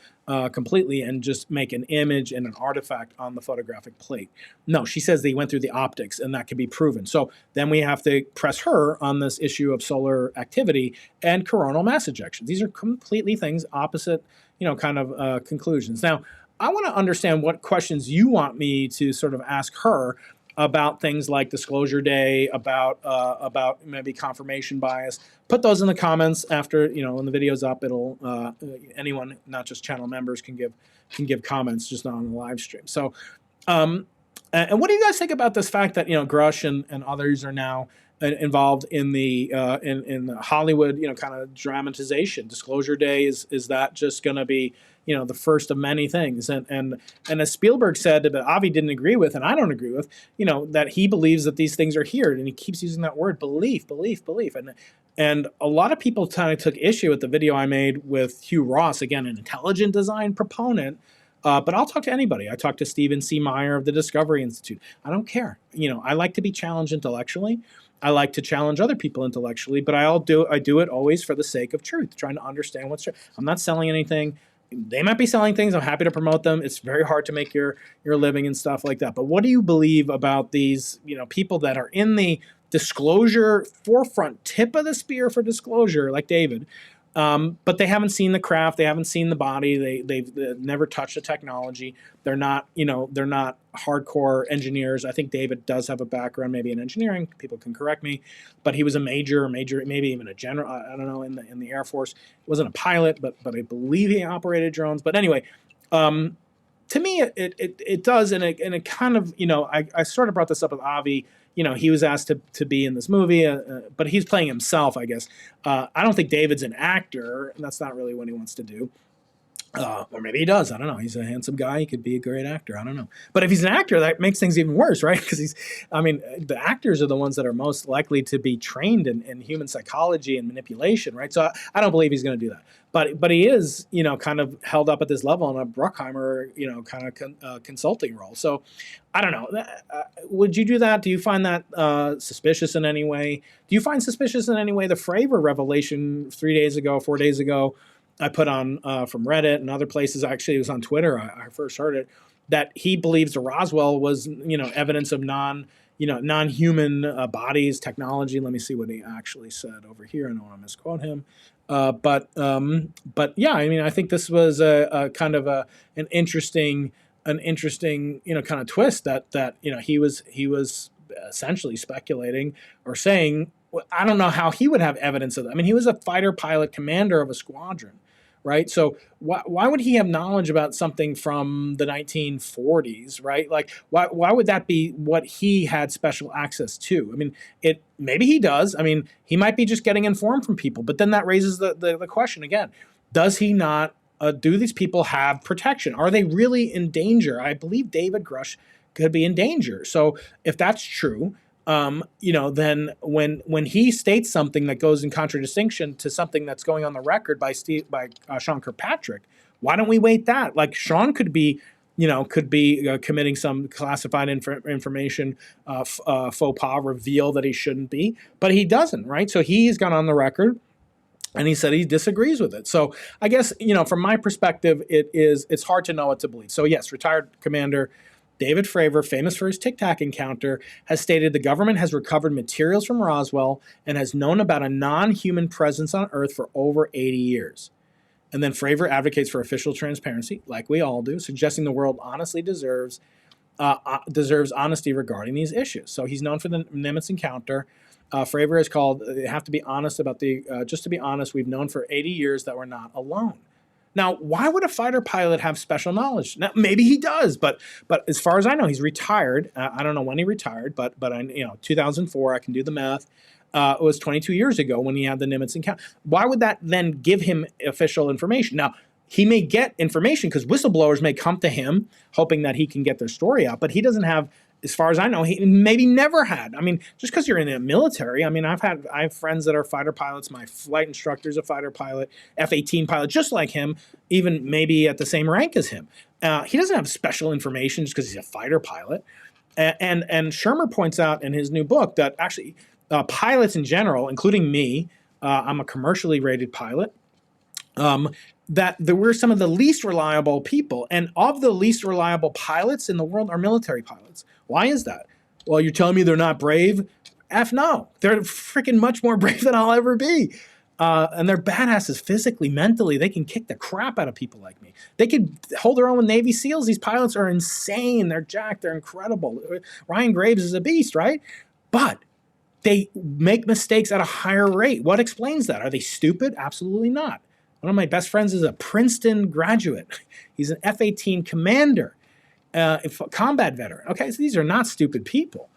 completely and just make an image and an artifact on the photographic plate. No, she says they went through the optics, and that can be proven. So then we have to press her on this issue of solar activity and coronal mass ejections. These are completely things opposite, conclusions. Now, I want to understand what questions you want me to sort of ask her about things like disclosure day, about maybe confirmation bias. Put those in the comments after, when the video's up. It'll anyone, not just channel members, can give comments, just not on the live stream. So, and what do you guys think about this fact that Grush and others are now involved in the Hollywood kind of dramatization? Disclosure day, is that just going to be the first of many things? And as Spielberg said, that Avi didn't agree with, and I don't agree with, that he believes that these things are here, and he keeps using that word belief, and a lot of people kind of took issue with the video I made with Hugh Ross, again, an intelligent design proponent. But I'll talk to anybody. I talked to Stephen C. Meyer of the Discovery Institute. I don't care. I like to be challenged intellectually. I like to challenge other people intellectually, but I do it always for the sake of truth, trying to understand what's true. I'm not selling anything. They might be selling things. I'm happy to promote them. It's very hard to make your living and stuff like that. But what do you believe about these, people that are in the disclosure forefront, tip of the spear for disclosure, like David, but they haven't seen the craft, they haven't seen the body, they've never touched the technology. They're not, they're not hardcore engineers. I think David does have a background maybe in engineering. People can correct me, but he was a major, maybe even a general. I don't know, in the Air Force. He wasn't a pilot, but I believe he operated drones. But anyway, to me, it does, and it kind of, I sort of brought this up with Avi. He was asked to be in this movie, but he's playing himself, I guess. I don't think David's an actor, and that's not really what he wants to do. Or maybe he does. I don't know. He's a handsome guy. He could be a great actor. I don't know. But if he's an actor, that makes things even worse, right? Because the actors are the ones that are most likely to be trained in human psychology and manipulation, right? So I don't believe he's going to do that. But he is, kind of held up at this level in a Bruckheimer, kind of consulting role. So I don't know. Would you do that? Do you find that suspicious in any way? Do you find suspicious in any way the Fravor revelation 4 days ago, I put on from Reddit and other places? Actually, it was on Twitter. I first heard it, that he believes the Roswell was, evidence of non-human bodies, technology. Let me see what he actually said over here. I don't want to misquote him. But yeah, I think this was a kind of an interesting, kind of twist that he was essentially speculating or saying. I don't know how he would have evidence of that. He was a fighter pilot commander of a squadron, right? So why would he have knowledge about something from the 1940s, right? Like, why would that be what he had special access to? Maybe he does. He might be just getting informed from people. But then that raises the question again. Does he not, do these people have protection? Are they really in danger? I believe David Grush could be in danger. So if that's true, then when he states something that goes in contradistinction to something that's going on the record by Sean Kirkpatrick, why don't we wait that? Like, Sean could be committing some classified information, faux pas, reveal that he shouldn't be, but he doesn't, right? So he's gone on the record And he said he disagrees with it. So I guess, from my perspective, it's hard to know what to believe. So yes, retired Commander David Fravor, famous for his Tic Tac encounter, has stated the government has recovered materials from Roswell and has known about a non-human presence on Earth for over 80 years. And then Fravor advocates for official transparency, like we all do, suggesting the world honestly deserves honesty regarding these issues. So he's known for the Nimitz encounter. Fravor is called, they have to be honest about just to be honest, we've known for 80 years that we're not alone. Now, why would a fighter pilot have special knowledge? Now, maybe he does, but as far as I know, he's retired. I don't know when he retired, but 2004, I can do the math. It was 22 years ago when he had the Nimitz encounter. Why would that then give him official information? Now, he may get information because whistleblowers may come to him hoping that he can get their story out, but he doesn't have, as far as I know, he maybe never had. I mean, just because you're in the military, I mean, I have friends that are fighter pilots. My flight instructor is a fighter pilot, F-18 pilot, just like him, even maybe at the same rank as him. He doesn't have special information just because he's a fighter pilot. And Shermer points out in his new book that actually pilots in general, including me, I'm a commercially rated pilot, that we're some of the least reliable people. And of the least reliable pilots in the world are military pilots. Why is that? Well, you're telling me they're not brave? F no. They're freaking much more brave than I'll ever be. And they're badasses physically, mentally. They can kick the crap out of people like me. They could hold their own with Navy SEALs. These pilots are insane. They're jacked. They're incredible. Ryan Graves is a beast, right? But they make mistakes at a higher rate. What explains that? Are they stupid? Absolutely not. One of my best friends is a Princeton graduate. He's an F-18 commander, combat veteran. Okay, so these are not stupid people.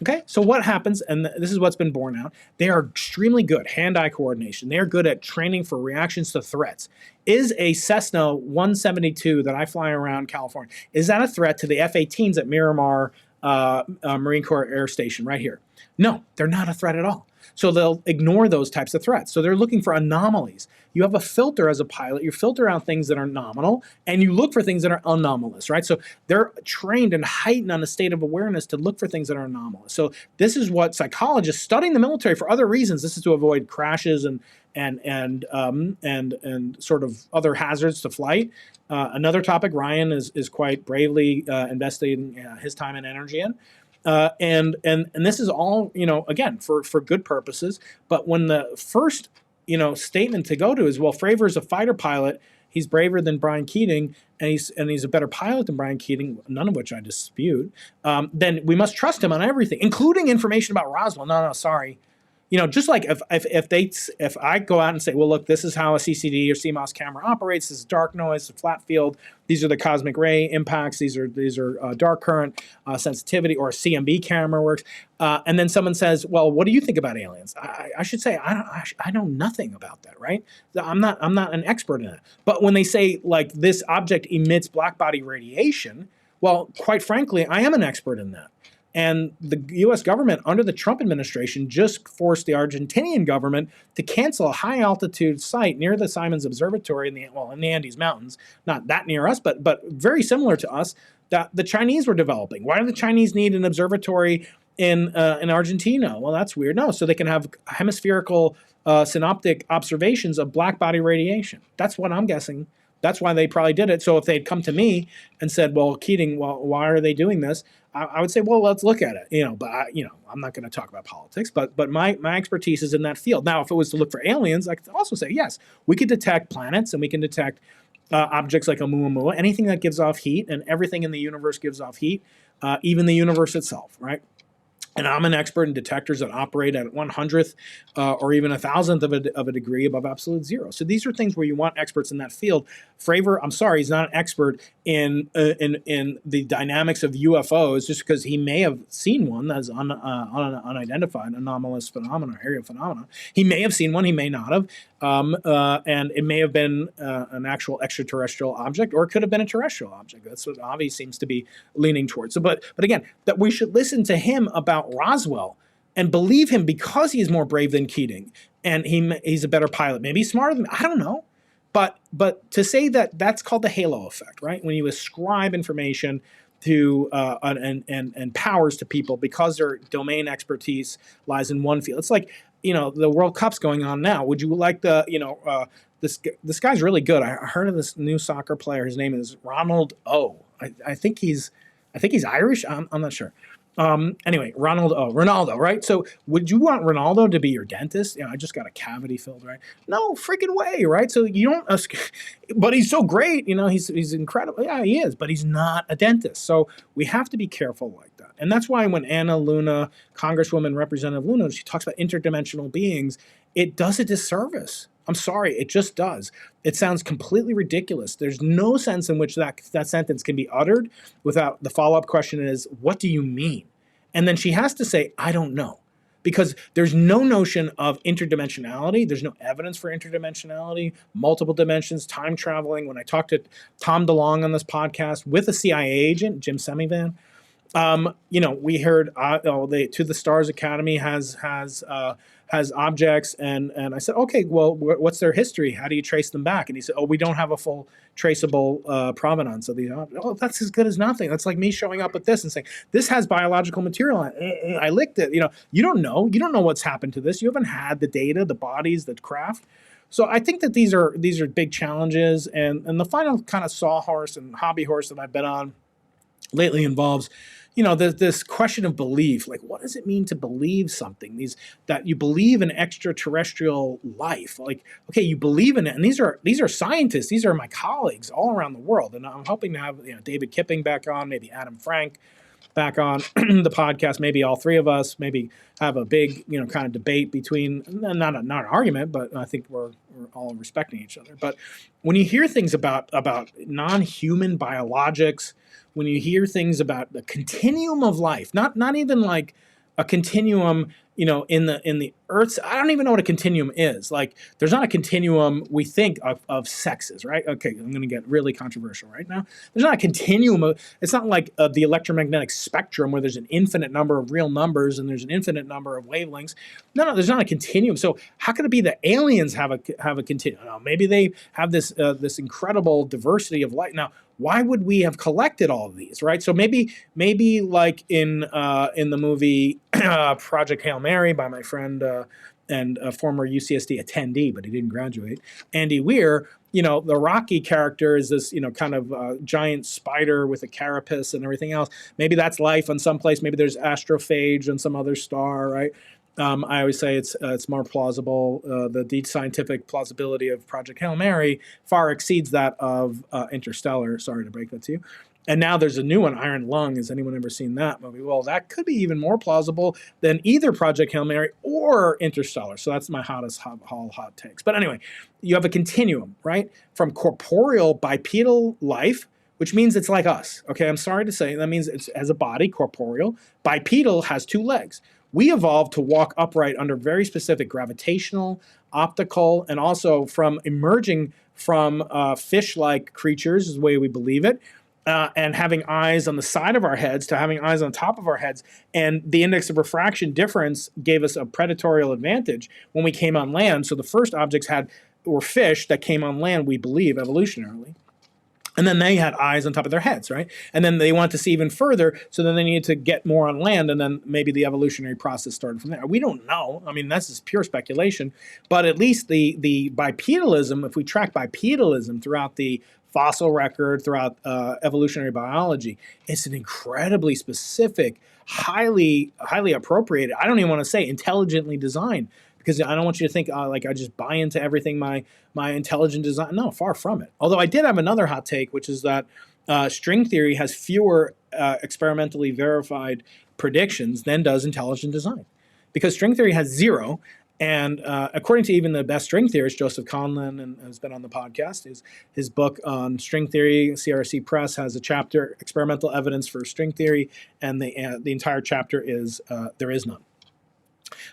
Okay, so what happens, and this is what's been borne out, they are extremely good, hand-eye coordination. They are good at training for reactions to threats. Is a Cessna 172 that I fly around California, is that a threat to the F-18s at Miramar Marine Corps Air Station right here? No, they're not a threat at all. So they'll ignore those types of threats. So they're looking for anomalies. You have a filter as a pilot. You filter out things that are nominal, and you look for things that are anomalous, right? So they're trained and heightened on a state of awareness to look for things that are anomalous. So this is what psychologists studying the military for other reasons. This is to avoid crashes and sort of other hazards to flight. Another topic Ryan is quite bravely investing his time and energy in. And this is all, again, for good purposes. But when the first, statement to go to is, well, Fravor's a fighter pilot. He's braver than Brian Keating, and he's a better pilot than Brian Keating, none of which I dispute. Then we must trust him on everything, including information about Roswell. No, sorry. Just like if I go out and say, well, look, this is how a CCD or CMOS camera operates. This is dark noise, a flat field. These are the cosmic ray impacts. These are dark current sensitivity, or a CMB camera works. And then someone says, well, what do you think about aliens? I should say I know nothing about that, right? I'm not an expert in it. But when they say like this object emits black body radiation, well, quite frankly, I am an expert in that. And the U.S. government, under the Trump administration, just forced the Argentinian government to cancel a high-altitude site near the Simons Observatory in the Andes Mountains, not that near us, but very similar to us, that the Chinese were developing. Why do the Chinese need an observatory in Argentina? Well, that's weird. No, so they can have hemispherical synoptic observations of black body radiation. That's what I'm guessing. That's why they probably did it. So if they'd come to me and said, well, Keating, well, why are they doing this? I would say, well, let's look at it. But I'm not going to talk about politics, but my expertise is in that field. Now, if it was to look for aliens, I could also say, yes, we could detect planets and we can detect objects like Oumuamua, anything that gives off heat, and everything in the universe gives off heat, even the universe itself, right? And I'm an expert in detectors that operate at 1/100th or even 1,000th of a degree above absolute zero. So these are things where you want experts in that field. Fravor, I'm sorry, he's not an expert in the dynamics of UFOs, just because he may have seen one that's unidentified, anomalous phenomena, aerial phenomena. He may have seen one, he may not have. And it may have been an actual extraterrestrial object, or it could have been a terrestrial object. That's what Avi seems to be leaning towards. So, but again, that we should listen to him about Roswell and believe him because he is more brave than Keating, and he's a better pilot. Maybe he's smarter than, I don't know. But to say that, that's called the halo effect, right? When you ascribe information to and powers to people because their domain expertise lies in one field. It's like, the World Cup's going on now. Would you like this guy's really good. I heard of this new soccer player. His name is Ronald O. I think he's Irish. I'm not sure. Anyway, Ronaldo, right? So would you want Ronaldo to be your dentist? I just got a cavity filled, right? No freaking way, right? So you don't, but he's so great, he's incredible. Yeah, he is, but he's not a dentist. So we have to be careful like that. And that's why when Anna Luna, Congresswoman Representative Luna, she talks about interdimensional beings, it does a disservice. I'm sorry, it just does. It sounds completely ridiculous. There's no sense in which that sentence can be uttered without the follow-up question is, what do you mean? And then she has to say, I don't know. Because there's no notion of interdimensionality. There's no evidence for interdimensionality, multiple dimensions, time traveling. When I talked to Tom DeLonge on this podcast with a CIA agent, Jim Semivan, we heard To the Stars Academy has objects, and I said, okay, well, what's their history? How do you trace them back? And he said, we don't have a full traceable provenance of these objects. Oh, that's as good as nothing. That's like me showing up with this and saying, this has biological material. I licked it. You don't know what's happened to this. You haven't had the data, the bodies, the craft. So I think that these are big challenges, and the final kind of sawhorse and hobby horse that I've been on lately involves this question of belief. Like, what does it mean to believe something? That you believe in extraterrestrial life. Like, okay, you believe in it, and these are scientists. These are my colleagues all around the world, and I'm hoping to have David Kipping back on, maybe Adam Frank back on the podcast. Maybe all three of us. Maybe have a big kind of debate between not an argument, but I think we're all respecting each other. But when you hear things about non-human biologics, when you hear things about the continuum of life, not even like a continuum, in the Earth's, I don't even know what a continuum is. Like, there's not a continuum we think of sexes, right? Okay, I'm going to get really controversial right now. There's not a continuum it's not like the electromagnetic spectrum where there's an infinite number of real numbers and there's an infinite number of wavelengths. No, there's not a continuum. So how could it be that aliens have a continuum? No, maybe they have this incredible diversity of light. Now, why would we have collected all of these, right? So maybe like in the movie Project Hail Mary by my friend and a former UCSD attendee, but he didn't graduate, Andy Weir, the Rocky character is this, kind of giant spider with a carapace and everything else. Maybe that's life on some place. Maybe there's astrophage on some other star, right? I always say it's more plausible. The scientific plausibility of Project Hail Mary far exceeds that of Interstellar. Sorry to break that to you. And now there's a new one, Iron Lung. Has anyone ever seen that movie? Well, that could be even more plausible than either Project Hail Mary or Interstellar. So that's my hot takes. But anyway, you have a continuum, right? From corporeal bipedal life, which means it's like us. Okay, I'm sorry to say. That means it has a body, corporeal. Bipedal has two legs. We evolved to walk upright under very specific gravitational, optical, and also from emerging from fish-like creatures, is the way we believe it, and having eyes on the side of our heads to having eyes on top of our heads. And the index of refraction difference gave us a predatorial advantage when we came on land. So the first objects were fish that came on land, we believe, evolutionarily. And then they had eyes on top of their heads, right? And then they wanted to see even further, so then they needed to get more on land, and then maybe the evolutionary process started from there. We don't know. I mean, that's just pure speculation. But at least the bipedalism, if we track bipedalism throughout the fossil record, throughout evolutionary biology, it's an incredibly specific, highly appropriated, I don't even want to say intelligently designed, because I don't want you to think like I just buy into everything my intelligent design. No, far from it. Although I did have another hot take, which is that string theory has fewer experimentally verified predictions than does intelligent design, because string theory has 0. And according to even the best string theorist, Joseph Conlin, and has been on the podcast, his book on string theory, CRC Press, has a chapter, Experimental Evidence for String Theory, and the entire chapter is There Is None.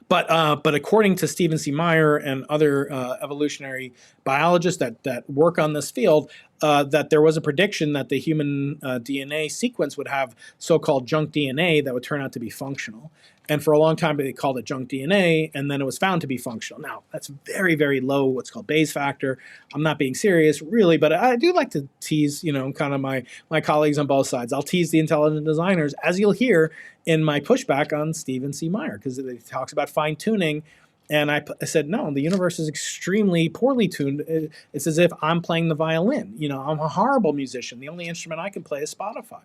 But according to Stephen C. Meyer and other evolutionary biologists that work on this field, that there was a prediction that the human DNA sequence would have so-called junk DNA that would turn out to be functional. And for a long time, they called it junk DNA, and then it was found to be functional. Now, that's very, very low, what's called Bayes factor. I'm not being serious, really, but I do like to tease, kind of my colleagues on both sides. I'll tease the intelligent designers, as you'll hear in my pushback on Stephen C. Meyer, because he talks about fine-tuning And I said, no, the universe is extremely poorly tuned. It's as if I'm playing the violin. I'm a horrible musician. The only instrument I can play is Spotify.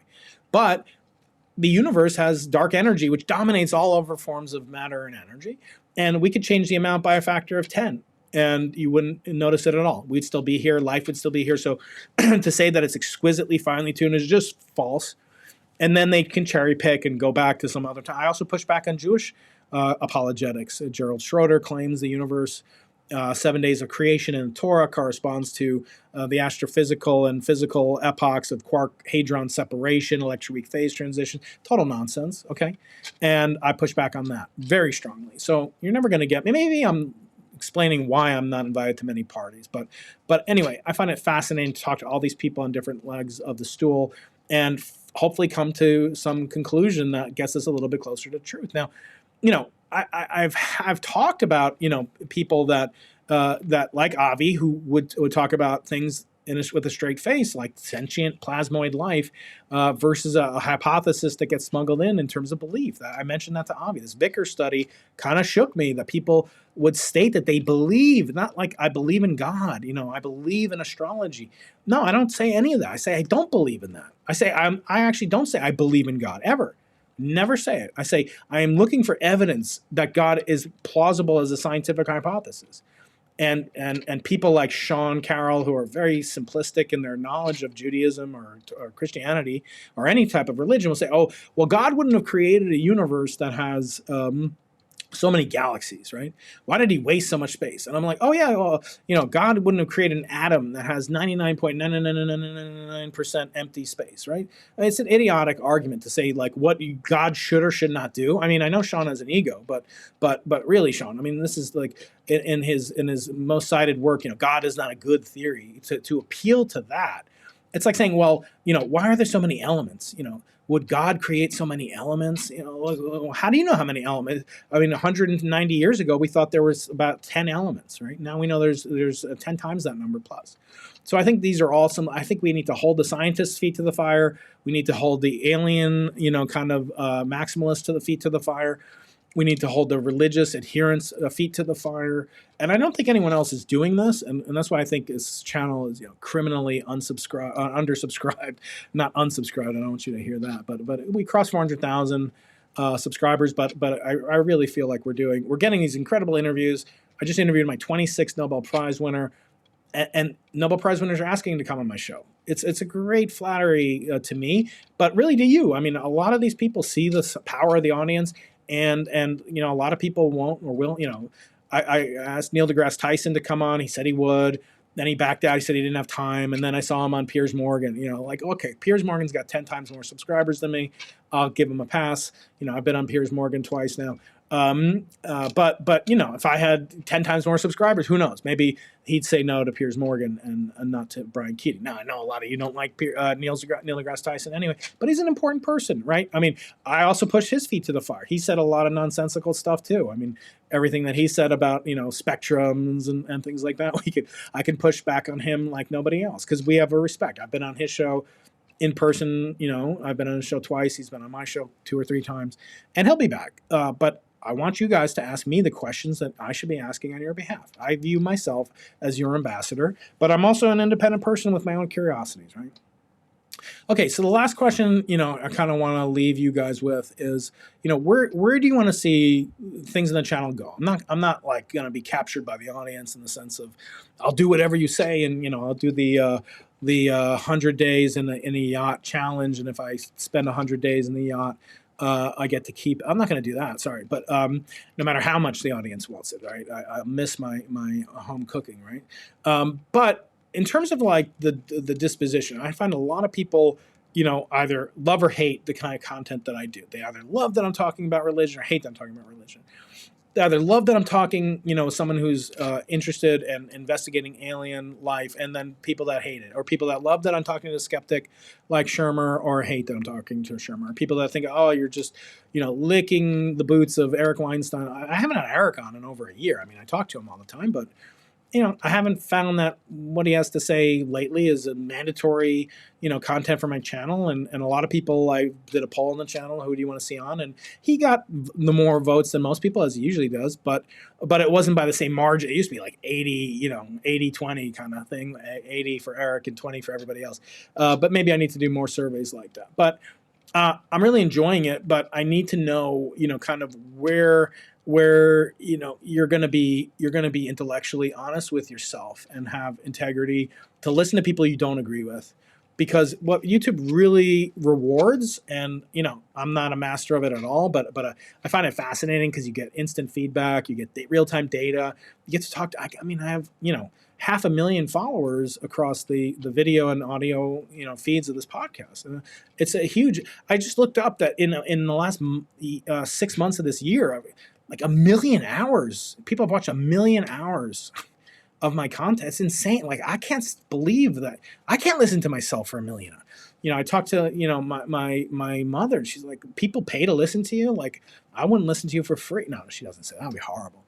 But the universe has dark energy, which dominates all other forms of matter and energy. And we could change the amount by a factor of 10. And you wouldn't notice it at all. We'd still be here. Life would still be here. So to say that it's exquisitely finely tuned is just false. And then they can cherry pick and go back to some other time. I also push back on Jewish apologetics. Gerald Schroeder claims the universe, 7 days of creation in the Torah corresponds to the astrophysical and physical epochs of quark-hadron separation, electroweak phase transition. Total nonsense, okay? And I push back on that very strongly. So you're never going to get me. Maybe I'm explaining why I'm not invited to many parties. But anyway, I find it fascinating to talk to all these people on different legs of the stool and hopefully come to some conclusion that gets us a little bit closer to truth. Now, I've talked about people that like Avi who would talk about things with a straight face, like sentient plasmoid life versus a hypothesis that gets smuggled in terms of belief. I mentioned that to Avi. This Vickers study kind of shook me that people would state that they believe, not like I believe in God, I believe in astrology. No, I don't say any of that. I say I don't believe in that. I actually don't say I believe in God ever. Never say it. I say I am looking for evidence that God is plausible as a scientific hypothesis. And people like Sean Carroll, who are very simplistic in their knowledge of Judaism or Christianity or any type of religion, will say, oh, well, God wouldn't have created a universe that has so many galaxies, right? Why did he waste so much space? And I'm like, oh yeah, well, God wouldn't have created an atom that has 99.99999% empty space, right? I mean, it's an idiotic argument to say like what God should or should not do. I mean, I know Sean has an ego, but really, Sean, I mean, this is like in his most cited work, God is not a good theory. To appeal to that, it's like saying, well, why are there so many elements? Would God create so many elements? How do you know how many elements? I mean, 190 years ago, we thought there was about 10 elements, right? Now we know there's 10 times that number plus. So I think these are all I think we need to hold the scientists' feet to the fire. We need to hold the alien, kind of maximalists to the feet to the fire. We need to hold the religious adherents' feet to the fire. And I don't think anyone else is doing this. And that's why I think this channel is criminally undersubscribed, not unsubscribed. I don't want you to hear that. But we crossed 400,000 subscribers. But I really feel like we're getting these incredible interviews. I just interviewed my 26th Nobel Prize winner. And Nobel Prize winners are asking to come on my show. It's a great flattery to me, but really to you. I mean, a lot of these people see the power of the audience. And a lot of people won't or will. I asked Neil deGrasse Tyson to come on. He said he would. Then he backed out. He said he didn't have time. And then I saw him on Piers Morgan. Okay, Piers Morgan's got 10 times more subscribers than me. I'll give him a pass. I've been on Piers Morgan twice now. But if I had 10 times more subscribers, who knows? Maybe he'd say no to Piers Morgan and not to Brian Keating. Now, I know a lot of you don't like Neil deGrasse Tyson anyway, but he's an important person, right? I mean, I also pushed his feet to the fire. He said a lot of nonsensical stuff too. I mean, everything that he said about, spectrums and things like that, I can push back on him like nobody else because we have a respect. I've been on his show in person, I've been on his show twice. He's been on my show 2 or 3 times, and he'll be back. But I want you guys to ask me the questions that I should be asking on your behalf. I view myself as your ambassador, but I'm also an independent person with my own curiosities, right? Okay, so the last question, I kind of want to leave you guys with is, where do you want to see things in the channel go? I'm not like going to be captured by the audience in the sense of I'll do whatever you say, and I'll do the 100 days in a yacht challenge, and if I spend 100 days in the yacht, I get to keep. I'm not going to do that. Sorry, but no matter how much the audience wants it, right? I miss my home cooking, right? But in terms of like the disposition, I find a lot of people, either love or hate the kind of content that I do. They either love that I'm talking about religion or hate that I'm talking about religion. They either love that I'm talking, someone who's interested in investigating alien life, and then people that hate it, or people that love that I'm talking to a skeptic like Shermer, or hate that I'm talking to Shermer. People that think, oh, you're just, licking the boots of Eric Weinstein. I haven't had Eric on in over a year. I mean, I talk to him all the time, but I haven't found that what he has to say lately is a mandatory, content for my channel. And a lot of people, I did a poll on the channel, who do you want to see on? And he got the more votes than most people, as he usually does. But it wasn't by the same margin. It used to be like 80, 80-20 kind of thing, 80 for Eric and 20 for everybody else. But maybe I need to do more surveys like that. But I'm really enjoying it, but I need to know, kind of where you're going to be intellectually honest with yourself and have integrity to listen to people you don't agree with, because what YouTube really rewards, and I'm not a master of it at all, but I find it fascinating because you get instant feedback, you get real-time data, you get to talk to, I have 500,000 followers across the video and audio feeds of this podcast, and it's a huge. I just looked up that in the last 6 months of this year, like 1 million hours. People have watched 1 million hours of my content. It's insane. Like, I can't believe that. I can't listen to myself for 1 million. I talked to my mother. She's like, people pay to listen to you. Like, I wouldn't listen to you for free. No, she doesn't say that. That'd be horrible.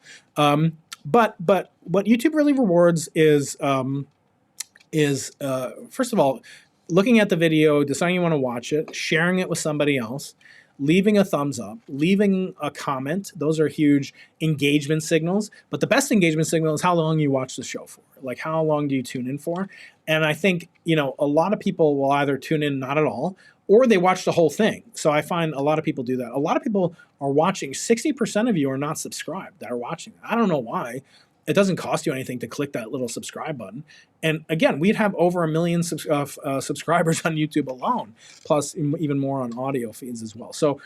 But what YouTube really rewards is first of all, looking at the video, deciding you want to watch it, sharing it with somebody else, leaving a thumbs up, leaving a comment. Those are huge engagement signals. But the best engagement signal is how long you watch the show for. Like, how long do you tune in for? And I think, a lot of people will either tune in not at all, or they watch the whole thing. So I find a lot of people do that. A lot of people are watching. 60% of you are not subscribed that are watching. I don't know why. It doesn't cost you anything to click that little subscribe button. And again, we'd have over 1 million subscribers on YouTube alone, plus even more on audio feeds as well. So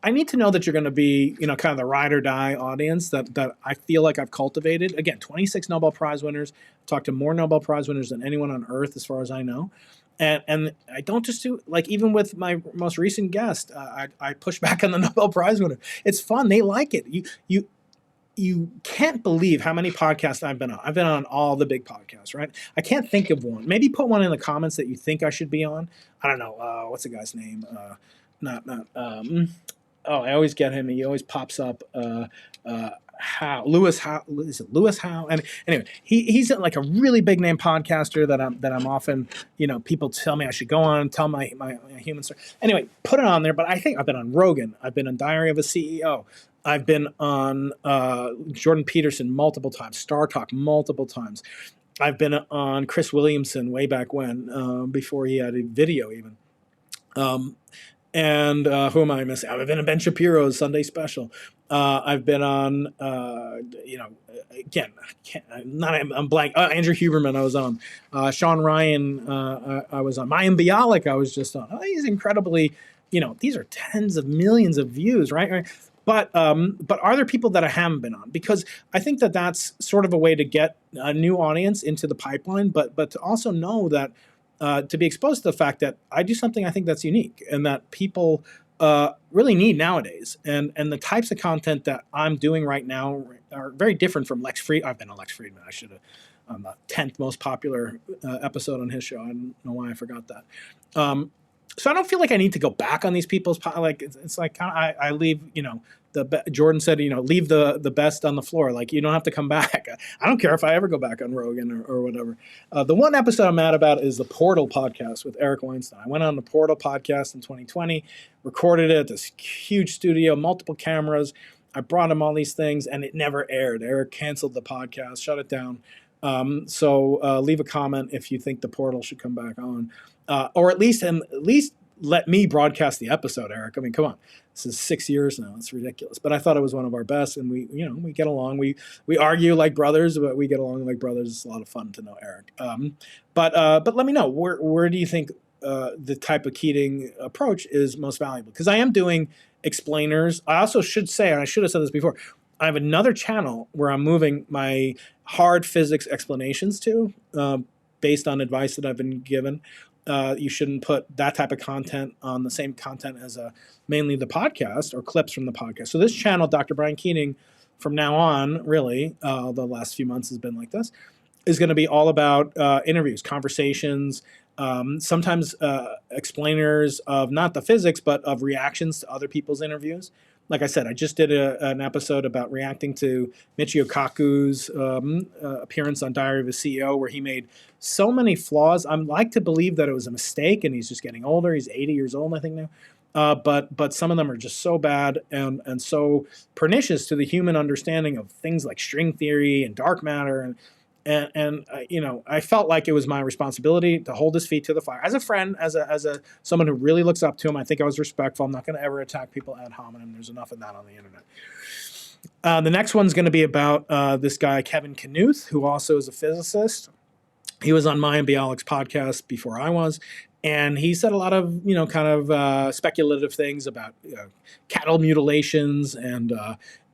I need to know that you're going to be, kind of the ride or die audience that I feel like I've cultivated. Again, 26 Nobel Prize winners. I've talked to more Nobel Prize winners than anyone on earth, as far as I know. And I don't just do, like, even with my most recent guest, I push back on the Nobel Prize winner. It's fun. They like it. You can't believe how many podcasts I've been on. I've been on all the big podcasts, right? I can't think of one. Maybe put one in the comments that you think I should be on. I don't know. What's the guy's name? I always get him. He always pops up. Lewis Howe? Is it Lewis Howe? And anyway, he's like a really big name podcaster that I'm often, people tell me I should go on and tell my human story. Anyway, put it on there. But I think I've been on Rogan. I've been on Diary of a CEO. I've been on Jordan Peterson multiple times, Star Talk multiple times. I've been on Chris Williamson way back when, before he had a video even. And who am I missing? I've been on Ben Shapiro's Sunday Special. I've been on, again, I'm blank. Andrew Huberman I was on. Sean Ryan I was on. Mayim Bialik I was just on. He's incredibly, these are tens of millions of views, right? But are there people that I haven't been on? Because I think that that's sort of a way to get a new audience into the pipeline, but to also know that to be exposed to the fact that I do something I think that's unique and that people really need nowadays. And the types of content that I'm doing right now are very different from Lex Friedman. I've been on Lex Friedman. I should have on the 10th most popular episode on his show. I don't know why I forgot that. So I don't feel like I need to go back on these people's it's like I leave, Jordan said, leave the best on the floor. Like, you don't have to come back. I don't care if I ever go back on Rogan or whatever. The one episode I'm mad about is the Portal podcast with Eric Weinstein. I went on the Portal podcast in 2020, recorded it at this huge studio, multiple cameras. I brought him all these things and it never aired. Eric canceled the podcast, shut it down. So leave a comment if you think the Portal should come back on. Or at least let me broadcast the episode, Eric. I mean, come on. This is 6 years now. It's ridiculous. But I thought it was one of our best, and we get along. We argue like brothers, but we get along like brothers. It's a lot of fun to know Eric. But let me know, where do you think the type of Keating approach is most valuable? Because I am doing explainers. I also should say, and I should have said this before, I have another channel where I'm moving my hard physics explanations to, based on advice that I've been given. You shouldn't put that type of content on the same content as mainly the podcast or clips from the podcast. So this channel, Dr. Brian Keating, from now on, really, the last few months has been like this, is going to be all about interviews, conversations, sometimes explainers of not the physics, but of reactions to other people's interviews. like I said, I just did an episode about reacting to Michio Kaku's appearance on Diary of a CEO, where he made so many flaws. I'm like to believe that it was a mistake, and he's just getting older. He's 80 years old, I think now. But some of them are just so bad and so pernicious to the human understanding of things like string theory and dark matter, and I felt like it was my responsibility to hold his feet to the fire as a friend, as a someone who really looks up to him. I think I was respectful. I'm not going to ever attack people ad hominem. There's enough of that on the internet. The next one's going to be about this guy Kevin Knuth, who also is a physicist. He was on Mayim Bialik's podcast before I was, and he said a lot of speculative things about cattle mutilations and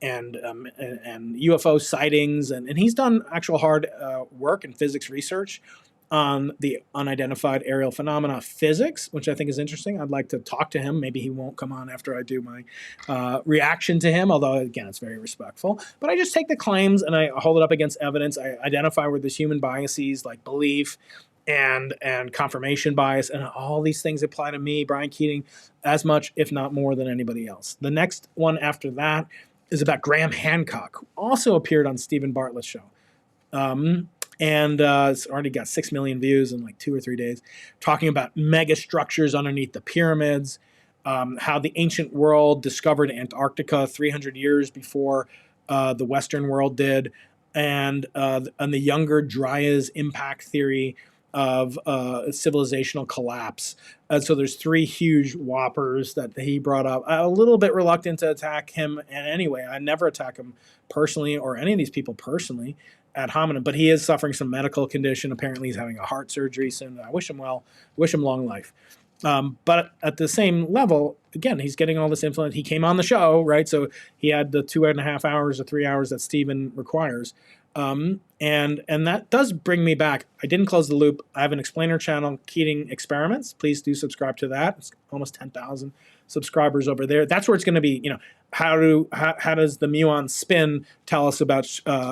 UFO sightings, and he's done actual hard work in physics research on the unidentified aerial phenomena physics, which I think is interesting. I'd like to talk to him. Maybe he won't come on after I do my reaction to him, although, again, it's very respectful. But I just take the claims and I hold it up against evidence. I identify where there's human biases like belief and confirmation bias, and all these things apply to me, Brian Keating, as much, if not more, than anybody else. The next one after that is about Graham Hancock, who also appeared on Stephen Bartlett's show. It's already got 6 million views in like 2 or 3 days, talking about mega structures underneath the pyramids, how the ancient world discovered Antarctica 300 years before the Western world did, and the Younger Dryas impact theory of civilizational collapse. So there's 3 huge whoppers that he brought up. I'm a little bit reluctant to attack him in any way. I never attack him personally or any of these people personally ad hominem, but he is suffering some medical condition. Apparently he's having a heart surgery soon. I wish him well, wish him long life. But at the same level, again, he's getting all this influence. He came on the show, right? So he had the 2.5 hours or 3 hours that Stephen requires. And that does bring me back. I didn't close the loop. I have an explainer channel, Keating Experiments. Please do subscribe to that. It's almost 10,000 subscribers over there. That's where it's going to be, how does the muon spin tell us about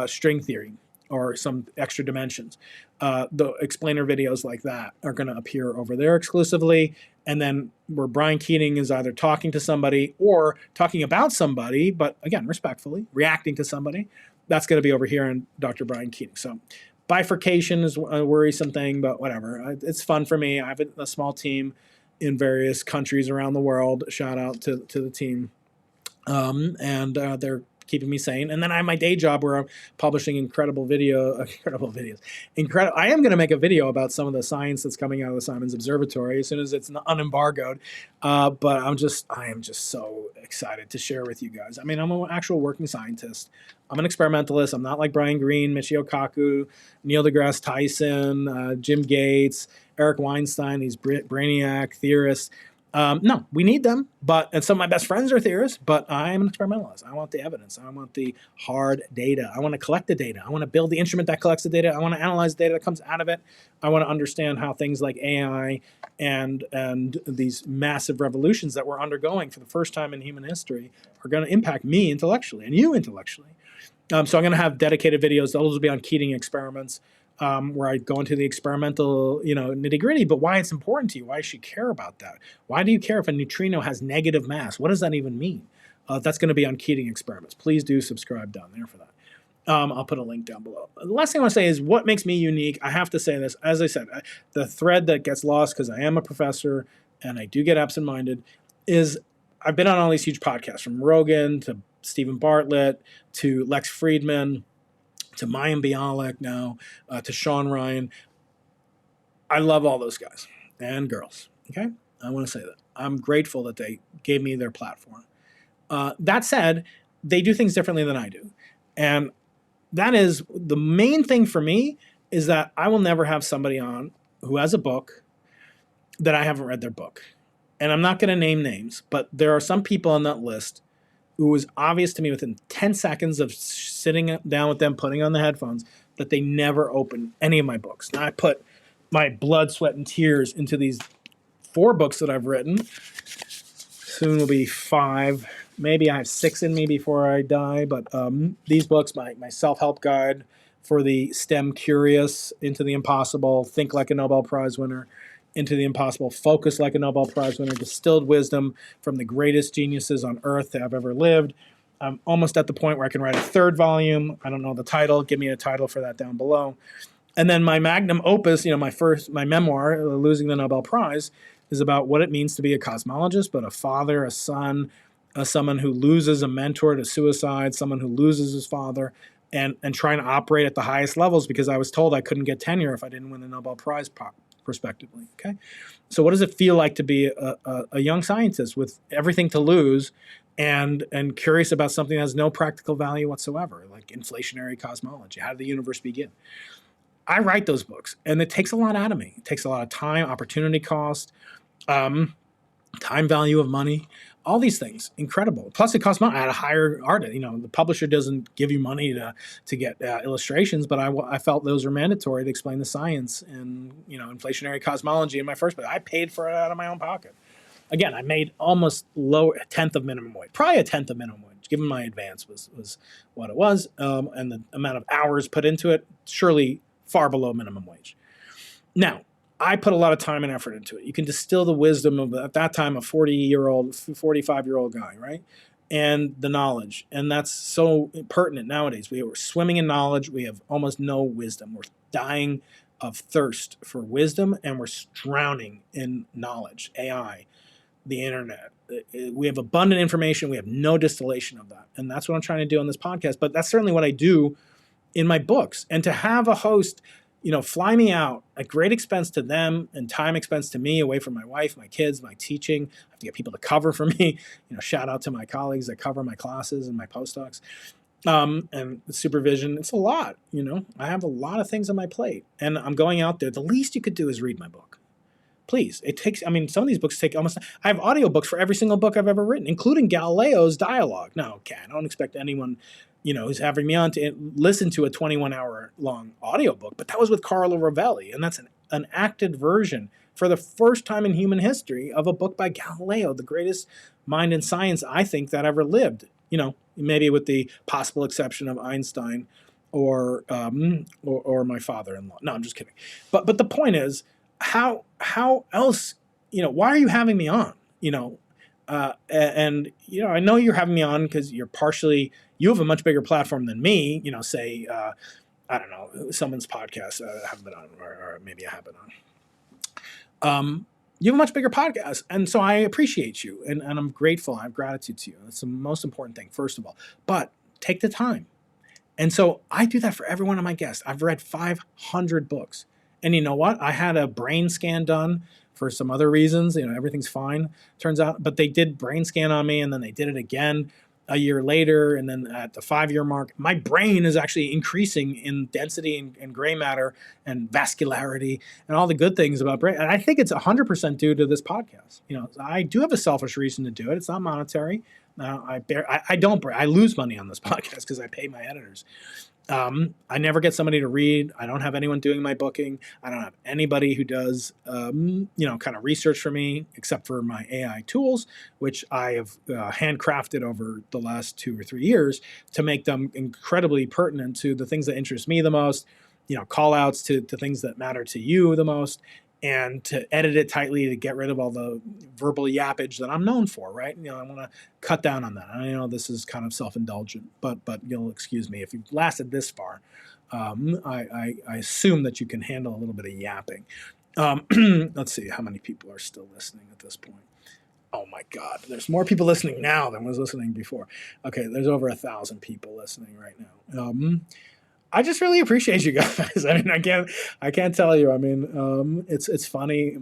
string theory or some extra dimensions? The explainer videos like that are going to appear over there exclusively. And then where Brian Keating is either talking to somebody or talking about somebody, but again, respectfully, reacting to somebody, that's going to be over here in Dr. Brian Keating. So bifurcation is a worrisome thing, but whatever. It's fun for me. I have a small team in various countries around the world. Shout out to the team. They're keeping me sane. And then I have my day job where I'm publishing incredible videos. I am going to make a video about some of the science that's coming out of the Simons Observatory as soon as it's unembargoed. But I am just so excited to share with you guys. I mean, I'm an actual working scientist. I'm an experimentalist. I'm not like Brian Greene, Michio Kaku, Neil deGrasse Tyson, Jim Gates, Eric Weinstein, these brainiac theorists. No, we need them, and some of my best friends are theorists, but I'm an experimentalist. I want the evidence. I want the hard data. I want to collect the data. I want to build the instrument that collects the data. I want to analyze the data that comes out of it. I want to understand how things like AI and these massive revolutions that we're undergoing for the first time in human history are going to impact me intellectually and you intellectually. So I'm going to have dedicated videos. Those will be on Keating Experiments, where I go into the experimental, nitty gritty, but why it's important to you, why you should care about that. Why do you care if a neutrino has negative mass? What does that even mean? That's going to be on Keating Experiments. Please do subscribe down there for that. I'll put a link down below. The last thing I want to say is what makes me unique. I have to say this, as I said, the thread that gets lost because I am a professor and I do get absent-minded is I've been on all these huge podcasts, from Rogan to Stephen Bartlett to Lex Friedman to Mayim Bialik now, to Sean Ryan. I love all those guys and girls, okay? I want to say that. I'm grateful that they gave me their platform. That said, they do things differently than I do. And that is the main thing for me, is that I will never have somebody on who has a book that I haven't read their book. And I'm not going to name names, but there are some people on that list who was obvious to me within 10 seconds of sitting down with them, putting on the headphones, that they never opened any of my books. Now, I put my blood, sweat, and tears into these 4 books that I've written. Soon will be 5. Maybe I have 6 in me before I die. But these books, my self-help guide for the STEM curious, Into the Impossible, Think Like a Nobel Prize winner, Into the Impossible, Focus Like a Nobel Prize winner, distilled wisdom from the greatest geniuses on earth that have ever lived. I'm almost at the point where I can write a third volume. I don't know the title. Give me a title for that down below. And then my magnum opus, my memoir, Losing the Nobel Prize, is about what it means to be a cosmologist, but a father, a son, someone who loses a mentor to suicide, someone who loses his father, and trying to operate at the highest levels because I was told I couldn't get tenure if I didn't win the Nobel Prize prospectively. Okay, so what does it feel like to be a young scientist with everything to lose and curious about something that has no practical value whatsoever, like inflationary cosmology? How did the universe begin? I write those books, and it takes a lot out of me. It takes a lot of time, opportunity cost, time value of money, all these things. Incredible. Plus, it costs money. I had to hire artists. The publisher doesn't give you money to get illustrations, but I felt those were mandatory to explain the science and inflationary cosmology in my first book. I paid for it out of my own pocket. Again, I made almost a tenth of minimum wage, probably a tenth of minimum wage, given my advance was what it was, and the amount of hours put into it, surely far below minimum wage. Now, I put a lot of time and effort into it. You can distill the wisdom of, at that time, a 45-year-old guy, right? And the knowledge. And that's so pertinent nowadays. We are swimming in knowledge. We have almost no wisdom. We're dying of thirst for wisdom, and we're drowning in knowledge, AI, the internet. We have abundant information. We have no distillation of that. And that's what I'm trying to do on this podcast. But that's certainly what I do in my books. And to have a host, fly me out at great expense to them and time expense to me, away from my wife, my kids, my teaching. I have to get people to cover for me. Shout out to my colleagues that cover my classes and my postdocs. And supervision, it's a lot. I have a lot of things on my plate, and I'm going out there. The least you could do is read my book. Please. It takes, some of these books take almost, I have audiobooks for every single book I've ever written, including Galileo's dialogue. Now, okay, I don't expect anyone who's having me on to listen to a 21-hour long audiobook, but that was with Carlo Rovelli, and that's an acted version for the first time in human history of a book by Galileo, the greatest mind in science, I think, that ever lived. Maybe with the possible exception of Einstein or my father-in-law. No, I'm just kidding. But the point is, how else, why are you having me on? And I know you're having me on because you have a much bigger platform than me, say, I don't know, someone's podcast I haven't been on, or maybe I have been on. You have a much bigger podcast, and so I appreciate you, and I'm grateful. I have gratitude to you. That's the most important thing, first of all. But take the time. And so I do that for every one of my guests. I've read 500 books. And you know what? I had a brain scan done for some other reasons. Everything's fine, turns out. But they did brain scan on me, and then they did it again a year later. And then at the 5-year mark, my brain is actually increasing in density and gray matter and vascularity and all the good things about brain. And I think it's 100% due to this podcast. I do have a selfish reason to do it. It's not monetary. I lose money on this podcast because I pay my editors. I never get somebody to read. I don't have anyone doing my booking. I don't have anybody who does, kind of research for me, except for my AI tools, which I have handcrafted over the last 2 or 3 years to make them incredibly pertinent to the things that interest me the most, call outs to things that matter to you the most, and to edit it tightly to get rid of all the verbal yappage that I'm known for, right? I want to cut down on that. I know this is kind of self-indulgent, but you'll excuse me if you've lasted this far. I assume that you can handle a little bit of yapping. Let's see how many people are still listening at this point. Oh my God, there's more people listening now than was listening before. Okay, there's over 1,000 people listening right now. I just really appreciate you guys. I can't tell you. It's funny.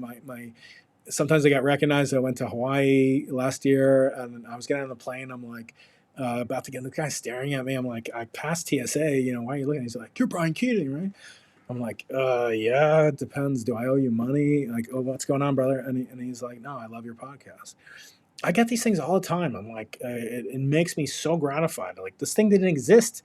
Sometimes I got recognized. I went to Hawaii last year, and I was getting on the plane. I'm like, about to get the guy staring at me. I'm like, I passed TSA. Why are you looking? He's like, you're Brian Keating, right? I'm like, yeah, it depends. Do I owe you money? Like, oh, what's going on, brother? And he's like, no, I love your podcast. I get these things all the time. I'm like, it makes me so gratified. Like, this thing didn't exist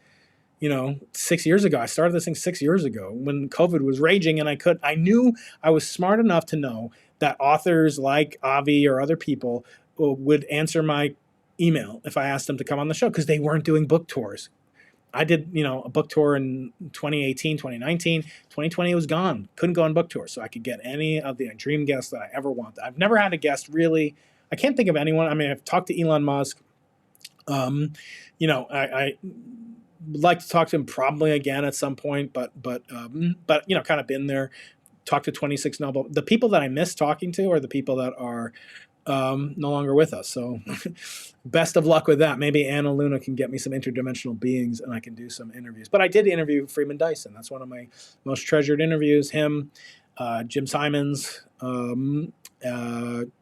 6 years ago. I started this thing 6 years ago when COVID was raging, and I knew I was smart enough to know that authors like Avi or other people would answer my email if I asked them to come on the show because they weren't doing book tours. I did, a book tour in 2018, 2019, 2020 was gone. Couldn't go on book tour. So I could get any of the dream guests that I ever wanted. I've never had a guest really. I can't think of anyone. I mean, I've talked to Elon Musk. I would like to talk to him probably again at some point, but kind of been there. Talked to 26 Nobel. The people that I miss talking to are the people that are no longer with us. So best of luck with that. Maybe Anna Luna can get me some interdimensional beings and I can do some interviews. But I did interview Freeman Dyson. That's one of my most treasured interviews. Him, Jim Simons.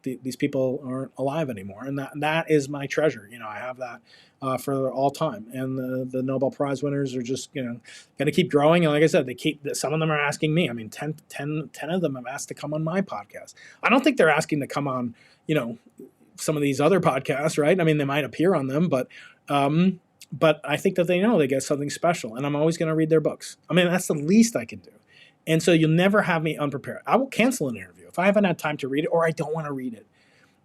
These people aren't alive anymore. And that is my treasure. I have that for all time. And the Nobel Prize winners are just, going to keep growing. And like I said, some of them are asking me. I mean, 10 of them have asked to come on my podcast. I don't think they're asking to come on, some of these other podcasts, right? I mean, they might appear on them, but I think that they know they get something special. And I'm always going to read their books. I mean, that's the least I can do. And so you'll never have me unprepared. I will cancel an interview if I haven't had time to read it or I don't want to read it.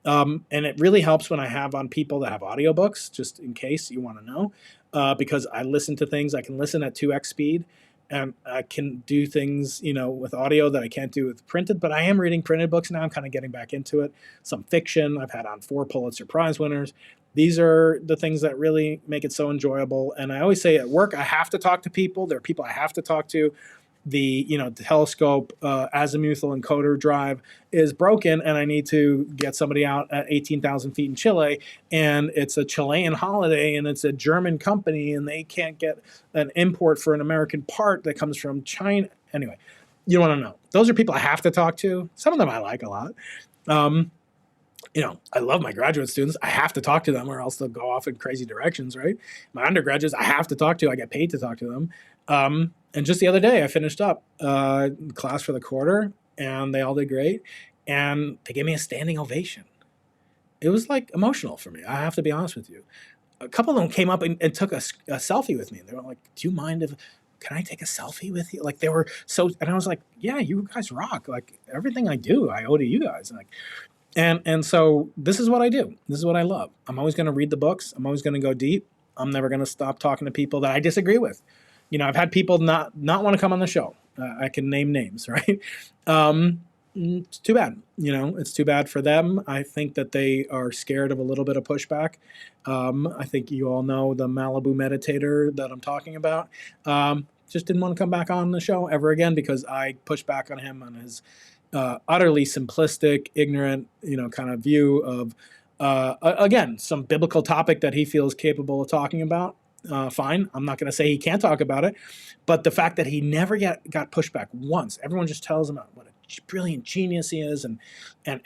And it really helps when I have on people that have audiobooks, just in case you want to know, because I listen to things. I can listen at 2x speed and I can do things, with audio that I can't do with printed, but I am reading printed books now. I'm kind of getting back into it. Some fiction. I've had on 4 Pulitzer Prize winners. These are the things that really make it so enjoyable. And I always say at work, I have to talk to people. There are people I have to talk to. The telescope azimuthal encoder drive is broken and I need to get somebody out at 18,000 feet in Chile, and it's a Chilean holiday and it's a German company and they can't get an import for an American part that comes from China. Anyway, you don't want to know. Those are people I have to talk to. Some of them I like a lot. I love my graduate students. I have to talk to them or else they'll go off in crazy directions, right? My undergraduates, I have to talk to. I get paid to talk to them. And just the other day, I finished up class for the quarter, and they all did great. And they gave me a standing ovation. It was like emotional for me. I have to be honest with you. A couple of them came up and took a selfie with me. They were like, "Do you mind if? Can I take a selfie with you?" Like they were so, and I was like, "Yeah, you guys rock. Like everything I do, I owe to you guys." And so this is what I do. This is what I love. I'm always going to read the books. I'm always going to go deep. I'm never going to stop talking to people that I disagree with. I've had people not want to come on the show. I can name names, right? It's too bad. It's too bad for them. I think that they are scared of a little bit of pushback. I think you all know the Malibu meditator that I'm talking about. Just didn't want to come back on the show ever again because I pushed back on him on his utterly simplistic, ignorant, kind of view of, again, some biblical topic that he feels capable of talking about. Fine. I'm not going to say he can't talk about it, but the fact that he never got pushback once, everyone just tells him what a brilliant genius he is, and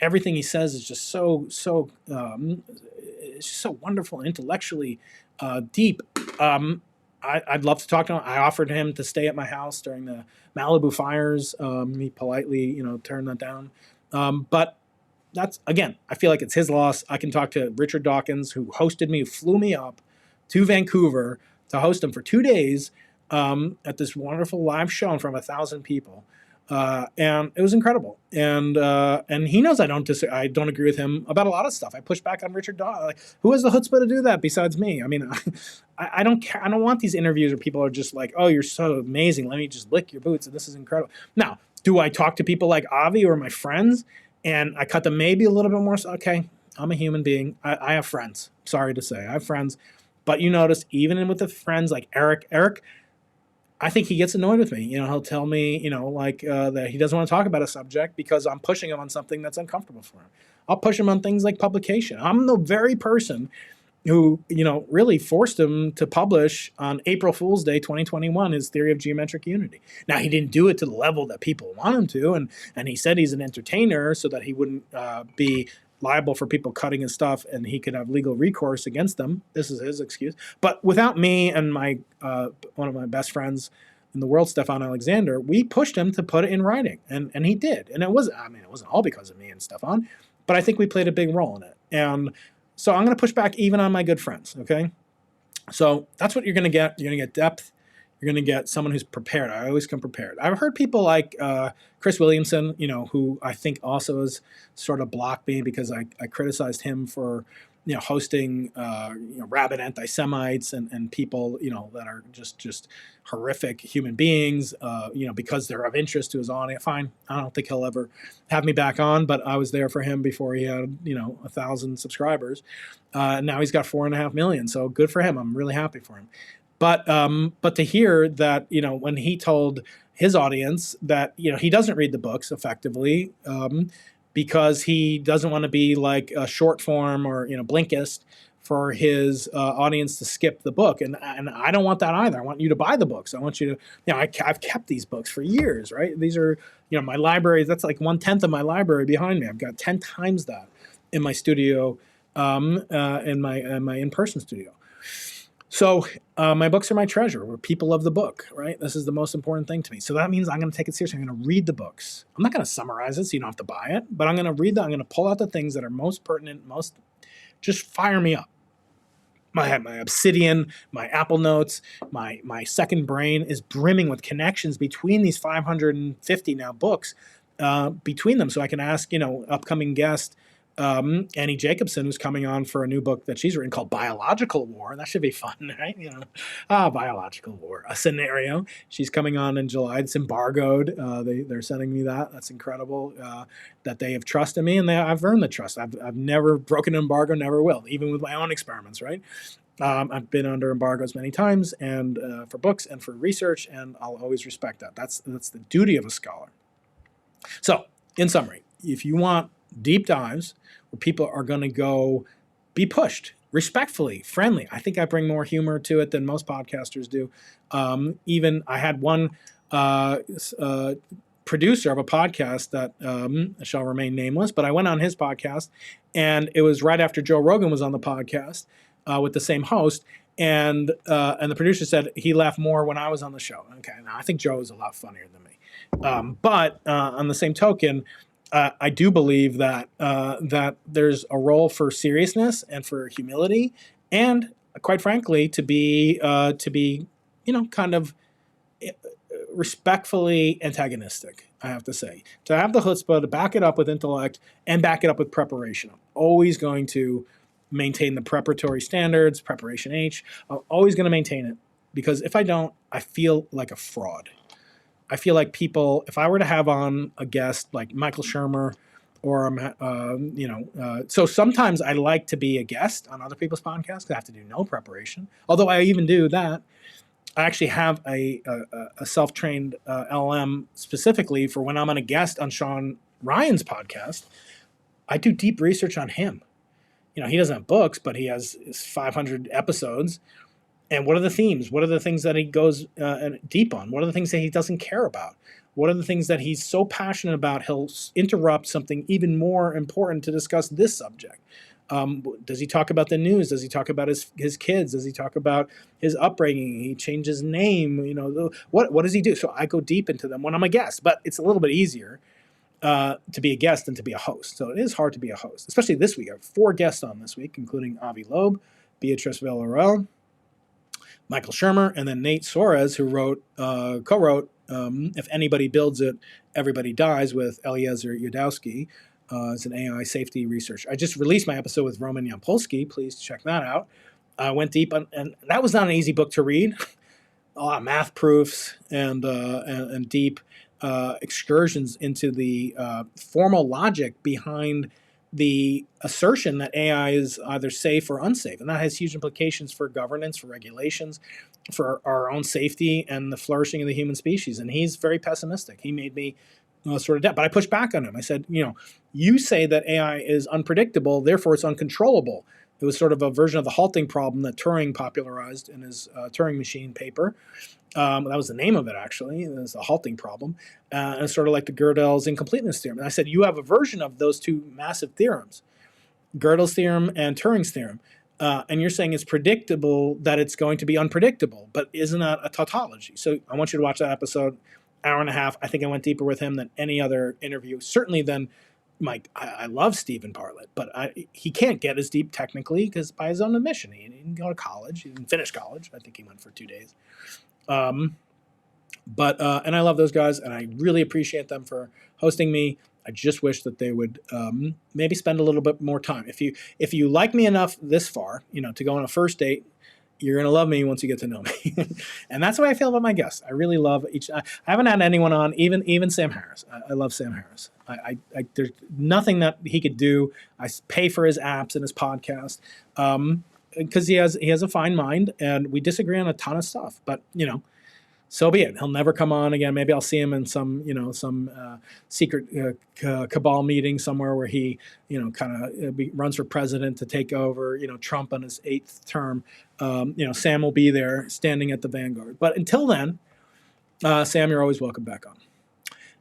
everything he says is just so it's just so wonderful and intellectually deep. I'd love to talk to him. I offered him to stay at my house during the Malibu fires. He politely, turned that down. But that's, again, I feel like it's his loss. I can talk to Richard Dawkins, who hosted me, who flew me up to Vancouver to host him for 2 days at this wonderful live show in front of 1,000 people. And it was incredible. And he knows I don't agree with him about a lot of stuff. I push back on Richard Dawkins. Like, who has the chutzpah to do that besides me? I mean, I don't care. I don't want these interviews where people are just like, "Oh, you're so amazing. Let me just lick your boots. And this is incredible." Now, do I talk to people like Avi or my friends? And I cut them maybe a little bit more. Okay, I'm a human being. I have friends. Sorry to say, I have friends. But you notice, even with the friends like Eric, I think he gets annoyed with me. He'll tell me, that he doesn't want to talk about a subject because I'm pushing him on something that's uncomfortable for him. I'll push him on things like publication. I'm the very person who, really forced him to publish on April Fool's Day 2021 his theory of geometric unity. Now, he didn't do it to the level that people want him to, and he said he's an entertainer so that he wouldn't be liable for people cutting his stuff and he could have legal recourse against them. This is his excuse. But without me and my one of my best friends in the world, Stefan Alexander, we pushed him to put it in writing. And he did. And it wasn't all because of me and Stefan, but I think we played a big role in it. And so I'm going to push back even on my good friends, okay? So that's what you're going to get. You're going to get depth. You're going to get someone who's prepared. I always come prepared. I've heard people like Chris Williamson, who I think also has sort of blocked me because I criticized him for hosting rabid anti-Semites and people that are just horrific human beings, because they're of interest to his audience. Fine, I don't think he'll ever have me back on, but I was there for him before he had 1,000 subscribers. Now he's got 4.5 million, so good for him. I'm really happy for him. But to hear that when he told his audience that he doesn't read the books effectively. Because he doesn't want to be like a short form or Blinkist for his audience to skip the book, and I don't want that either. I want you to buy the books. I want you to, I've kept these books for years, right? These are, my library. That's like 1/10 of my library behind me. I've got 10 times that in my studio, in my in-person studio. So my books are my treasure. We're people of the book, right? This is the most important thing to me. So that means I'm going to take it seriously. I'm going to read the books. I'm not going to summarize it so you don't have to buy it, but I'm going to read that. I'm going to pull out the things that are most pertinent, just fire me up. My Obsidian, my Apple Notes, my second brain is brimming with connections between these 550 now books between them. So I can ask, upcoming guest, Annie Jacobson, who's coming on for a new book that she's written called Biological War. That should be fun, right? Biological War, a scenario. She's coming on in July. It's embargoed. They're sending me that. That's incredible that they have trusted me, and I've earned the trust. I've never broken an embargo, never will, even with my own experiments, right? I've been under embargoes many times, and for books and for research, and I'll always respect that. That's the duty of a scholar. So, in summary, if you want deep dives where people are going to go be pushed respectfully, friendly. I think I bring more humor to it than most podcasters do. Even I had one producer of a podcast that shall remain nameless, but I went on his podcast, and it was right after Joe Rogan was on the podcast with the same host. And the producer said he laughed more when I was on the show. Okay, now I think Joe is a lot funnier than me. But on the same token, I do believe that there's a role for seriousness and for humility, and quite frankly, to be kind of respectfully antagonistic. I have to say, to have the chutzpah to back it up with intellect and back it up with preparation. I'm always going to maintain the preparatory standards, preparation H. I'm always going to maintain it, because if I don't, I feel like a fraud. I feel like people, if I were to have on a guest like Michael Shermer, or, so sometimes I like to be a guest on other people's podcasts because I have to do no preparation. Although I even do that, I actually have a self-trained LLM specifically for when I'm on a guest on Sean Ryan's podcast. I do deep research on him. He doesn't have books, but he has 500 episodes. And what are the themes? What are the things that he goes deep on? What are the things that he doesn't care about? What are the things that he's so passionate about, he'll interrupt something even more important to discuss this subject? Does he talk about the news? Does he talk about his kids? Does he talk about his upbringing? He changed his name. What does he do? So I go deep into them when I'm a guest. But it's a little bit easier to be a guest than to be a host. So it is hard to be a host, especially this week. I have 4 guests on this week, including Avi Loeb, Beatrice Villarreal, Michael Shermer, and then Nate Suarez, who co-wrote If Anybody Builds It, Everybody Dies with Eliezer Yudowski. It's an AI safety research. I just released my episode with Roman Yampolsky. Please check that out. I went deep, and that was not an easy book to read. A lot of math proofs and deep excursions into the formal logic behind the assertion that AI is either safe or unsafe. And that has huge implications for governance, for regulations, for our own safety and the flourishing of the human species. And he's very pessimistic. He made me sort of doubt. But I pushed back on him. I said, you say that AI is unpredictable, therefore it's uncontrollable. It was sort of a version of the halting problem that Turing popularized in his Turing machine paper. That was the name of it, actually. It was the halting problem. And it's sort of like the Gödel's incompleteness theorem. And I said, you have a version of those two massive theorems, Gödel's theorem and Turing's theorem. And you're saying it's predictable that it's going to be unpredictable. But isn't that a tautology? So I want you to watch that episode, hour and a half. I think I went deeper with him than any other interview, certainly than Mike. I love Stephen Bartlett, but he can't get as deep technically because by his own admission, he didn't go to college. He didn't finish college. I think he went for 2 days. And I love those guys, and I really appreciate them for hosting me. I just wish that they would maybe spend a little bit more time. If you like me enough this far, to go on a first date, you're going to love me once you get to know me. And that's the way I feel about my guests. I really love I haven't had anyone on, even Sam Harris. I love Sam Harris. There's nothing that he could do. I pay for his apps and his podcast because he has a fine mind, and we disagree on a ton of stuff. But, so be it. He'll never come on again. Maybe I'll see him in some secret cabal meeting somewhere where he, runs for president to take over, Trump on his 8th term. Sam will be there standing at the vanguard. But until then, Sam, you're always welcome back on.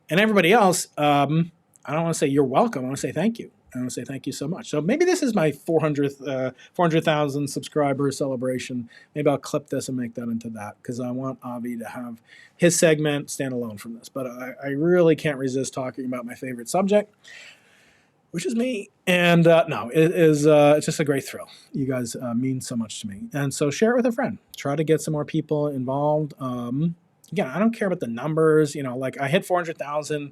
And everybody else, I don't want to say you're welcome. I want to say thank you. I want to say thank you so much. So maybe this is my 400,000 subscriber celebration. Maybe I'll clip this and make that into that, because I want Avi to have his segment stand alone from this. But I really can't resist talking about my favorite subject, which is me. And it's just a great thrill. You guys mean so much to me. And so share it with a friend. Try to get some more people involved. Again, I don't care about the numbers. I hit 400,000.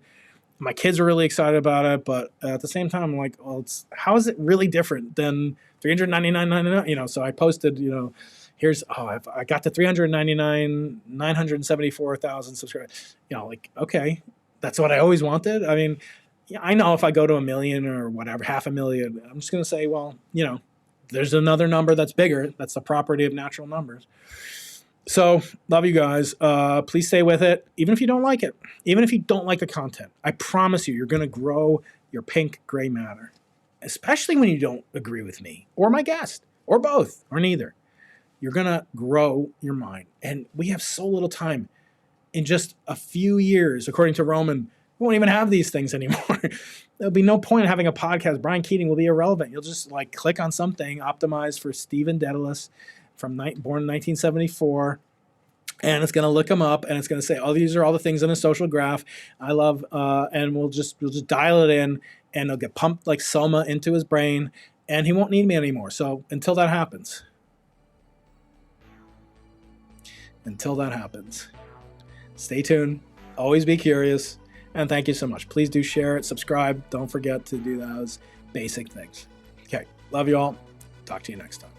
My kids are really excited about it, but at the same time, I'm like, well, how is it really different than $399.99? So I posted, I got to 974,000 subscribers. Okay, that's what I always wanted. I mean, I know if I go to 1 million or whatever, 500,000, I'm just going to say, well, there's another number that's bigger. That's the property of natural numbers. So, love you guys. Please stay with it, even if you don't like it, even if you don't like the content. I promise you're going to grow your pink gray matter, especially when you don't agree with me or my guest or both or neither. You're going to grow your mind. And we have so little time. In just a few years, according to Roman, we won't even have these things anymore. There'll be no point in having a podcast. Brian Keating will be irrelevant. You'll just click on something optimized for Stephen Dedalus, born in 1974, and it's going to look him up, and it's going to say, oh, these are all the things in a social graph I love, and we'll just dial it in, and it'll get pumped like Soma into his brain, and he won't need me anymore. So until that happens, stay tuned, always be curious, and thank you so much. Please do share it, subscribe. Don't forget to do those basic things. Okay, love you all. Talk to you next time.